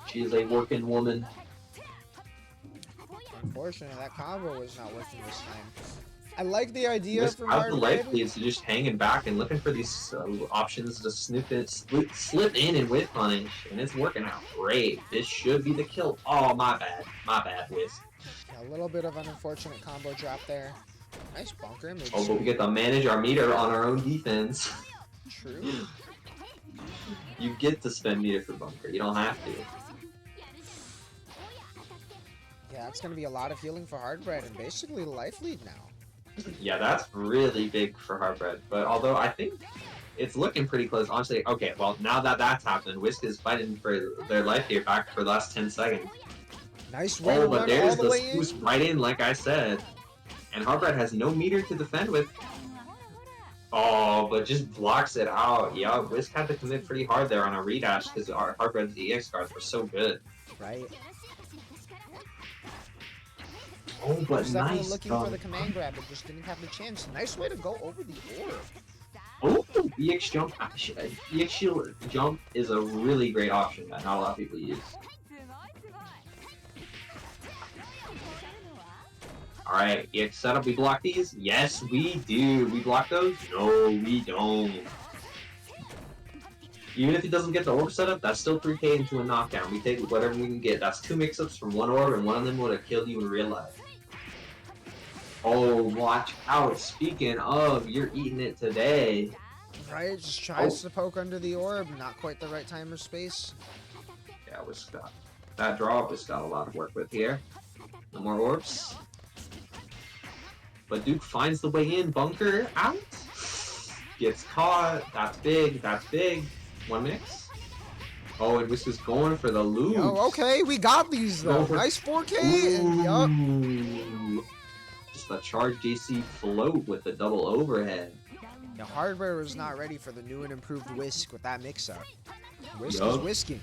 She is a working woman. Unfortunately, that combo was not working this time. I like the idea Whisk from out the life Hardbread. leads, just hanging back and looking for these options to slip in and whip punch, and it's working out great. This should be the kill. Oh, my bad, Whisk. A little bit of an unfortunate combo drop there. Nice bunker. Oh, but we get to manage our meter on our own defense. True. You get to spend meter for bunker. You don't have to. Yeah, that's going to be a lot of healing for Hardbread and basically life lead now. Yeah, that's really big for Hardbread. But although I think it's looking pretty close, honestly. Okay, well, now that that's happened, Whisk is fighting for their life here back for the last 10 seconds. Nice win Oh, but run there's all the the way boost in. right in, like I said. And Hardbread has no meter to defend with. Oh, but just blocks it out. Yeah, Whisk had to commit pretty hard there on a redash because Hardbread's EX cards were so good. Right. Oh, but was definitely nice. looking for the command grab, but just didn't have the chance. Nice way to go over the orb. Oh, EX jump. EX shield jump is a really great option that not a lot of people use. Alright, EX setup. We block these? Yes, we do. We block those? No, we don't. Even if he doesn't get the orb setup, that's still 3k into a knockdown. We take whatever we can get. That's 2 mix-ups from one orb, and one of them would have killed you in real life. Oh, watch out. Speaking of, you're eating it today. Right, just tries to poke under the orb. Not quite the right time or space. Yeah, Whisk got that draw. Whisk got a lot of work with here. No more orbs. But Duke finds the way in. Bunker out. Gets caught. That's big. That's big. One mix. Oh, and Whisk is going for the loot. Oh, okay, we got these though. Nice 4K, and yup. Just a charge JC float with the double overhead. The hardware was not ready for the new and improved Whisk with that mix-up. Whisk Yup. is whisking.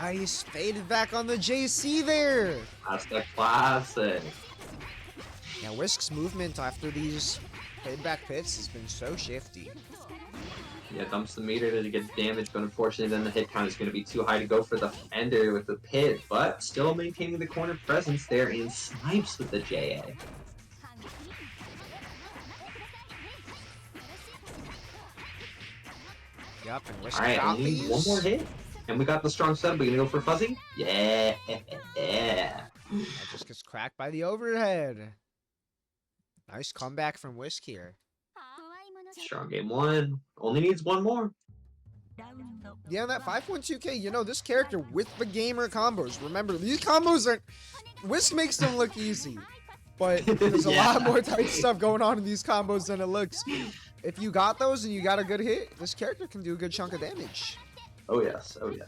Nice. Faded back on the JC there. That's the classic. Yeah, Whisk's movement after these fade back pits has been so shifty. Yeah, dumps the meter to get damage, but unfortunately then the hit count is going to be too high to go for the ender with the pit, but still maintaining the corner presence there and snipes with the JA. Yep, and Whisk Alright, got only these. one more hit. And we got the strong sub. We're going to go for Fuzzy? Yeah. That just gets cracked by the overhead. Nice comeback from Whisk here. Strong game one. Only needs one more. Yeah, that 5.2k, you know, this character with the gamer combos. Remember, these combos are... Whisk makes them look easy. But there's a lot more tight stuff going on in these combos than it looks. If you got those and you got a good hit, this character can do a good chunk of damage. Oh yes, oh yes.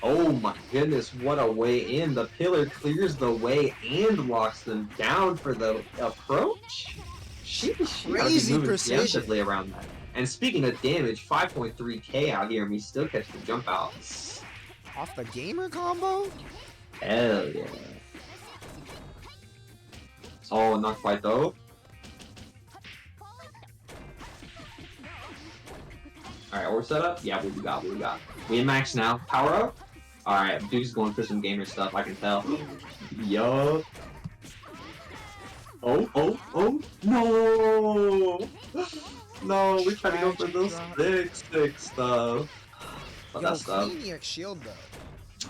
Oh my goodness, what a way in. The pillar clears the way and locks them down for the approach. She Crazy precision around that. And speaking of damage, 5.3k out here and we still catch the jump out. Off the gamer combo? Hell yeah. Oh, not quite though. Alright, we're set up? Yeah, what we got, what we got. We in max now. Power up? Alright, Duke's going for some gamer stuff, I can tell. Yo. Oh, no! No, we trying to go for those stick stuff. But that's stuff. Yo, shield though.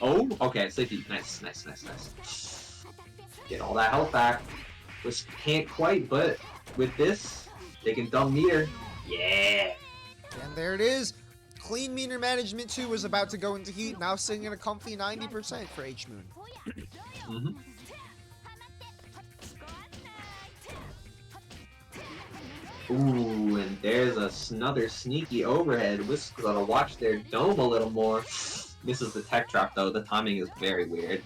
Oh, okay, safety. Nice. Get all that health back. Which can't quite, but with this, they can dump meter. Yeah! And there it is. Clean meter management 2 was about to go into heat, now sitting at a comfy 90% for H-Moon. Ooh, and there's another sneaky overhead. Whisk's gotta watch their dome a little more. This is the tech trap though, the timing is very weird.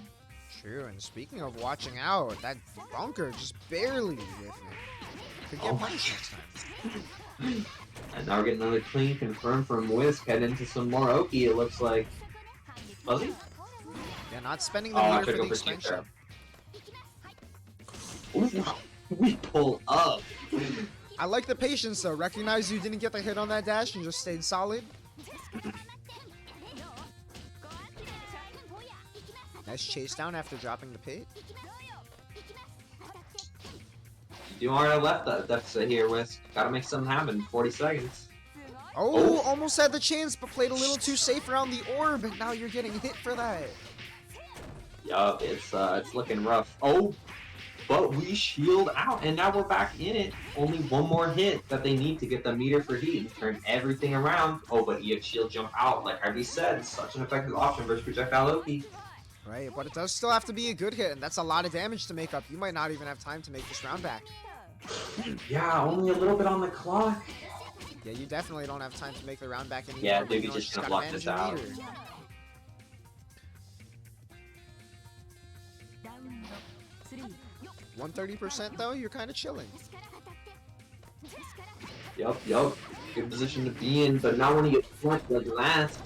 True, and speaking of watching out, that bunker just barely with it. Could get punished next time. And now we're getting another clean confirmed from Whisk. Head into some more Oki, it looks like. Fuzzy? Yeah, not spending the meter for the expansion. Ooh, we pull up. I like the patience though. Recognize you didn't get the hit on that dash and just stayed solid. Nice chase down after dropping the pit. You are a left deficit here, Whisk. Gotta make something happen. 40 seconds. Oh, almost had the chance, but played a little too safe around the orb, and now you're getting hit for that. Yup, it's looking rough. Oh, but we shield out, and now we're back in it. Only one more hit that they need to get the meter for heat and turn everything around. Oh, but EX shield jump out, like Ivy said, such an effective option versus projectile Loki. Right, but it does still have to be a good hit, and that's a lot of damage to make up. You might not even have time to make this round back. Yeah, only a little bit on the clock. Yeah, you definitely don't have time to make the round back anymore. Yeah, dude, you just gonna block this out. 130% though, you're kind of chilling. Yup. Good position to be in, but not when you get flunked like last.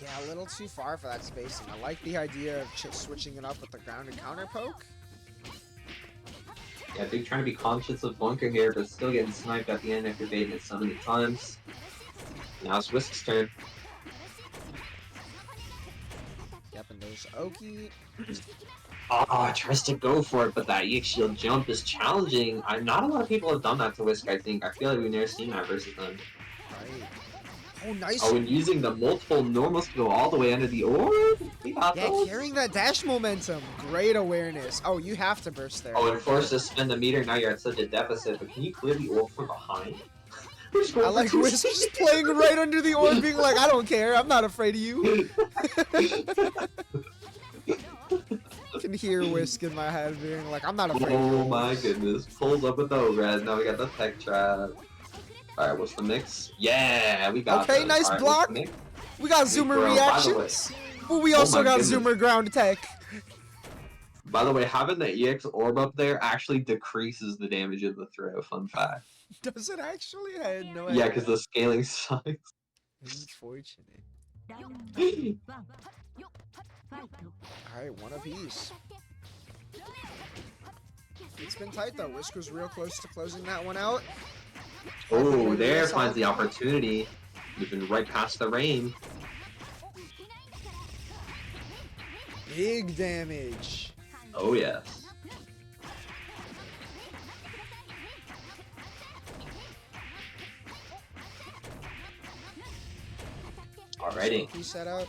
Yeah, a little too far for that spacing. I like the idea of switching it up with the ground and counter poke. Yeah, Big trying to be conscious of bunker here, but still getting sniped at the end after baiting it so many times. Now it's Whisk's turn. Yep, and there's Oki. Oh, tries to go for it, but that EX shield jump is challenging. Not a lot of people have done that to Whisk, I think. I feel like we've never seen that versus them. Right. Oh, nice. Oh, and using the multiple normals to go all the way under the orb? Yeah, carrying that dash momentum. Great awareness. Oh, you have to burst there. Oh, and forced to spend the meter, now you're at such a deficit, but can you clear the orb from behind? I like Whisk just playing right under the orb, being like, I don't care, I'm not afraid of you. I can hear Whisk in my head being like, I'm not afraid of you. Oh my goodness. Pulls up with the overhead, now we got the tech trap. Alright, what's the mix? Yeah, we got okay, nice block. We got Zoomer reactions. But we also got Zoomer ground tech. By the way, having the EX orb up there actually decreases the damage of the throw, fun fact. Does it actually? I had no idea. Yeah, because the scaling sucks. Unfortunate. Alright, one apiece. It's been tight though. Whisk was real close to closing that one out. Oh, there finds the opportunity. Moving right past the rain. Big damage. Oh, yes. Alrighty. He set up.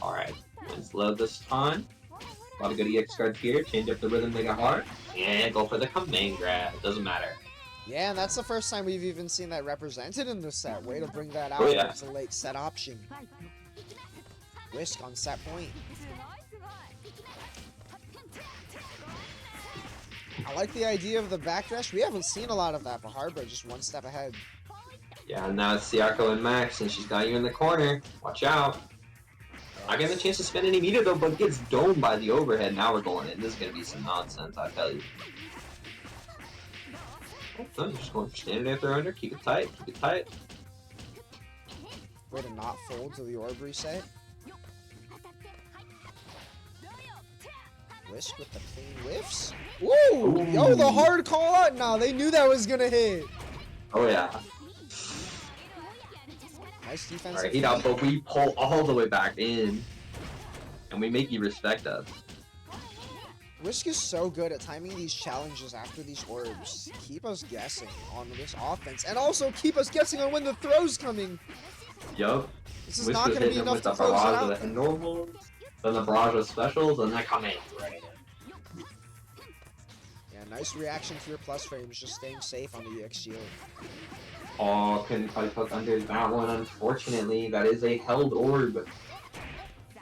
Alright. Let's load this time. A lot of good EX cards here. Change up the rhythm, make it hard. And go for the command grab. It doesn't matter. Yeah, and that's the first time we've even seen that represented in the set. Way to bring that out. Oh, yeah. It's a late set option. Whisk on set point. I like the idea of the backdash. We haven't seen a lot of that, but Harbor just one step ahead. Yeah, and now it's Siako and Max, and she's got you in the corner. Watch out. Not getting a chance to spend any meter though, but gets domed by the overhead. Now we're going in. This is going to be some nonsense, I tell you. Oh, you're just going for standard after under. Keep it tight. Keep it tight. Way to not fold to the orb reset. Whisk with the clean whiffs. Woo! Yo, the hard call out. Nah, they knew that was going to hit. Oh, yeah. Nice defense. Alright, heat out, but we pull all the way back in. And we make you respect us. Whisk is so good at timing these challenges after these orbs. Keep us guessing on this offense. And also keep us guessing on when the throw's coming. Yup. This is not going to be enough to close it out. And normals, then the barrage of specials, and then come in. Right. Yeah, nice reaction for your plus frames, just staying safe on the EX shield. Oh, couldn't quite hook under that one, unfortunately. That is a held orb.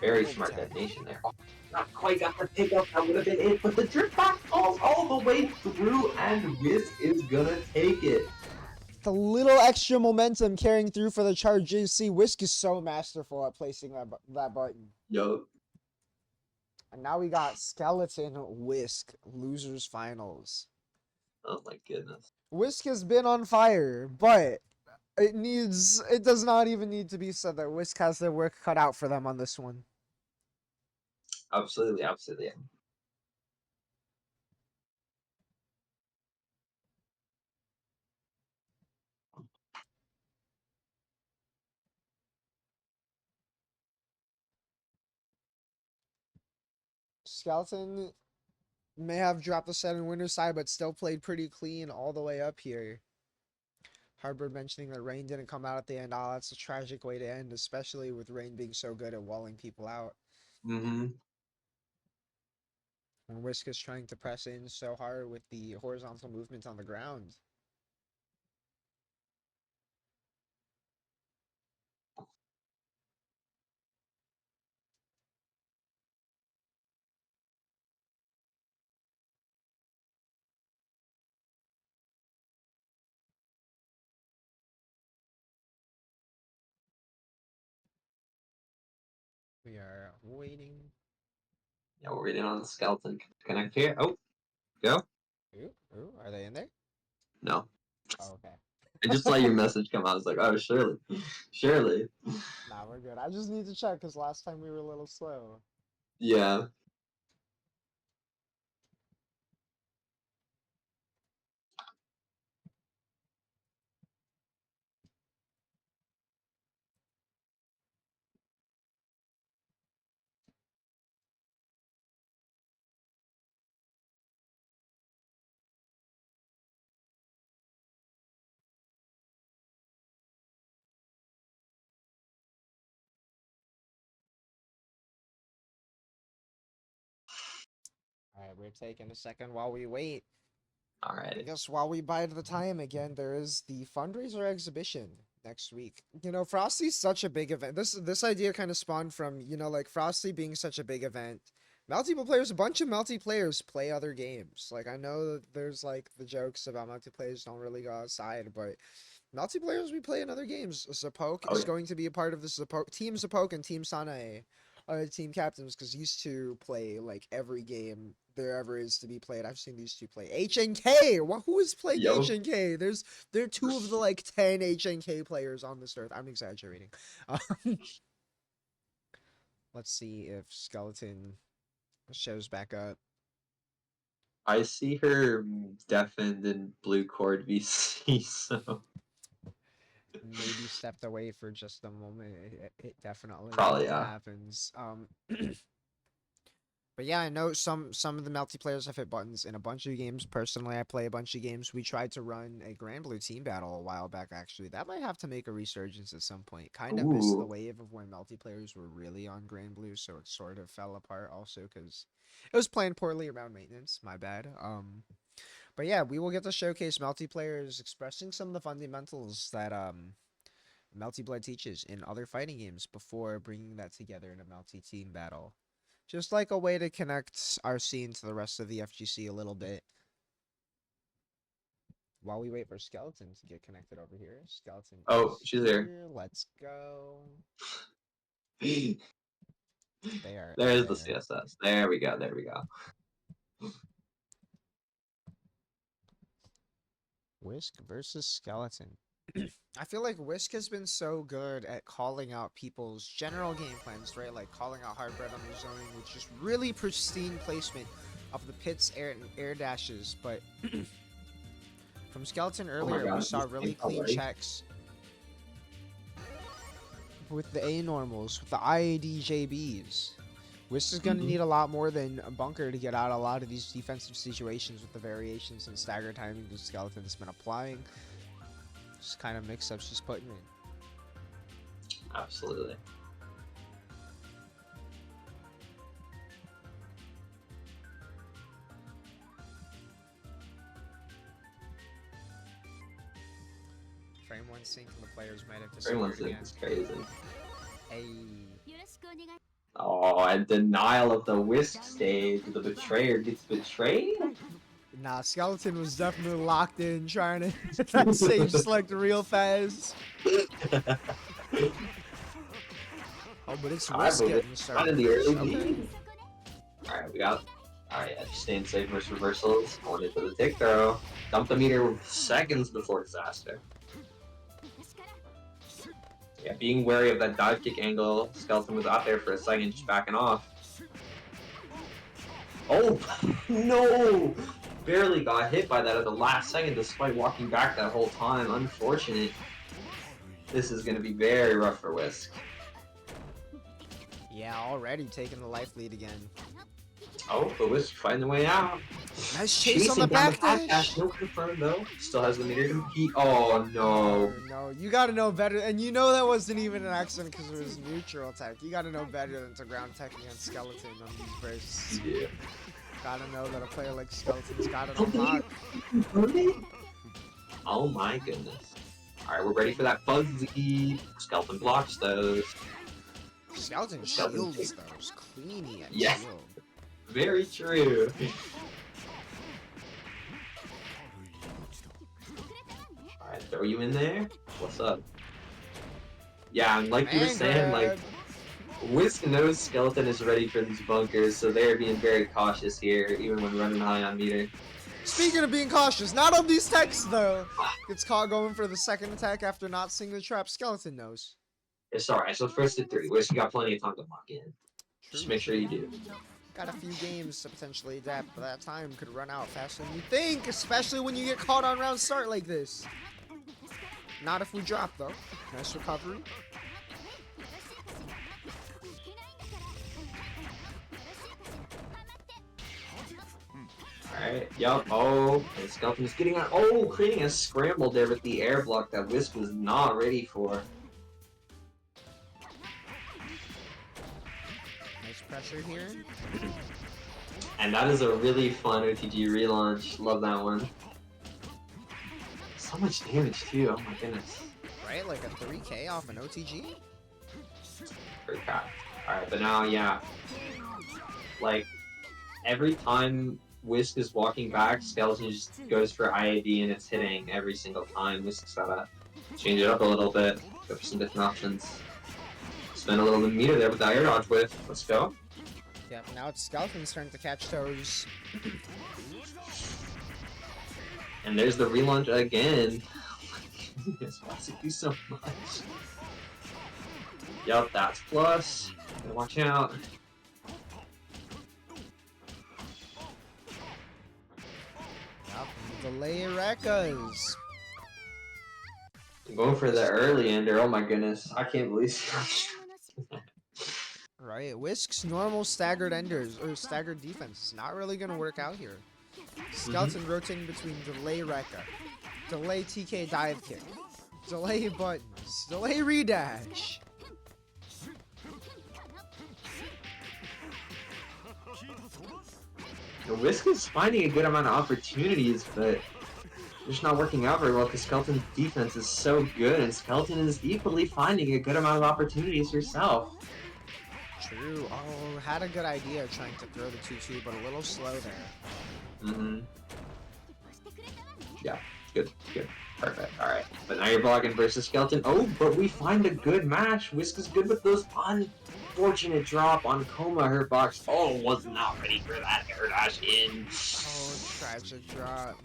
Very smart detonation there. Oh, not quite got the pickup. That would have been it, but the drip back falls all the way through, and Whisk is gonna take it. The little extra momentum carrying through for the charge. You see, Whisk is so masterful at placing that button. Yo. And now we got Skeleton Whisk Losers Finals. Oh my goodness. Whisk has been on fire, but it does not even need to be said that Whisk has their work cut out for them on this one. Absolutely, absolutely. Skeleton may have dropped the set in winner's side, but still played pretty clean all the way up here. Harbor mentioning that Rain didn't come out at the end. Oh, that's a tragic way to end, especially with Rain being so good at walling people out. Mm-hmm. And Whisk is trying to press in so hard with the horizontal movement on the ground. We are waiting. Yeah, we're waiting on the skeleton connect here. Oh, go. Ooh, are they in there? No. Oh, okay. I just saw your message come out. I was like, oh, surely. Surely. Nah, we're good. I just need to check because last time we were a little slow. Yeah. All right, we're taking a second while we wait. All right. I guess while we bide the time again, there is the fundraiser exhibition next week. You know, Frosty's such a big event. This idea kind of spawned from, you know, like Frosty being such a big event. Multiple players, a bunch of multiplayers play other games. Like, I know that there's like the jokes about multiplayers don't really go outside, but multiplayers we play in other games. Zapoke is going to be a part of the Team Zapoke and Team Sanae team captains because these two play like every game there ever is to be played. I've seen these two play HNK. Who is playing Yo. HNK? They're two of the like 10 HNK players on this earth. I'm exaggerating. Let's see if Skeleton shows back up. I see her deafened in blue cord VC, so Maybe stepped away for just a moment. It definitely probably yeah. happens. But yeah, I know some of the multiplayers have hit buttons in a bunch of games. Personally, I play a bunch of games. We tried to run a Grand Blue team battle a while back, actually. That might have to make a resurgence at some point. Kind of missed the Ooh. wave of when multiplayers were really on Grand Blue, so it sort of fell apart also because it was playing poorly around maintenance. My bad. But yeah, we will get to showcase multiplayers expressing some of the fundamentals that Multi-Blood teaches in other fighting games before bringing that together in a multi-team battle. Just like a way to connect our scene to the rest of the FGC a little bit. While we wait for Skeleton to get connected over here. Skeleton Oh, she's there. Let's go. There. There's the CSS. There we go. There we go. Whisk versus Skeleton. I feel like Whisk has been so good at calling out people's general game plans, right? Like calling out Hardbread on the zoning, which is really pristine placement of the pits, air dashes. But from Skeleton earlier, we saw really clean checks with the A normals, with the IADJBs. Whisk is going to need a lot more than a bunker to get out a lot of these defensive situations with the variations and stagger timing that Skeleton's been applying. Just kind of mix-ups she's putting in. Absolutely. Frame 1 sync and the players might have to Frame 1 sync is crazy. Hey. Oh, and denial of the Whisk stage. The betrayer gets betrayed? Nah, Skeleton was definitely locked in, trying to get that save select real fast. Oh, but it's Whisk getting started. In the early game. Alright, we got. Alright, yeah, just staying safe versus reversals. Going into the tick throw. Dump the meter seconds before disaster. Yeah, being wary of that dive kick angle. Skeleton was out there for a second, just backing off. Oh, no! Barely got hit by that at the last second despite walking back that whole time. Unfortunate. This is going to be very rough for Whisk. Yeah, already taking the life lead again. Oh, but Whisk finding the way out. Nice chase on the back dash. No confirm though. Still has the meter to compete. Oh no. No, you gotta know better. And you know that wasn't even an accident because it was neutral tech. You gotta know better than to ground tech against Skeleton on these bursts. Yeah. Gotta know that a player like Skeleton's got it unlocked. Oh my goodness. Alright, we're ready for that fuzzy. Skeleton blocks those. Skeleton shields those. Cleany and yes. shield. Very true. Alright, throw you in there. What's up? Yeah, and like you were saying, like, Whisk knows Skeleton is ready for these bunkers, so they're being very cautious here, even when running high on meter. Speaking of being cautious, not on these techs though. Gets caught going for the second attack after not seeing the trap. Skeleton knows. It's alright, so first to 3. Whisk, you got plenty of time to lock in. Just make sure you do. Got a few games to potentially adapt, but that time could run out faster than you think, especially when you get caught on round start like this. Not if we drop though. Nice recovery. Alright, yup, oh, and Skeleton is getting on, oh, creating a scramble there with the air block that Whisk was not ready for. Nice pressure here. And that is a really fun OTG relaunch, love that one. So much damage too, oh my goodness. Right, like a 3k off an OTG? Great crap. Alright, but now, yeah. Like, every time Whisk is walking back, Skeleton just goes for IAD and it's hitting every single time. Whisk's gotta change it up a little bit, go for some different options. spend a little bit of meter there with that air dodge whiff. Let's go. Yeah, now it's Skeleton's turn to catch toes. And there's the relaunch again. Yes, Classic do so much. Yup, that's plus. Gotta watch out. Yup, delay Rekkas. I'm going for the early ender. Oh my goodness. I can't believe Right, Whisk's normal staggered enders, or staggered defense is not really going to work out here. Skeleton rotating between delay Rekka, delay TK dive kick, delay buttons, delay redash. Whisk is finding a good amount of opportunities, but just not working out very well because Skeleton's defense is so good, and Skeleton is equally finding a good amount of opportunities herself. True. Oh, had a good idea trying to throw the 2-2, but a little slow there. Mm-hmm. Yeah, good. Perfect. Alright. But now you're blocking versus Skeleton. Oh, but we find a good match. Whisk is good with those unfortunate drop on Coma. Her box. Oh, was not ready for that air dash in. Oh, tragic drop.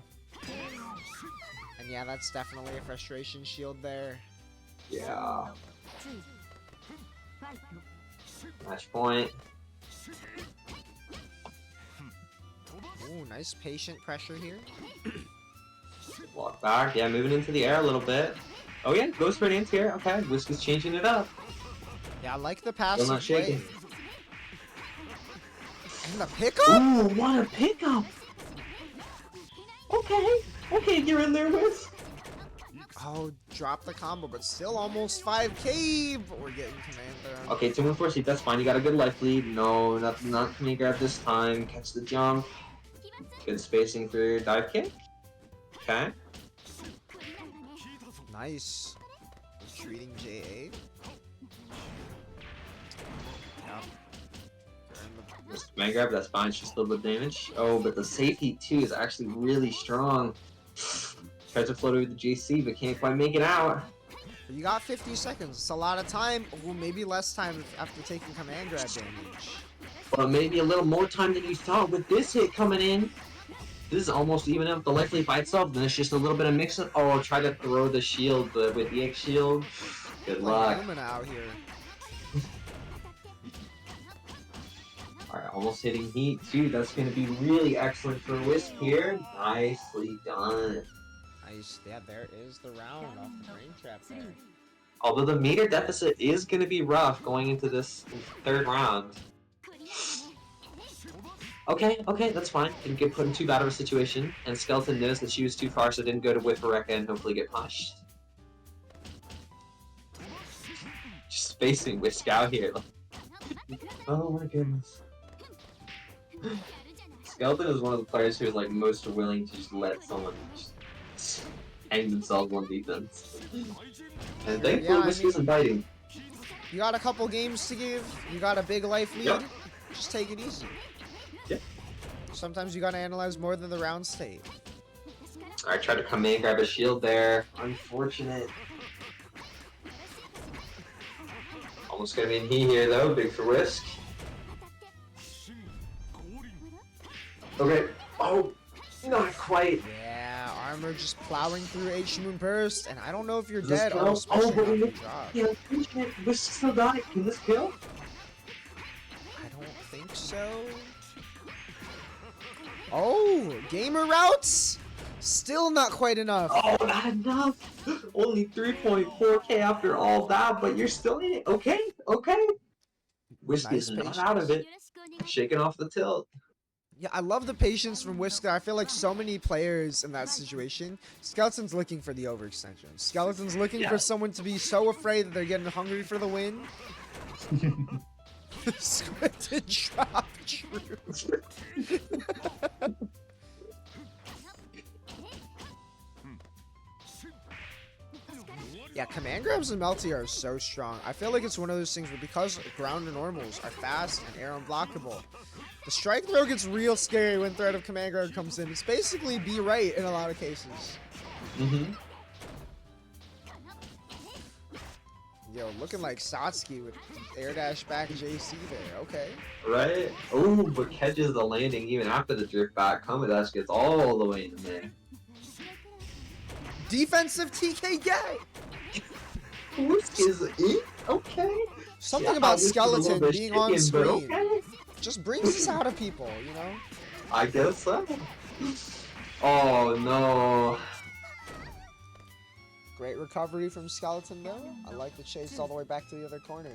And yeah, that's definitely a frustration shield there. Yeah. Match point. Ooh, nice patient pressure here. Walk back. Yeah, moving into the air a little bit. Oh yeah, goes for an anti-air. Okay, Whisk is changing it up. Yeah, I like the pass. Still not shaking. And the pickup? Ooh, what a pickup! Okay, you're in there, Whisk. Oh, drop the combo, but still almost 5k, but we're getting command there. Okay, 2-1-4 seat, that's fine. You got a good life lead. No, not coming grab this time. Catch the jump. Good spacing for your dive kick. Okay. Nice. Retreating JA. Yep. Just command grab, that's fine. It's just a little bit of damage. Oh, but the safe heat too is actually really strong. Tries to float over the JC, but can't quite make it out. You got 50 seconds. It's a lot of time. Well, maybe less time after taking command grab damage. But maybe a little more time than you thought with this hit coming in. This is almost even up the life lead by itself. Then it's just a little bit of mix-up. Oh, try to throw the shield with the EX shield. Good luck. Out here. Alright, almost hitting heat too. That's going to be really excellent for Whisk here. Nicely done. Nice. Yeah, there is the round off the brain trap there. Although the meter deficit is going to be rough going into this third round. Okay, that's fine. Didn't get put in too bad of a situation. And Skeleton knows that she was too far, so didn't go to whiff Rekka and hopefully get punished. Just spacing Whisk out here. Oh my goodness. Skeleton is one of the players who is like most willing to just let someone just hang themselves on defense. And thankfully Whisk isn't biting. You got a couple games to give. You got a big life lead. Yep. Just take it easy. Yep. Sometimes you gotta analyze more than the round state. Alright, try to come in, grab a shield there. Unfortunate. Almost gonna be in heat here though, big for Whisk. Okay. Oh, not quite. Yeah, armor just plowing through H Moon Burst, and I don't know if you're Does dead. this Oh, kill? Oh, but especially we after drop. yeah, unfortunate. Whisk still got it. Can this kill? I don't think so. Oh, gamer routes? Still not quite enough. Oh, not enough. Only 3.4k after all that, but you're still in it. Okay. Whisk Nice is not patience. out of it. Shaking off the tilt. Yeah, I love the patience from Whisker. I feel like so many players in that situation. Skeleton's looking for the overextension. Skeleton's looking for someone to be so afraid that they're getting hungry for the win. Scripted drop true. Yeah, command grabs and Melty are so strong. I feel like it's one of those things where because ground and normals are fast and air unblockable, the strike throw gets real scary when threat of command grab comes in. It's basically be right in a lot of cases. Yo, looking like Satsuki with air dash back JC there. Okay. Right? Oh, but catches the landing even after the drift back. Komodash gets all the way in there. Defensive TK gay. Whisk is it? Okay. Something Yeah, about Whisk is a little Skeleton bit being on shaken, but screen okay. just brings this out of people, you know? I guess so. Oh no. Great recovery from Skeleton though. I like the chase all the way back to the other corner.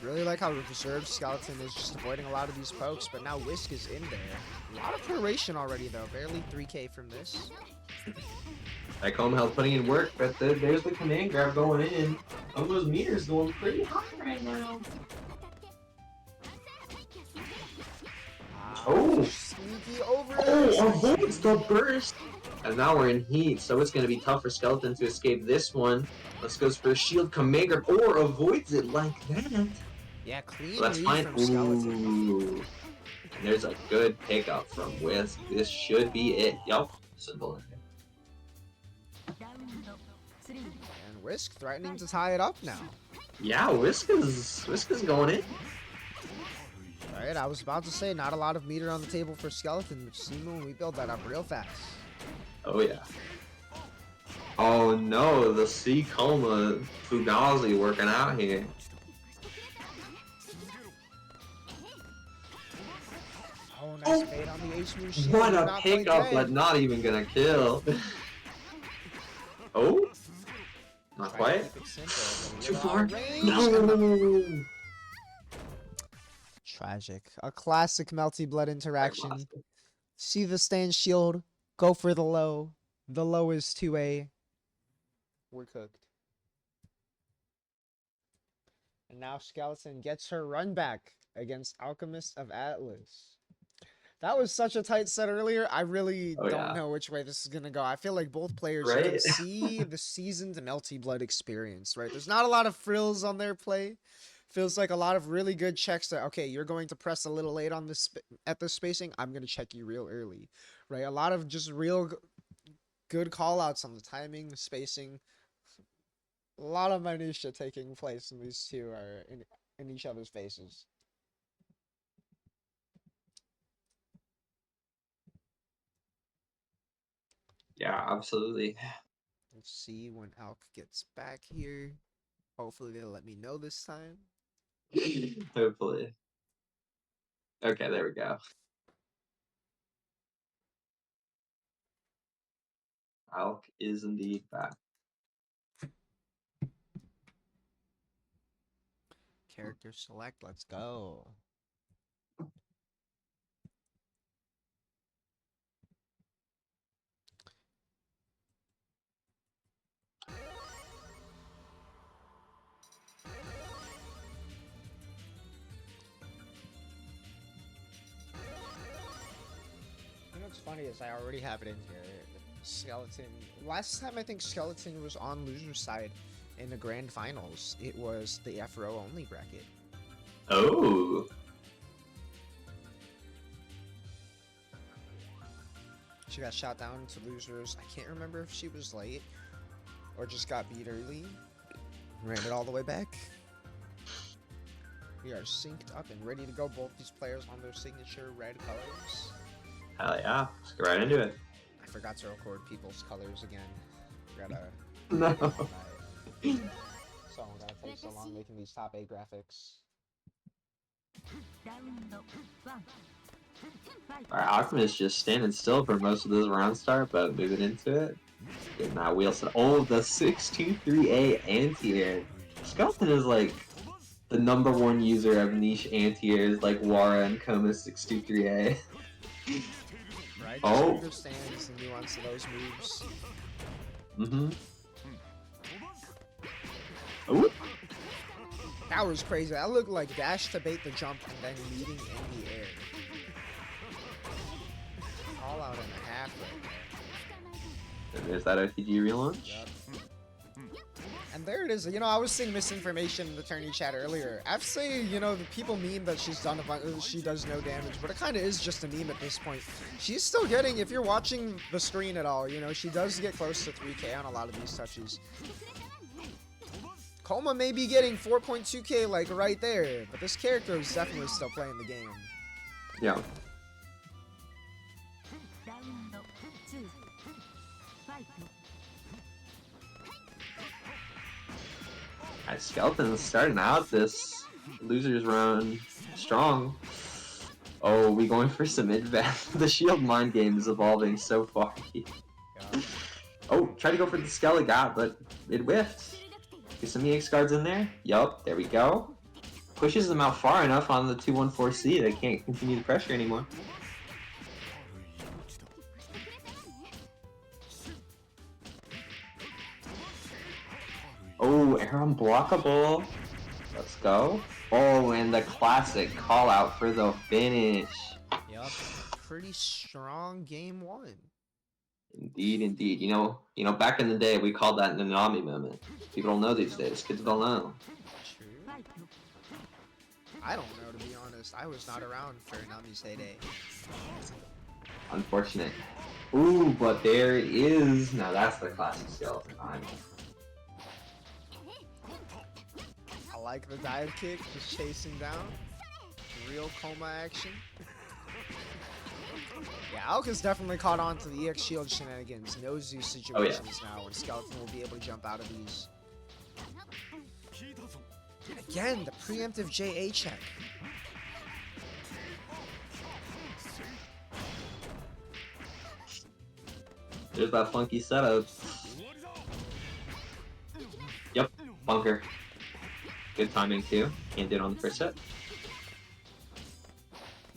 Really like how reserved Skeleton is, just avoiding a lot of these pokes, but now Whisk is in there. A lot of duration already though, barely 3k from this. Like home health putting in work, but there's the command grab going in. Those meters going pretty high right now. Oh! Sneaky over. Oh, avoids the burst! And now we're in heat, so it's going to be tough for Skeleton to escape this one. Let's go for a shield command grab, or avoids it like that. Yeah, clean So that's read fine. from Skeleton. Ooh. And there's a good pickup from Whisk. This should be it. Yup. Simple. And Whisk threatening to tie it up now. Yeah, Whisk is going in. Alright, I was about to say, not a lot of meter on the table for Skeleton, which see when we build that up real fast. Oh yeah. Oh no, the C coma Fugazi working out here. Oh, nice bait on the H-move shield. What a not pickup, quite but not even gonna kill. Oh? Not Trying to quite? keep it simple, but Too we're far? out of range. No! Tragic. A classic Melty Blood interaction. See the stand shield, go for the low. The low is 2A. We're cooked. And now Skeleton gets her run back against Alchemist of Atlas. That was such a tight set earlier. I really don't know which way this is going to go. I feel like both players can see the seasoned Melty Blood experience, right? There's not a lot of frills on their play. Feels like a lot of really good checks that, okay, you're going to press a little late on this at the spacing. I'm going to check you real early, right? A lot of just real good call outs on the timing, the spacing. A lot of minutia taking place, and these two are in each other's faces. Yeah, absolutely. Let's see when Alk gets back here. Hopefully they'll let me know this time. Hopefully. Okay, there we go. Alk is indeed back. Character select, let's go. You know what's funny is I already have it in here. Skeleton. Last time I think Skeleton was on loser's side in the grand finals. It was the FRO only bracket. Oh. She got shot down to losers. I can't remember if she was late or just got beat early. Ran it all the way back. We are synced up and ready to go. Both these players on their signature red colors. Hell yeah. Let's get right into it. I forgot to record people's colors again. Gotta. No. So I'm gonna take so long making these top 8 graphics. Alright, Alchemist just standing still for most of this round start, but moving into it. Getting that wheel set. Oh, the 623A anti-air. Skeleton is like the #1 user of niche anti-airs like Wara and Koma 623A. Right? Just Oh. understands the nuance of those moves. Mm-hmm. Oh. That was crazy. That looked like dash to bait the jump and then meeting in the air. All out and a half right there. And there's that OTG relaunch. Yep. And there it is. You know, I was seeing misinformation in the Tourney chat earlier. I have to say, you know, the people meme that she's done she does no damage, but it kind of is just a meme at this point. She's still getting, if you're watching the screen at all, you know, she does get close to 3k on a lot of these touches. Coma may be getting 4.2k like right there, but this character is definitely still playing the game. Yeah. Skeleton's starting out this losers run strong. Oh, we going for some advance. The shield mind game is evolving so far. Oh, try to go for the Skelegat, but it whiffed. Get some EX guards in there. Yup, there we go. Pushes them out far enough on the 214C they can't continue the pressure anymore. Oh, air unblockable. Let's go. Oh, and the classic call out for the finish. Yup, pretty strong game one. Indeed, indeed. You know, back in the day we called that an Nanami moment. People don't know these days. Kids don't know. True. I don't know, to be honest. I was not around for Nami's heyday. Unfortunate. Ooh, but there it is. Now that's the classic skeleton. I like the dive kick, just chasing down. Real Coma action. Yeah, Alka's definitely caught on to the EX shield shenanigans. Knows these situations now, and Skeleton will be able to jump out of these. And again, the preemptive JA check. There's that funky setup. Yep, bunker. Good timing too. Can't do it on the first hit.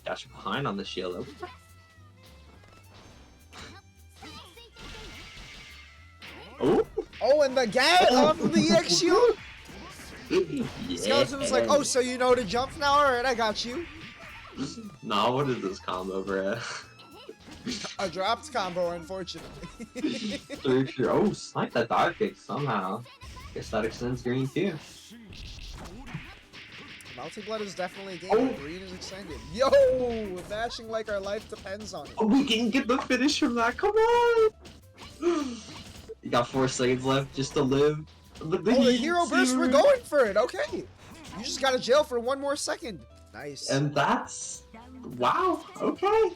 Dash behind on the shield opener. Oh! Oh, and the gat off of the EX shield? Yeah. Skeleton was like, oh, so you know to jump now? Alright, I got you. Nah, what is this combo, bruh? A dropped combo, unfortunately. Sure. Oh, snipe that dive kick somehow. Guess that extends green too. Multi-blood is definitely a game where green is extended. Yo! Bashing like our life depends on it. Oh, we can get the finish from that. Come on! You got 4 seconds left just to live. But the hero burst, we're going for it. Okay. You just got to jail for 1 more second. Nice. And that's... Wow. Okay.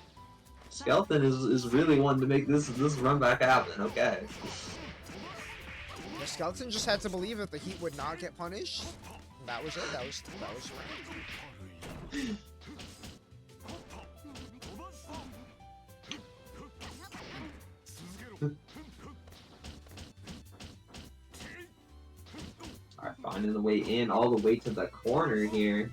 Skeleton is really wanting to make this run back happen. Okay. The Skeleton just had to believe that the Heat would not get punished. That was it. That was right. Alright, finding the way in all the way to the corner here.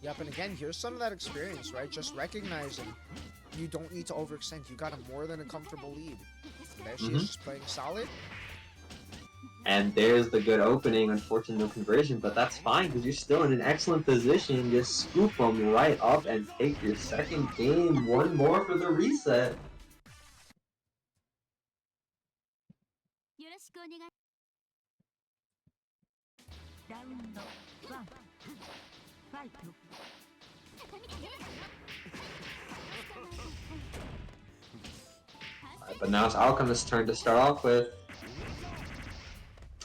Yep, and again, here's some of that experience, right? Just recognizing you don't need to overextend. You got a more than a comfortable lead. There she is, just playing solid. And there's the good opening. Unfortunate no conversion, but that's fine because you're still in an excellent position. Just scoop them right up and take your second game. 1 more for the reset. Right, but now it's Alchemist's turn to start off with.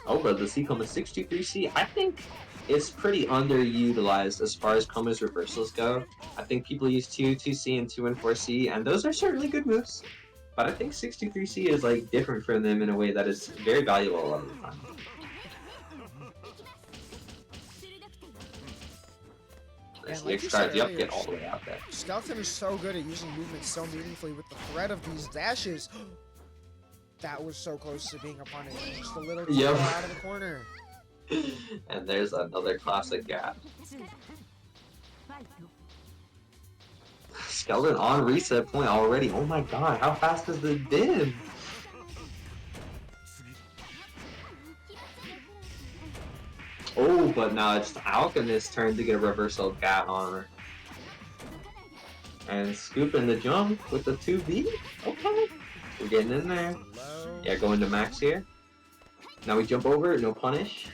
Oh, but the C Coma 623C, I think it's pretty underutilized as far as Coma's reversals go. I think people use 2C and 214C, and those are certainly good moves. But I think 623C is like different from them in a way that is very valuable a lot of the time. And like you said earlier, get all the way out there. Skeleton is so good at using movement so meaningfully with the threat of these dashes. That was so close to being a punish. Just a little too out of the corner. And there's another classic gap. Skeleton on reset point already. Oh my god, how fast has this been? Oh, but now it's Alchemist's turn to get a reversal gap on her. And scooping the jump with the 2B. Okay. We're getting in there. Yeah, going to max here. Now we jump over, no punish.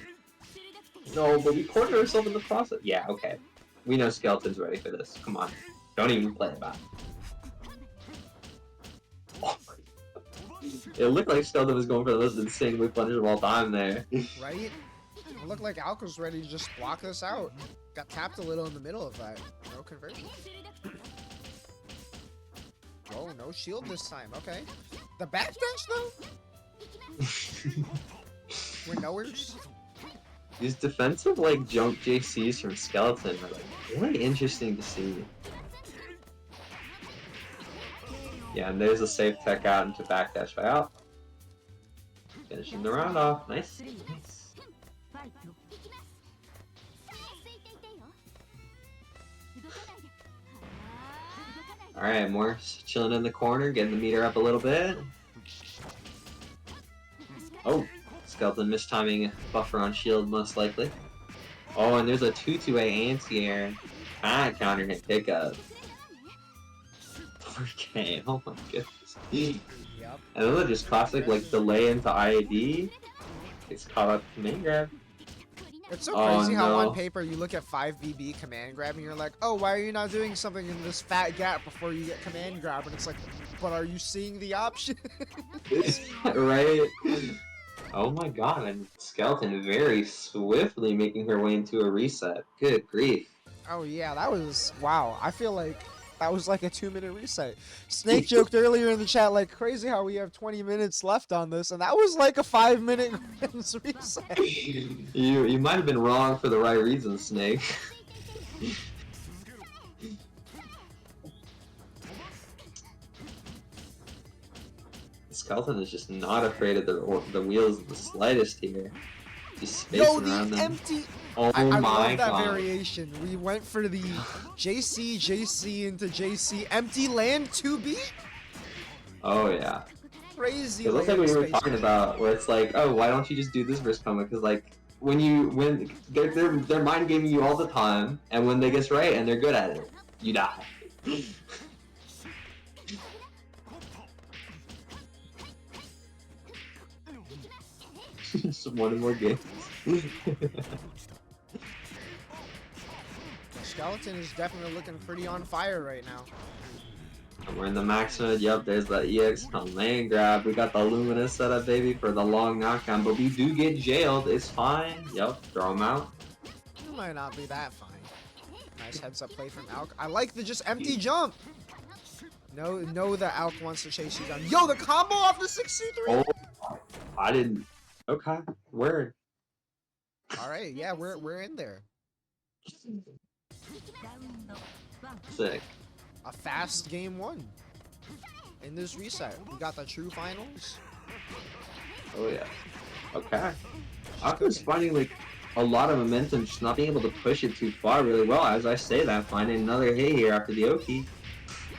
No, but we cornered ourselves in the process. Yeah, okay. We know Skeleton's ready for this. Come on. Don't even play it back. Oh. It looked like Skeleton was going for the most insane whip punish of all time there. Right? It looked like Alk was ready to just block this out. Got tapped a little in the middle of that. No conversion. Oh, no shield this time. Okay. The backdash, though? We're nowheres. These defensive, like, jump JCs from Skeleton are, like, really interesting to see. Yeah, and there's a safe tech out into backdash by out. Finishing the round off. Nice. Nice. Alright, Morse chilling in the corner, getting the meter up a little bit. Oh, Skeleton mistiming buffer on shield most likely. Oh, and there's a 2-2-A anti-air. Counter hit pickup. 4K, oh my goodness. Yep. And then they're just classic, like, delay into IAD. It's caught up command grab. It's so crazy how no. on paper you look at 5BB command grab and you're like, oh, why are you not doing something in this fat gap before you get command grab? And it's like, but are you seeing the option? Right? Oh my god, and Skeleton very swiftly making her way into a reset. Good grief. Oh yeah, that was, wow. I feel like that was like a 2-minute reset. Snake joked earlier in the chat, like, crazy how we have 20 minutes left on this, and that was like a 5-minute reset. You might have been wrong for the right reasons, Snake. Skeleton is just not afraid of the wheels the slightest here. Just spacing Yo, around the them. empty. Oh I my love that god. variation. We went for the JC into JC empty land 2B. Oh yeah. Crazy. It looks like land we were space talking man. about where it's like, oh, why don't you just do this versus Coma? Because like when they're mind gaming you all the time, and when they get right and they're good at it, you die. Just one more game. Skeleton is definitely looking pretty on fire right now. And we're in the max mode. Yep, there's the EX lane grab. We got the Luminous setup, baby, for the long knockdown, but we do get jailed. It's fine. Yep, throw him out. It might not be that fine. Nice heads up play from Alk. I like the just empty jump. No, that Alk wants to chase you down. Yo, the combo off the 6C3. Oh, I didn't. Okay, word. All right, yeah, we're in there. Sick. A fast game 1 in this reset. We got the true finals. Oh yeah. Okay. I was finding like a lot of momentum, just not being able to push it too far really well. As I say that, finding another hit here after the Oki.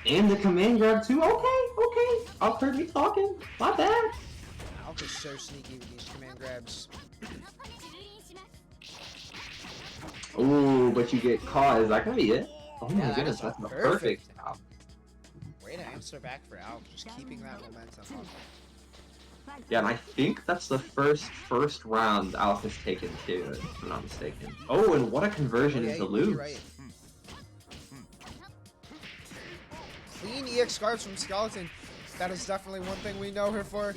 And the command grab too. Okay. I've heard me talking. My bad. Alk is so sneaky with these command grabs. Ooh, but you get caught. Is that gonna be it? Oh my Yeah, goodness, that is that's a perfect. perfect. Way to answer back for Alk, just keeping that momentum up. Yeah, and I think that's the first round Alf has taken too, if I'm not mistaken. Oh, and what a conversion Oh, yeah, into you're lose. right. Clean EX guards from Skeleton. That is definitely one thing we know her for.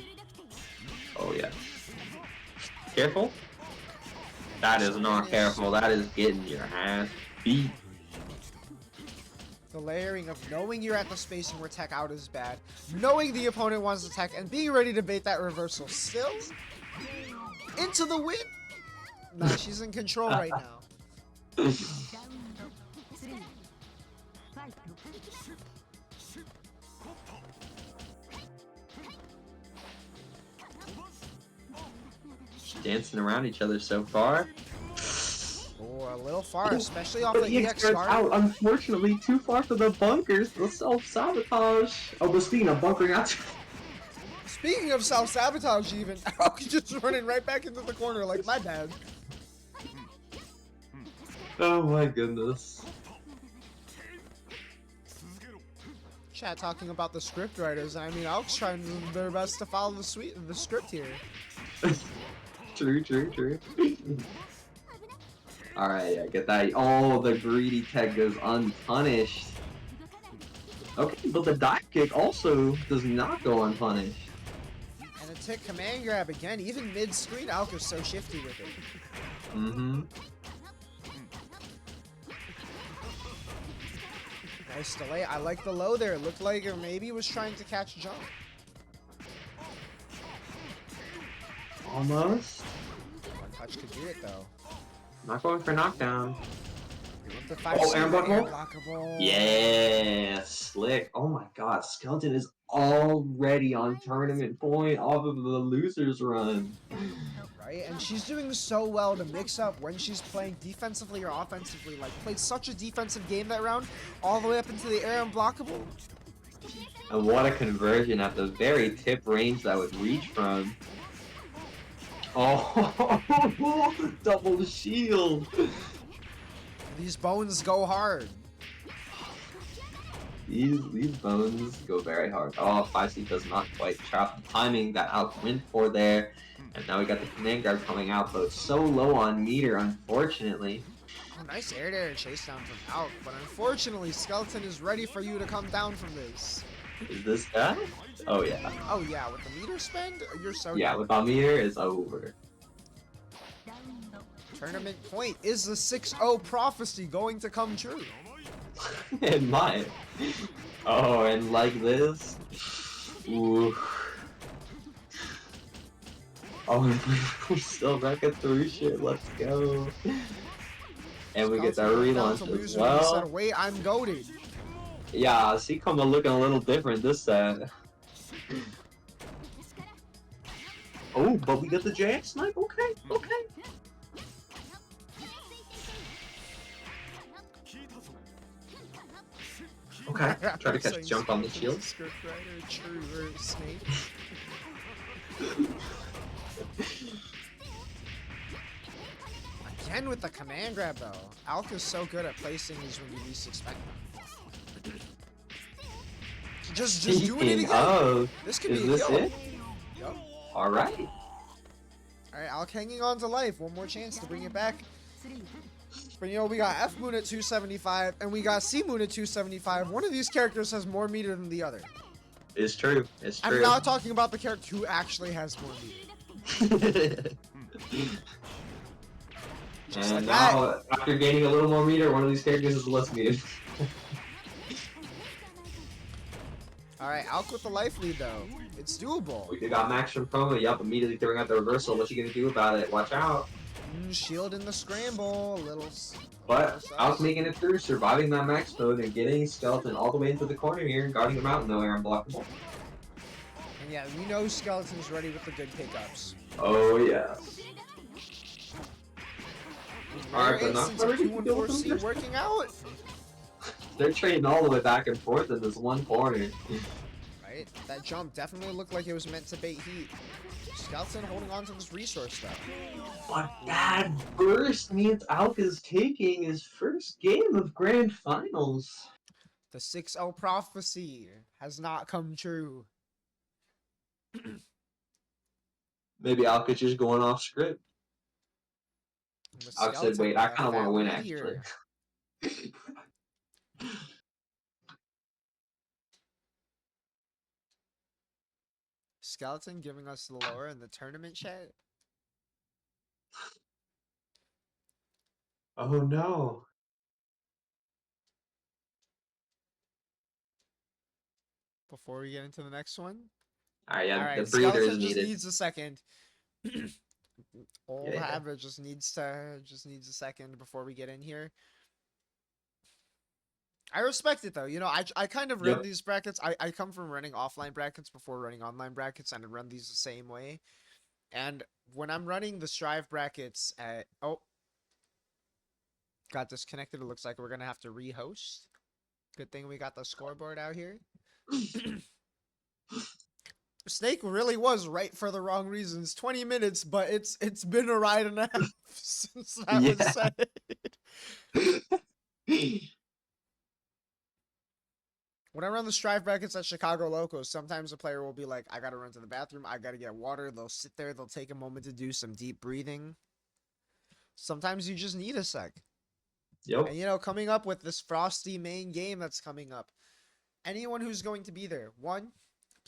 Oh yeah. Careful. That is not careful. That is getting your ass beat. The layering of knowing you're at the spacing where tech out is bad, knowing the opponent wants to tech, and being ready to bait that reversal still into the win. Nah, she's in control right now. Dancing around each other so far. Oh, a little far, especially off the The EX guard guard. out, unfortunately, too far for the bunkers. The self-sabotage. Oh, but speaking of bunkering out. Speaking of self-sabotage even, Alk just running right back into the corner like my dad. Oh my goodness. Chat talking about the script writers. I mean, Alk's trying their best to follow the script here. True. Alright, yeah, get that. Oh, the greedy tech goes unpunished. Okay, but the dive kick also does not go unpunished. And a tick command grab again, even mid-screen, Alk is so shifty with it. Mm-hmm. Nice delay. I like the low there. It looked like it maybe was trying to catch a jump. Almost. One touch could do it though. Not going for knockdown. The 5 air blockable? blockable. Yeah, slick. Oh my god, Skeleton is already on tournament point off of the losers run. Right, and she's doing so well to mix up when she's playing defensively or offensively. Like, played such a defensive game that round, all the way up into the air unblockable. And what a conversion at the very tip range that would reach from. Oh, double shield. These bones go hard. These bones go very hard. Oh, 5C does not quite trap the timing that Alk went for there. And now we got the command guard coming out, but it's so low on meter, unfortunately. Oh, nice air-to-air chase down from Alk, but unfortunately, Skeleton is ready for you to come down from this. Is this guy? Oh yeah. Oh yeah, with the meter spend, you're so Yeah, dead. without meter, it's over. Tournament point. Is the 6-0 prophecy going to come true? It might. Oh, and like this. Ooh. Oh, we still back at 3 shit. Let's go. And we get that relaunch as well. Said, wait, I'm goated. Yeah, Seacoma looking a little different this set. Oh, but we get the JX snipe. Okay. Okay, try to catch jump on the shield. Scriptwriter, true or snake. Again with the command grab though. Alk is so good at placing these when you least expect them. Just doing it again. Oh, This could be a this kill. it? Yep. Alright. Alright, Alk hanging on to life. One more chance to bring it back. But you know, we got F Moon at 275 and we got C Moon at 275. One of these characters has more meter than the other. It's true. I'm not talking about the character who actually has more meter. Just And like now, that. after gaining a little more meter, one of these characters is less meter. Alright, Alk with the life lead though. It's doable. We got Max from promo. Yup, immediately throwing out the reversal. What you gonna do about it? Watch out. Shield in the scramble. A little. But Alk making it through, surviving that max mode, and getting Skeleton all the way into the corner here and guarding him out. No air unblockable. And yeah, we know Skeleton's ready with the good pickups. Oh, yeah. Alright, but not Instance of 2-1-4C working out. They're trading all the way back and forth in this one corner. Right? That jump definitely looked like it was meant to bait heat. Skeleton holding on to this resource though. But that burst means Alk is taking his first game of Grand Finals. The 6-0 prophecy has not come true. Maybe Alk is just going off script. Alk said, wait, I kind of want to win actually. Skeleton giving us the lore in the tournament chat. Oh no. Before we get into the next one. Alright, yeah, Alright, the breather Skeleton is just needed. needs a second. Old Yeah. habit just needs a second before we get in here. I respect it though. You know, I kind of run these brackets. I come from running offline brackets before running online brackets, and I run these the same way. And when I'm running the Strive brackets at got disconnected. It looks like we're gonna have to rehost. Good thing we got the scoreboard out here. Snake really was right for the wrong reasons. 20 minutes, but it's been a ride and a half since that was said. When I run the strive brackets at Chicago Locals, sometimes a player will be like, I gotta run to the bathroom, I gotta get water. They'll sit there, they'll take a moment to do some deep breathing. Sometimes you just need a sec. Yep. And you know, coming up with this frosty main game that's coming up, anyone who's going to be there, one,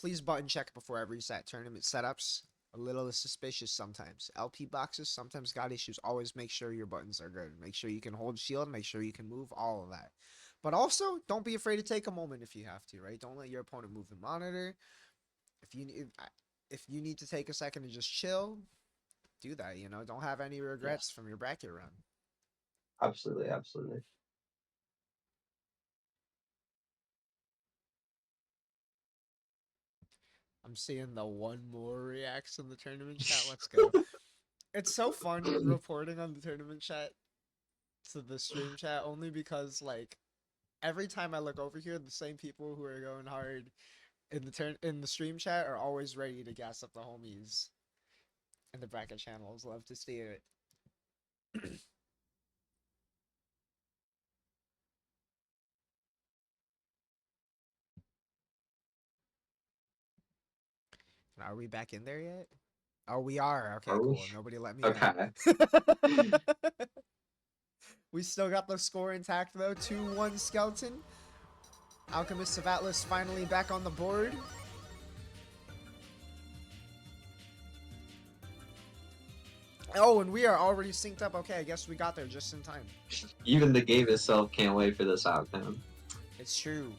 please button check before every set. Tournament setups, a little suspicious sometimes. LP boxes sometimes got issues. Always make sure your buttons are good. Make sure you can hold shield, make sure you can move, all of that. But also, don't be afraid to take a moment if you have to, right? Don't let your opponent move the monitor. If you need to take a second to just chill, do that, you know? Don't have any regrets from your bracket run. Absolutely, absolutely. I'm seeing the one more reacts in the tournament chat. Let's go. It's so fun reporting on the tournament chat to the stream chat only because, like, every time I look over here, the same people who are going hard in the stream chat are always ready to gas up the homies in the bracket channels. Love to see it. Are we back in there yet? Oh, we are. Okay, cool. Nobody let me in. We still got the score intact, though. 2-1 Skeleton. Alchemists of Atlas finally back on the board. Oh, and we are already synced up. Okay, I guess we got there just in time. Even the game itself can't wait for this outcome. It's true.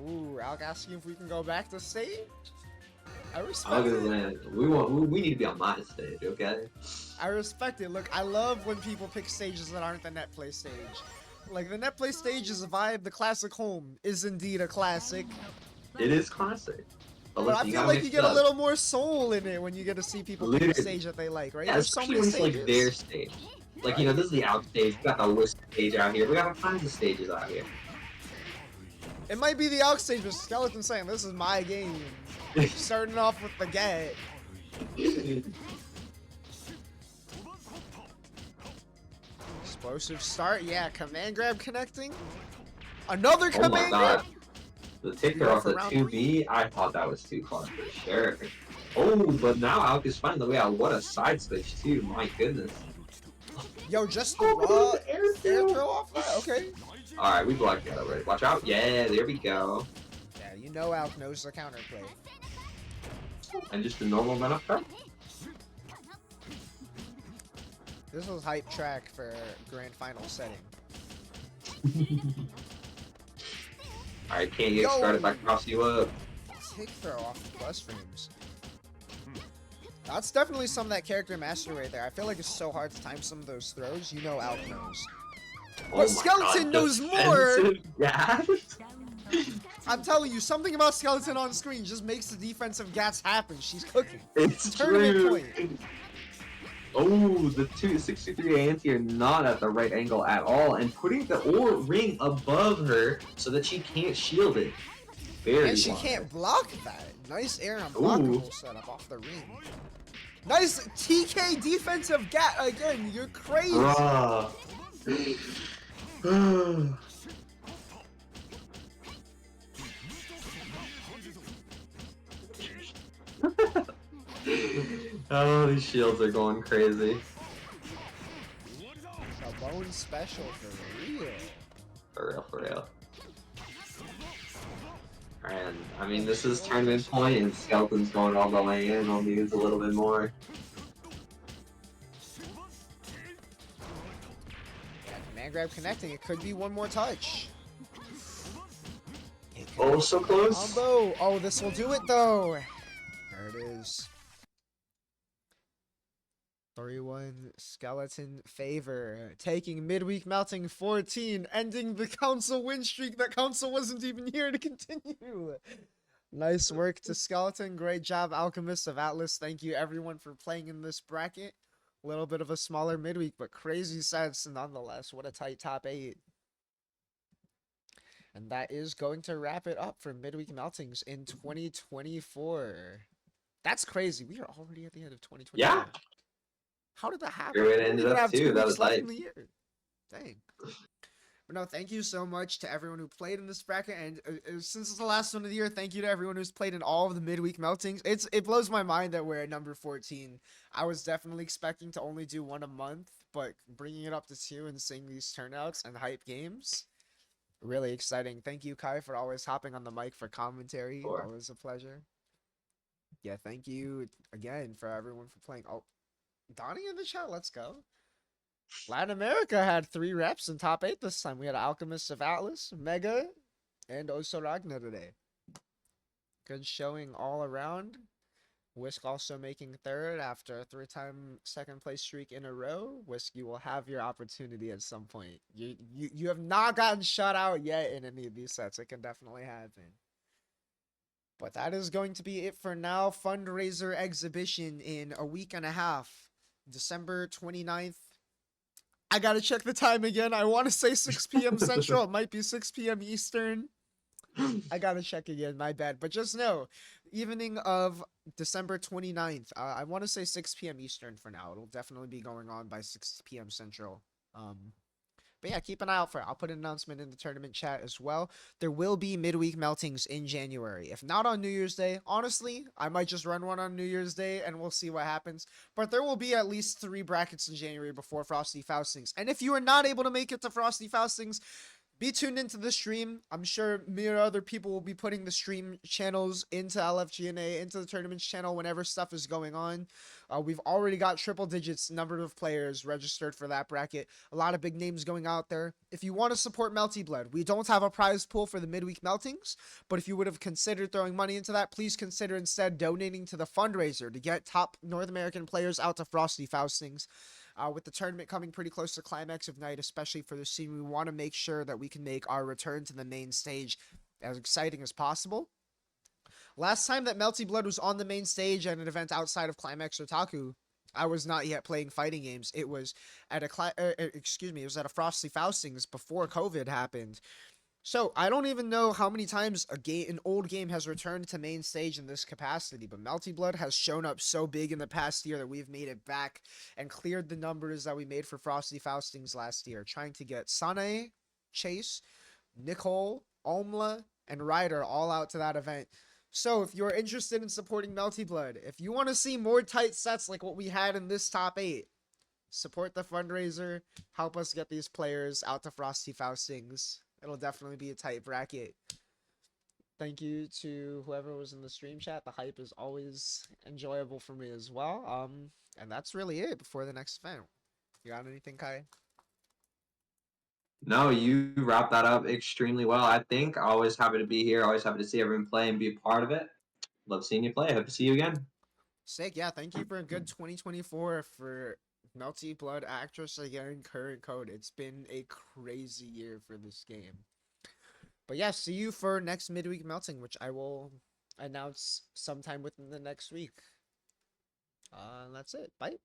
Ooh, Alc asking if we can go back to stage. I respect it. We need to be on my stage, okay? I respect it. Look, I love when people pick stages that aren't the Netplay stage. Like, the Netplay stage is a vibe. The classic home is indeed a classic. It is classic. But I feel like you get a little more soul in it when you get to see people pick a stage that they like, right? Yeah, There's so many stages. Like their stage. Like, you know, this is the out stage. We got the Wisp stage out here. We got all kinds of stages out here. It might be the Alc stage, but Skeleton saying, this is my game. Starting off with the get. Explosive start. Yeah, command grab connecting. Another command grab. The ticker off the 2B, I thought that was too far for sure. Oh, but now Alc is finding the way out. What a side switch, too. My goodness. Yo, just the raw air throw off that? Okay. Alright, we blocked that already. Watch out. Yeah, there we go. Yeah, you know Alc knows the counterplay. And just a normal amount of prep. This was hype track for grand final setting. Alright, can't get started if I cross you up. Tick throw off the plus frames. That's definitely some of that character mastery right there. I feel like it's so hard to time some of those throws. You know Alc knows. But Skeleton knows more! I'm telling you, something about Skeleton on screen just makes the defensive gats happen. She's cooking. It's true. Point. Oh, the 263 anti are not at the right angle at all, and putting the ore ring above her so that she can't shield it. Very and she can't block that. Nice air unblockable setup off the ring. Nice TK defensive gat again. You're crazy. Oh, these shields are going crazy. A bone special for real. For real, for real. And I mean, this is tournament point, and Skeleton's going all the way in. I'll use a little bit more. Yeah, command grab connecting. It could be one more touch. Oh, so close. Combo. Oh, this will do it though. There it is. 3-1 Skeleton favor. Taking midweek, melting 14, ending the council win streak. That council wasn't even here to continue. Nice work to Skeleton. Great job, Alchemists of Atlas. Thank you everyone for playing in this bracket. A little bit of a smaller midweek, but crazy sets nonetheless. What a tight top 8. And that is going to wrap it up for Midweek Meltings in 2024. That's crazy. We are already at the end of Yeah, 2024. How did that happen? great way We to don't end it even up have too. two That weeks was left in hype. the year. Dang. But no, thank you so much to everyone who played in this bracket, and since it's the last one of the year, thank you to everyone who's played in all of the midweek meltings. It blows my mind that we're at number 14. I was definitely expecting to only do one a month, but bringing it up to two and seeing these turnouts and hype games, really exciting. Thank you, Kai, for always hopping on the mic for commentary. Sure. Always a pleasure. Yeah, thank you again for everyone for playing. Oh, Donnie in the chat, let's go. Latin America had 3 reps in top 8 this time. We had Alchemist of Atlas, Mega, and Oso Ragnar today. Good showing all around. Whisk also making third after a 3-time second place streak in a row. Whisk, you will have your opportunity at some point. You have not gotten shut out yet in any of these sets. It can definitely happen. But that is going to be it for now. Fundraiser exhibition in a week and a half. December 29th. I gotta check the time again. I want to say 6 p.m. Central. It might be 6 p.m. Eastern. I gotta check again. My bad. But just know, evening of December 29th. I want to say 6 p.m. Eastern for now. It'll definitely be going on by 6 p.m. Central. But yeah, keep an eye out for it. I'll put an announcement in the tournament chat as well. There will be midweek meltings in January. If not on New Year's Day, honestly, I might just run one on New Year's Day and we'll see what happens. But there will be at least 3 brackets in January before Frosty Faustings. And if you are not able to make it to Frosty Faustings, be tuned into the stream. I'm sure me or other people will be putting the stream channels into LFGNA, into the tournaments channel whenever stuff is going on. We've already got triple digits number of players registered for that bracket. A lot of big names going out there. If you want to support Melty Blood, we don't have a prize pool for the midweek meltings, but if you would have considered throwing money into that, please consider instead donating to the fundraiser to get top North American players out to Frosty Faustings. With the tournament coming pretty close to climax of night, especially for the scene, we want to make sure that we can make our return to the main stage as exciting as possible. Last time that Melty Blood was on the main stage at an event outside of Climax Otaku, I was not yet playing fighting games. It was at it was at a Frosty Faustings before COVID happened. So I don't even know how many times an old game has returned to main stage in this capacity, but Melty Blood has shown up so big in the past year that we've made it back and cleared the numbers that we made for Frosty Faustings last year, trying to get Sanae, Chase, Nicole, Omla, and Ryder all out to that event. So if you're interested in supporting Melty Blood, if you want to see more tight sets like what we had in this top 8, support the fundraiser, help us get these players out to Frosty Faustings. It'll definitely be a tight bracket. Thank you to whoever was in the stream chat. The hype is always enjoyable for me as well. And that's really it before the next event. You got anything, Kai? No, you wrapped that up extremely well. I think always happy to be here. Always happy to see everyone play and be a part of it. Love seeing you play. Hope to see you again. Sick. Yeah, thank you for a good 2024 for Melty Blood Actress again, current code. It's been a crazy year for this game. But yeah, see you for next midweek melting, which I will announce sometime within the next week. That's it. Bye.